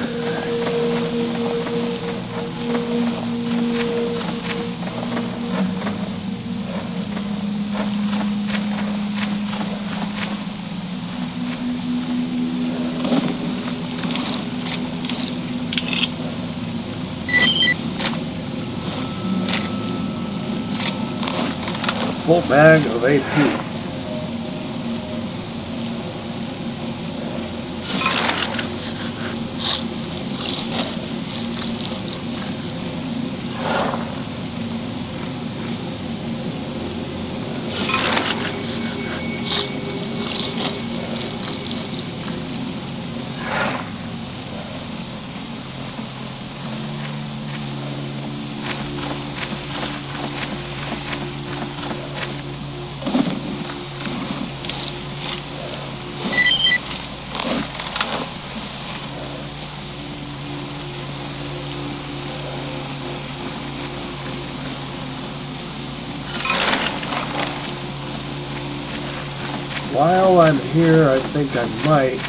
full bag of AP. While I'm here, I think I might,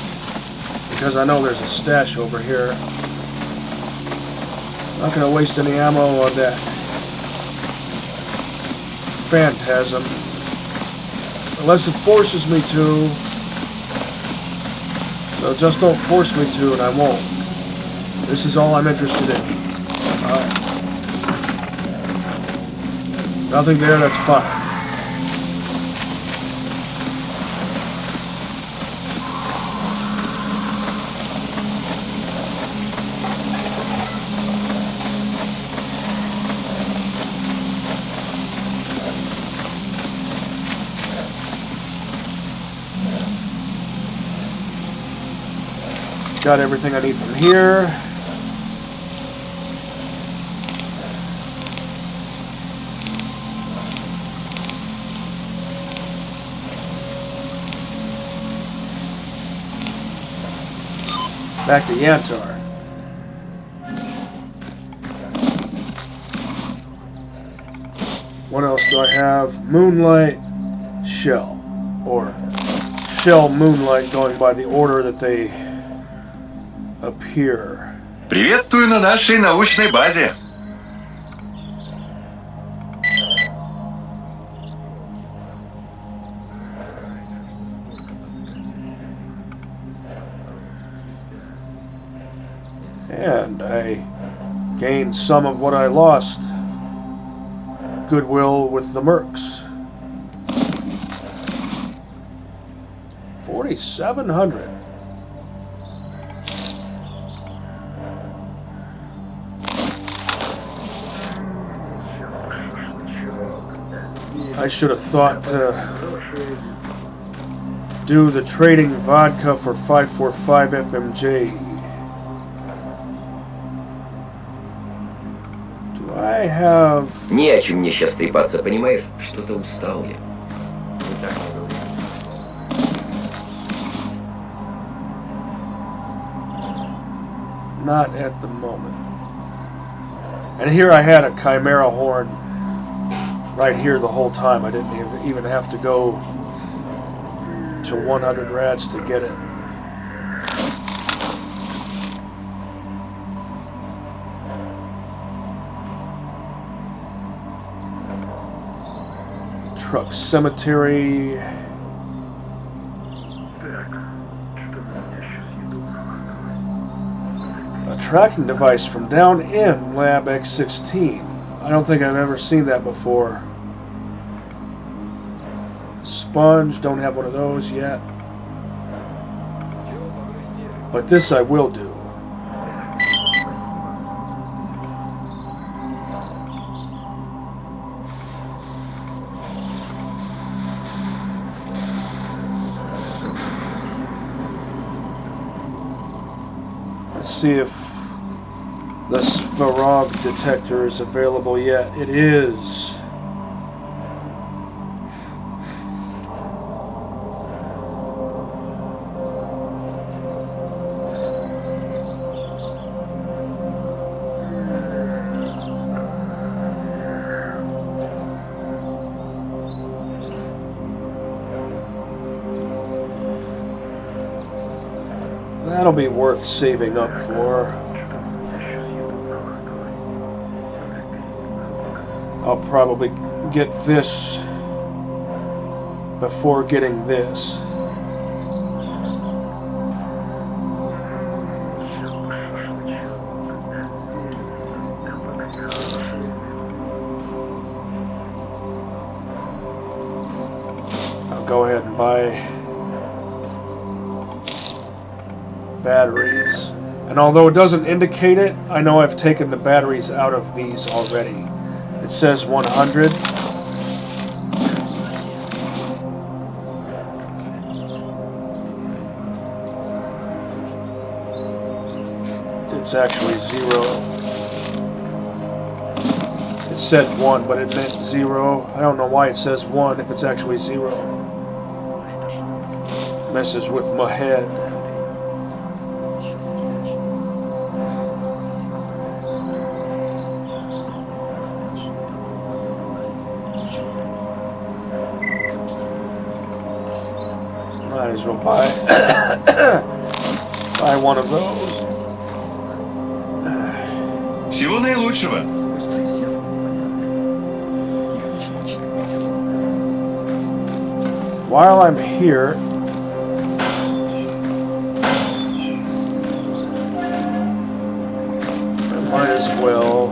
because I know there's a stash over here. Not going to waste any ammo on that phantasm, unless it forces me to. So just don't force me to, and I won't. This is all I'm interested in. Alright. Nothing there, that's fine. Got everything I need from here. Back to Yantar. What else do I have? Moonlight, Shell. Or Shell, Moonlight, going by the order that they appear. Приветствую на нашей научной базе. And I gained some of what I lost. Goodwill with the mercs. 4,700. I should have thought to do the trading vodka for 545 FMJ. Do I have... Не о чем мне сейчас трепаться, понимаешь? Что-то устал я. Not at the moment. And here I had a Chimera horn right here the whole time. I didn't even have to go to 100 rats to get it. Truck cemetery. A tracking device from down in Lab X16. I don't think I've ever seen that before. Sponge, don't have one of those yet. But this I will do. Let's see if the S.T.A.L.K.E.R detector is available yet. It is. That'll be worth saving up for. I'll probably get this before getting this. go ahead and buy batteries. And although it doesn't indicate it, I know I've taken the batteries out of these already. It says 100. It's actually 0. It said 1, but it meant 0. I don't know why it says 1 if it's actually 0. Messes with my head. Might as well buy buy one of those. Всего наилучшего. While I'm here, I might as well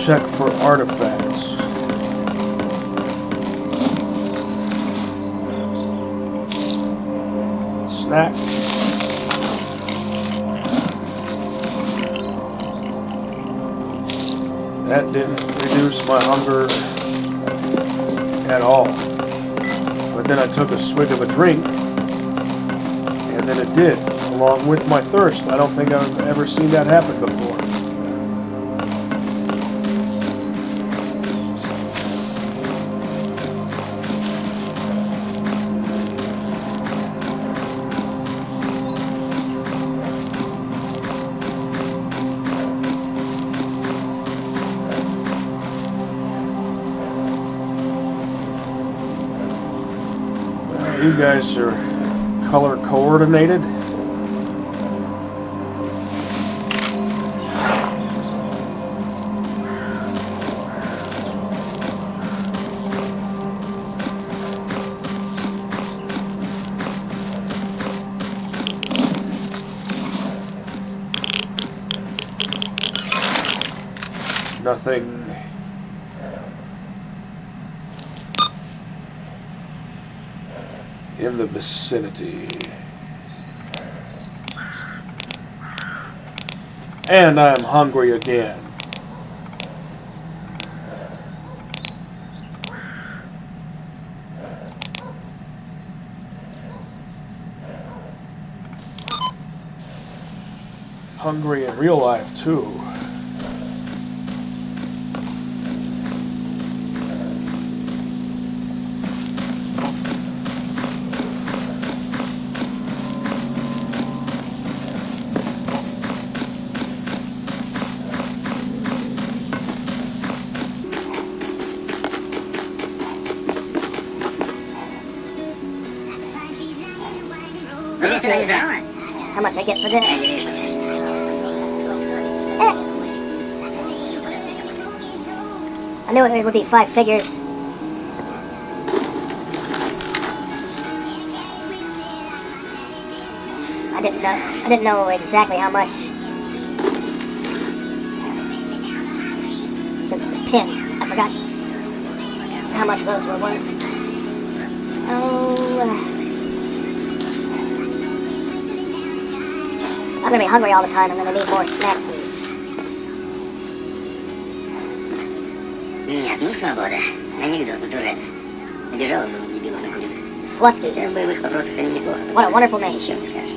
check for artifacts. Snack. That didn't reduce my hunger at all. But then I took a swig of a drink, and then it did, along with my thirst. I don't think I've ever seen that happen before. You guys are color coordinated. Nothing. In the vicinity. And I'm hungry again. Hungry in real life too. How much I get for this? I knew it would be 5 figures. I didn't know exactly how much. Since it's a pin, I forgot how much those were worth. I'm gonna be hungry all the time. I'm gonna need more snack foods. Нет, ну свобода. Анекдот натурально. Набежала зуб дебилов на кулик. Slutsky. В боевых вопросах они неплохо. What a wonderful name. Ничего не скажешь.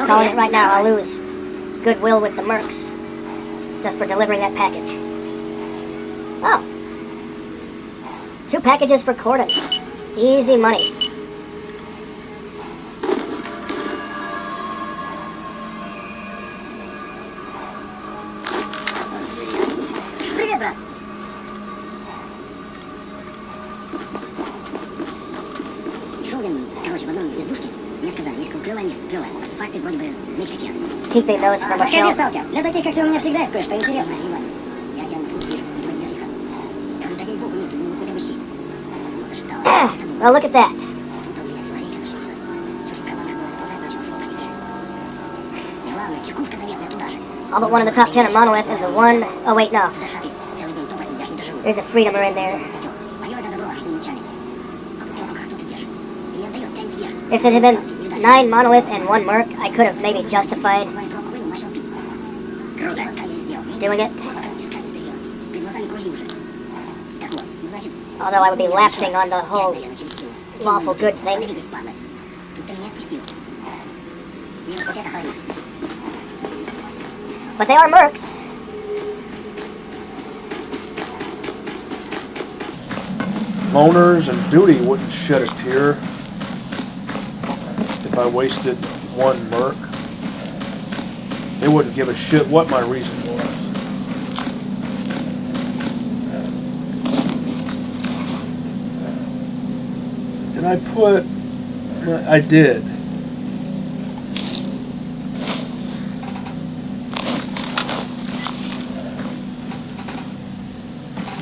Calling it right now, I'll lose goodwill with the mercs just for delivering that package. Oh. 2 packages for Corden. Easy money. Keeping those from a shelf. Для таких, как ты, у меня всегда есть кое-что интересное. Я тебя Well, look at that. All but one of the top 10 are monolith, and the one... Oh, wait, no. There's a freedomer in there. If it had been 9 monolith and 1 merc, I could have maybe justified doing it. Although I would be lapsing on the whole lawful good thing. But they are mercs. Loners and duty wouldn't shed a tear if I wasted 1 merc. They wouldn't give a shit what my reason was. Did I put... I did.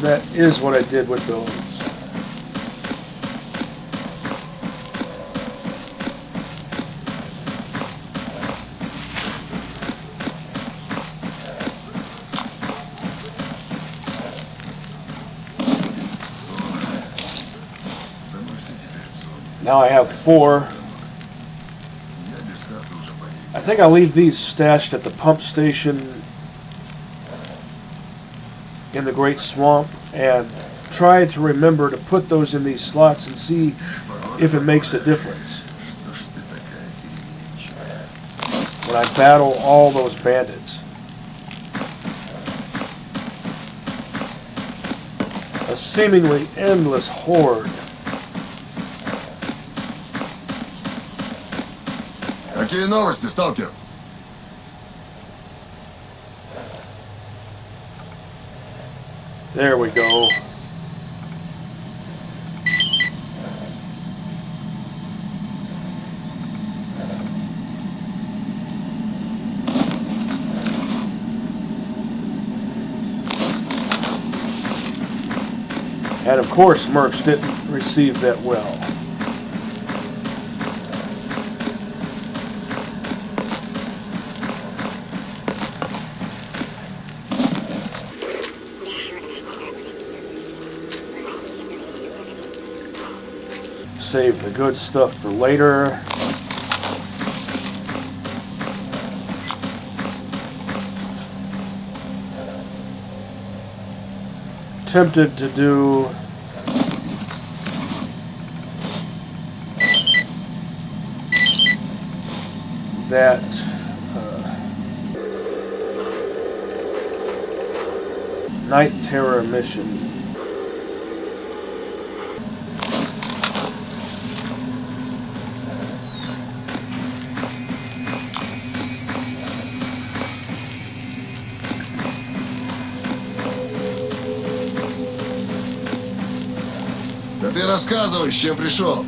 That is what I did with those. Now I have 4. I think I'll leave these stashed at the pump station in the Great Swamp and try to remember to put those in these slots and see if it makes a difference when I battle all those bandits. A seemingly endless horde. Какие новости, сталкер? There we go. And of course, mercs didn't receive that well. Save the good stuff for later. Tempted to do that Night Terror mission. Да ты рассказывай, с чем пришел.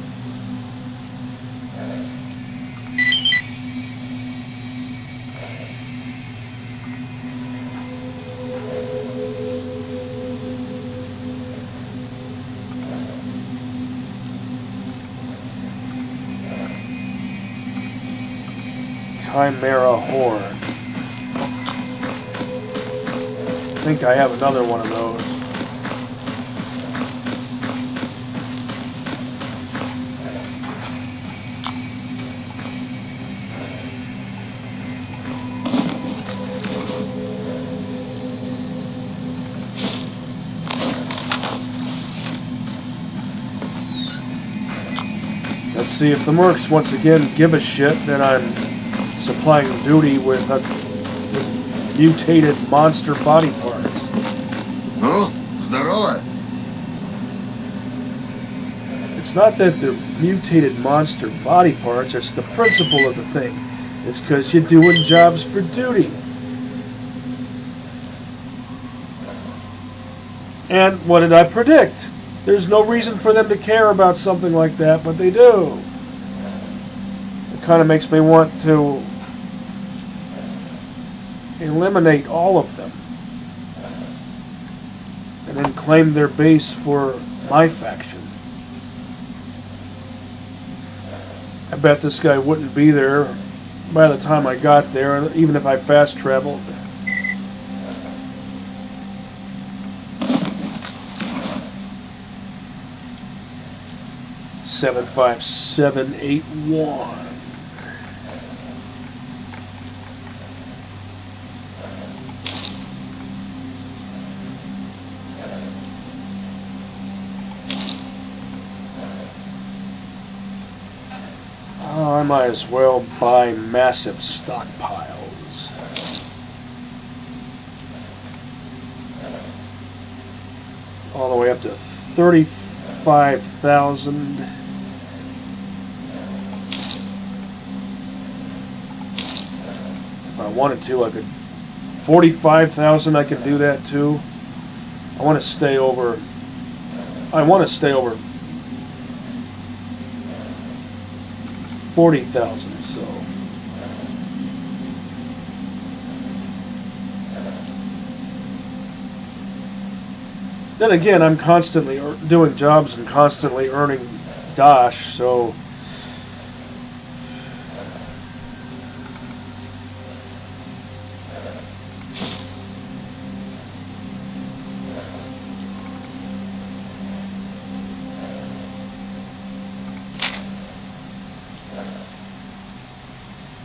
Chimera Horn. I think I have another one of those. Let's see if the mercs once again give a shit that I'm supplying duty with mutated monster body parts. Ну, здорово. It's not that they're mutated monster body parts, it's the principle of the thing. It's because you're doing jobs for duty. And what did I predict? There's no reason for them to care about something like that, but they do. It kind of makes me want to eliminate all of them and then claim their base for my faction. bet this guy wouldn't be there by the time I got there, even if I fast traveled. Seven 5 7 8 1. I might as well buy massive stockpiles. All the way up to 35,000. If I wanted to, I could. 45,000, I could do that too. I want to stay over 40,000, so. Then again, I'm constantly doing jobs and constantly earning Dosh, so.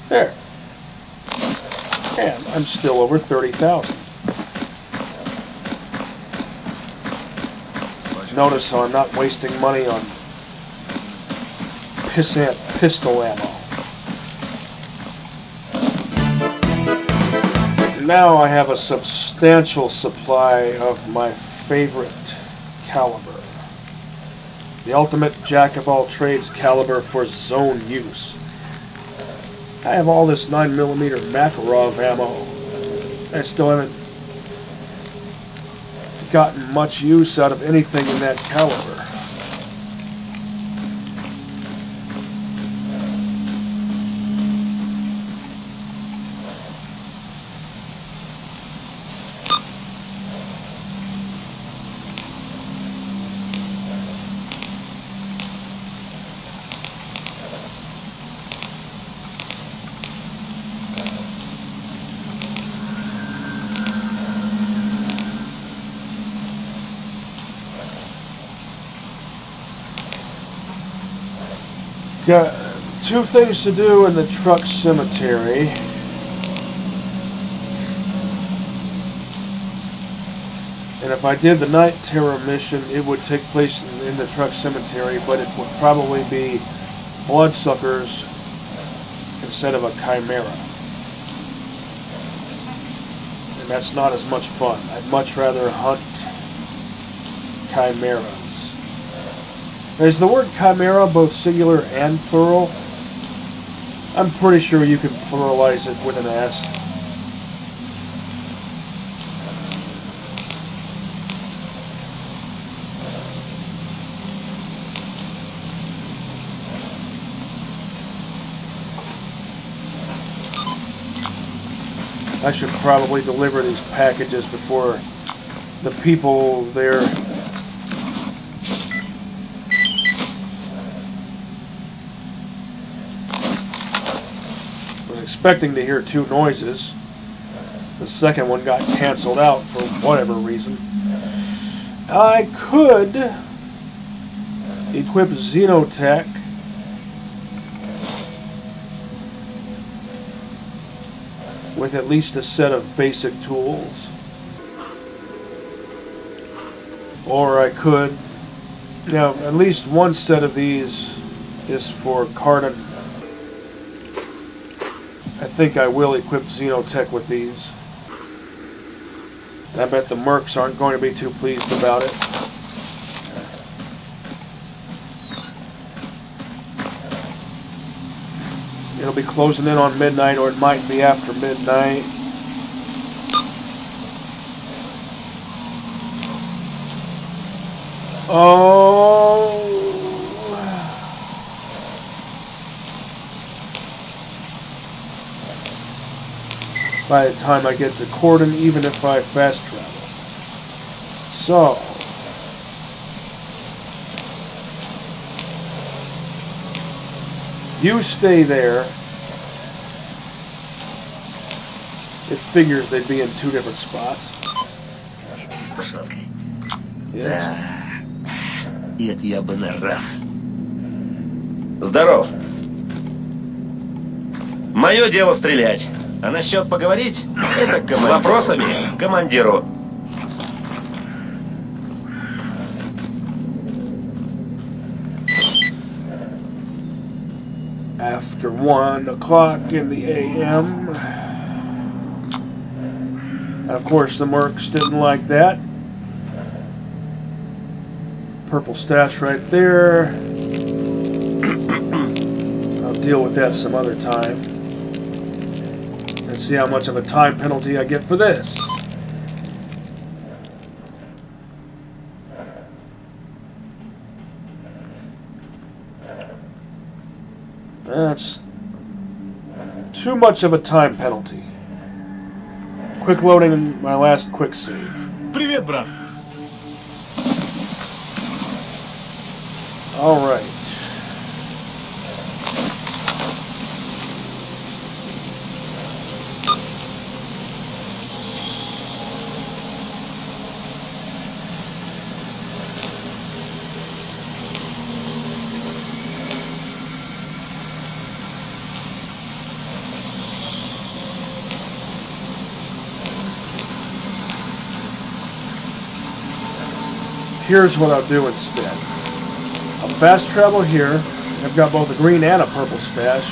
There. And I'm still over 30,000. Notice how I'm not wasting money on pistol ammo. Now I have a substantial supply of my favorite caliber. The ultimate jack-of-all-trades caliber for zone use. I have all this 9mm Makarov ammo. I still haven't gotten much use out of anything in that caliber. Got two things to do in the truck cemetery. And if I did the night terror mission, it would take place in the truck cemetery, but it would probably be bloodsuckers instead of a chimera. And that's not as much fun. I'd much rather hunt chimeras. Is the word chimera both singular and plural? I'm pretty sure you can pluralize it with an S. I should probably deliver these packages before the people there expecting to hear two noises. The second one got canceled out for whatever reason. I could equip Xenotech with at least a set of basic tools. Or I could, now at least one set of these is for Cardin. I think I will equip Xenotech with these. I bet the mercs aren't going to be too pleased about it. It'll be closing in on midnight, or it might be after midnight. Oh. By the time I get to Cordon, even if I fast travel. So. You stay there. It figures they'd be in two different spots. Yes. И это я бы на раз. Здоров. Мое дело стрелять. А насчет поговорить, это с вопросами командиру. After 1 o'clock in the a.m. Of course, the mercs didn't like that. Purple stash right there. I'll deal with that some other time. Let's see how much of a time penalty I get for this. That's too much of a time penalty. Quick loading my last quick save. Привет, брат. All right. Here's what I'll do instead. I'll fast travel here. I've got both a green and a purple stash.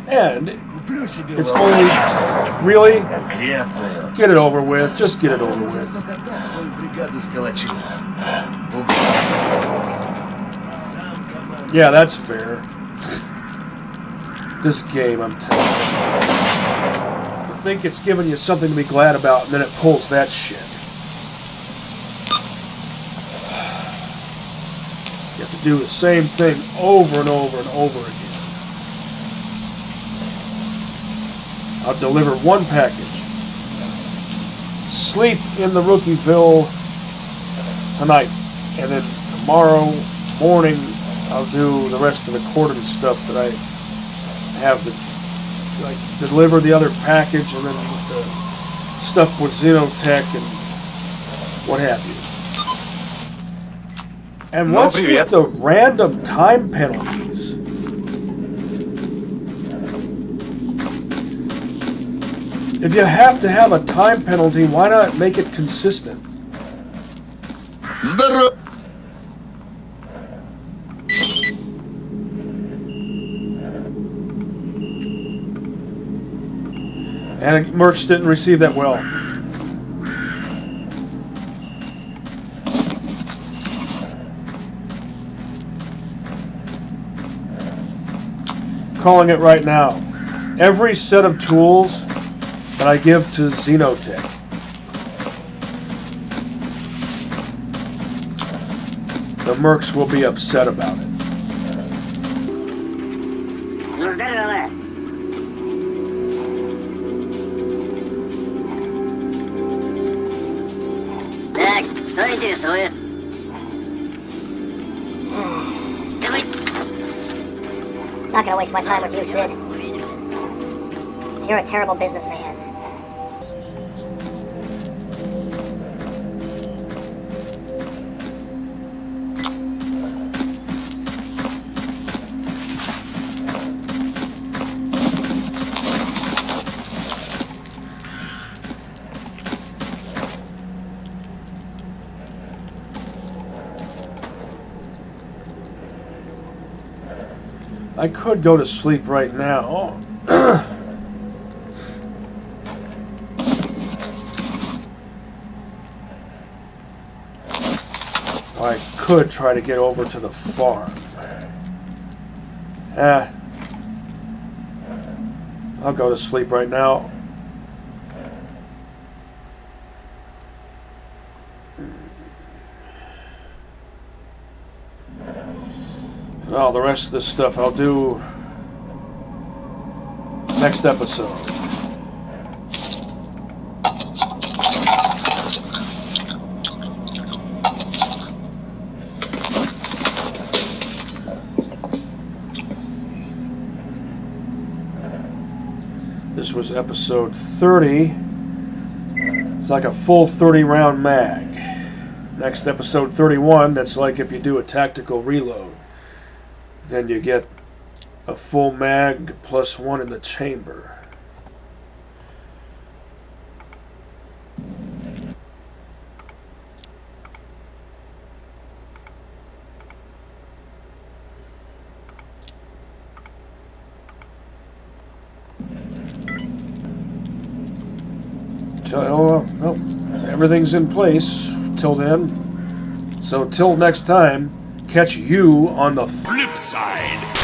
And it's only really get it over with. Just get it over with. Yeah, that's fair. This game, I'm telling you. I think it's giving you something to be glad about, and then it pulls that shit. You have to do the same thing over and over and over again. I'll deliver one package. Sleep in the Rookieville tonight, and then tomorrow morning I'll do the rest of the cordon stuff that I have to deliver the other package, and then the stuff with Xenotech and what have you. And what's with the random time penalties? If you have to have a time penalty, why not make it consistent? Здорово! And merch didn't receive that well. Calling it right now. Every set of tools that I give to Xenotech, the mercs will be upset about it. Ну, здорово. Так, что интересует? Давай. Not gonna waste my time with you, Sid. You're a terrible businessman. I could go to sleep right now. I could try to get over to the farm. I'll go to sleep right now. And all the rest of this stuff I'll do next episode. This was episode 30. It's like a full 30 round mag. Next episode 31, that's like if you do a tactical reload. Then you get a full mag plus one in the chamber. Well, everything's in place till then. So till next time, catch you on the Flip side.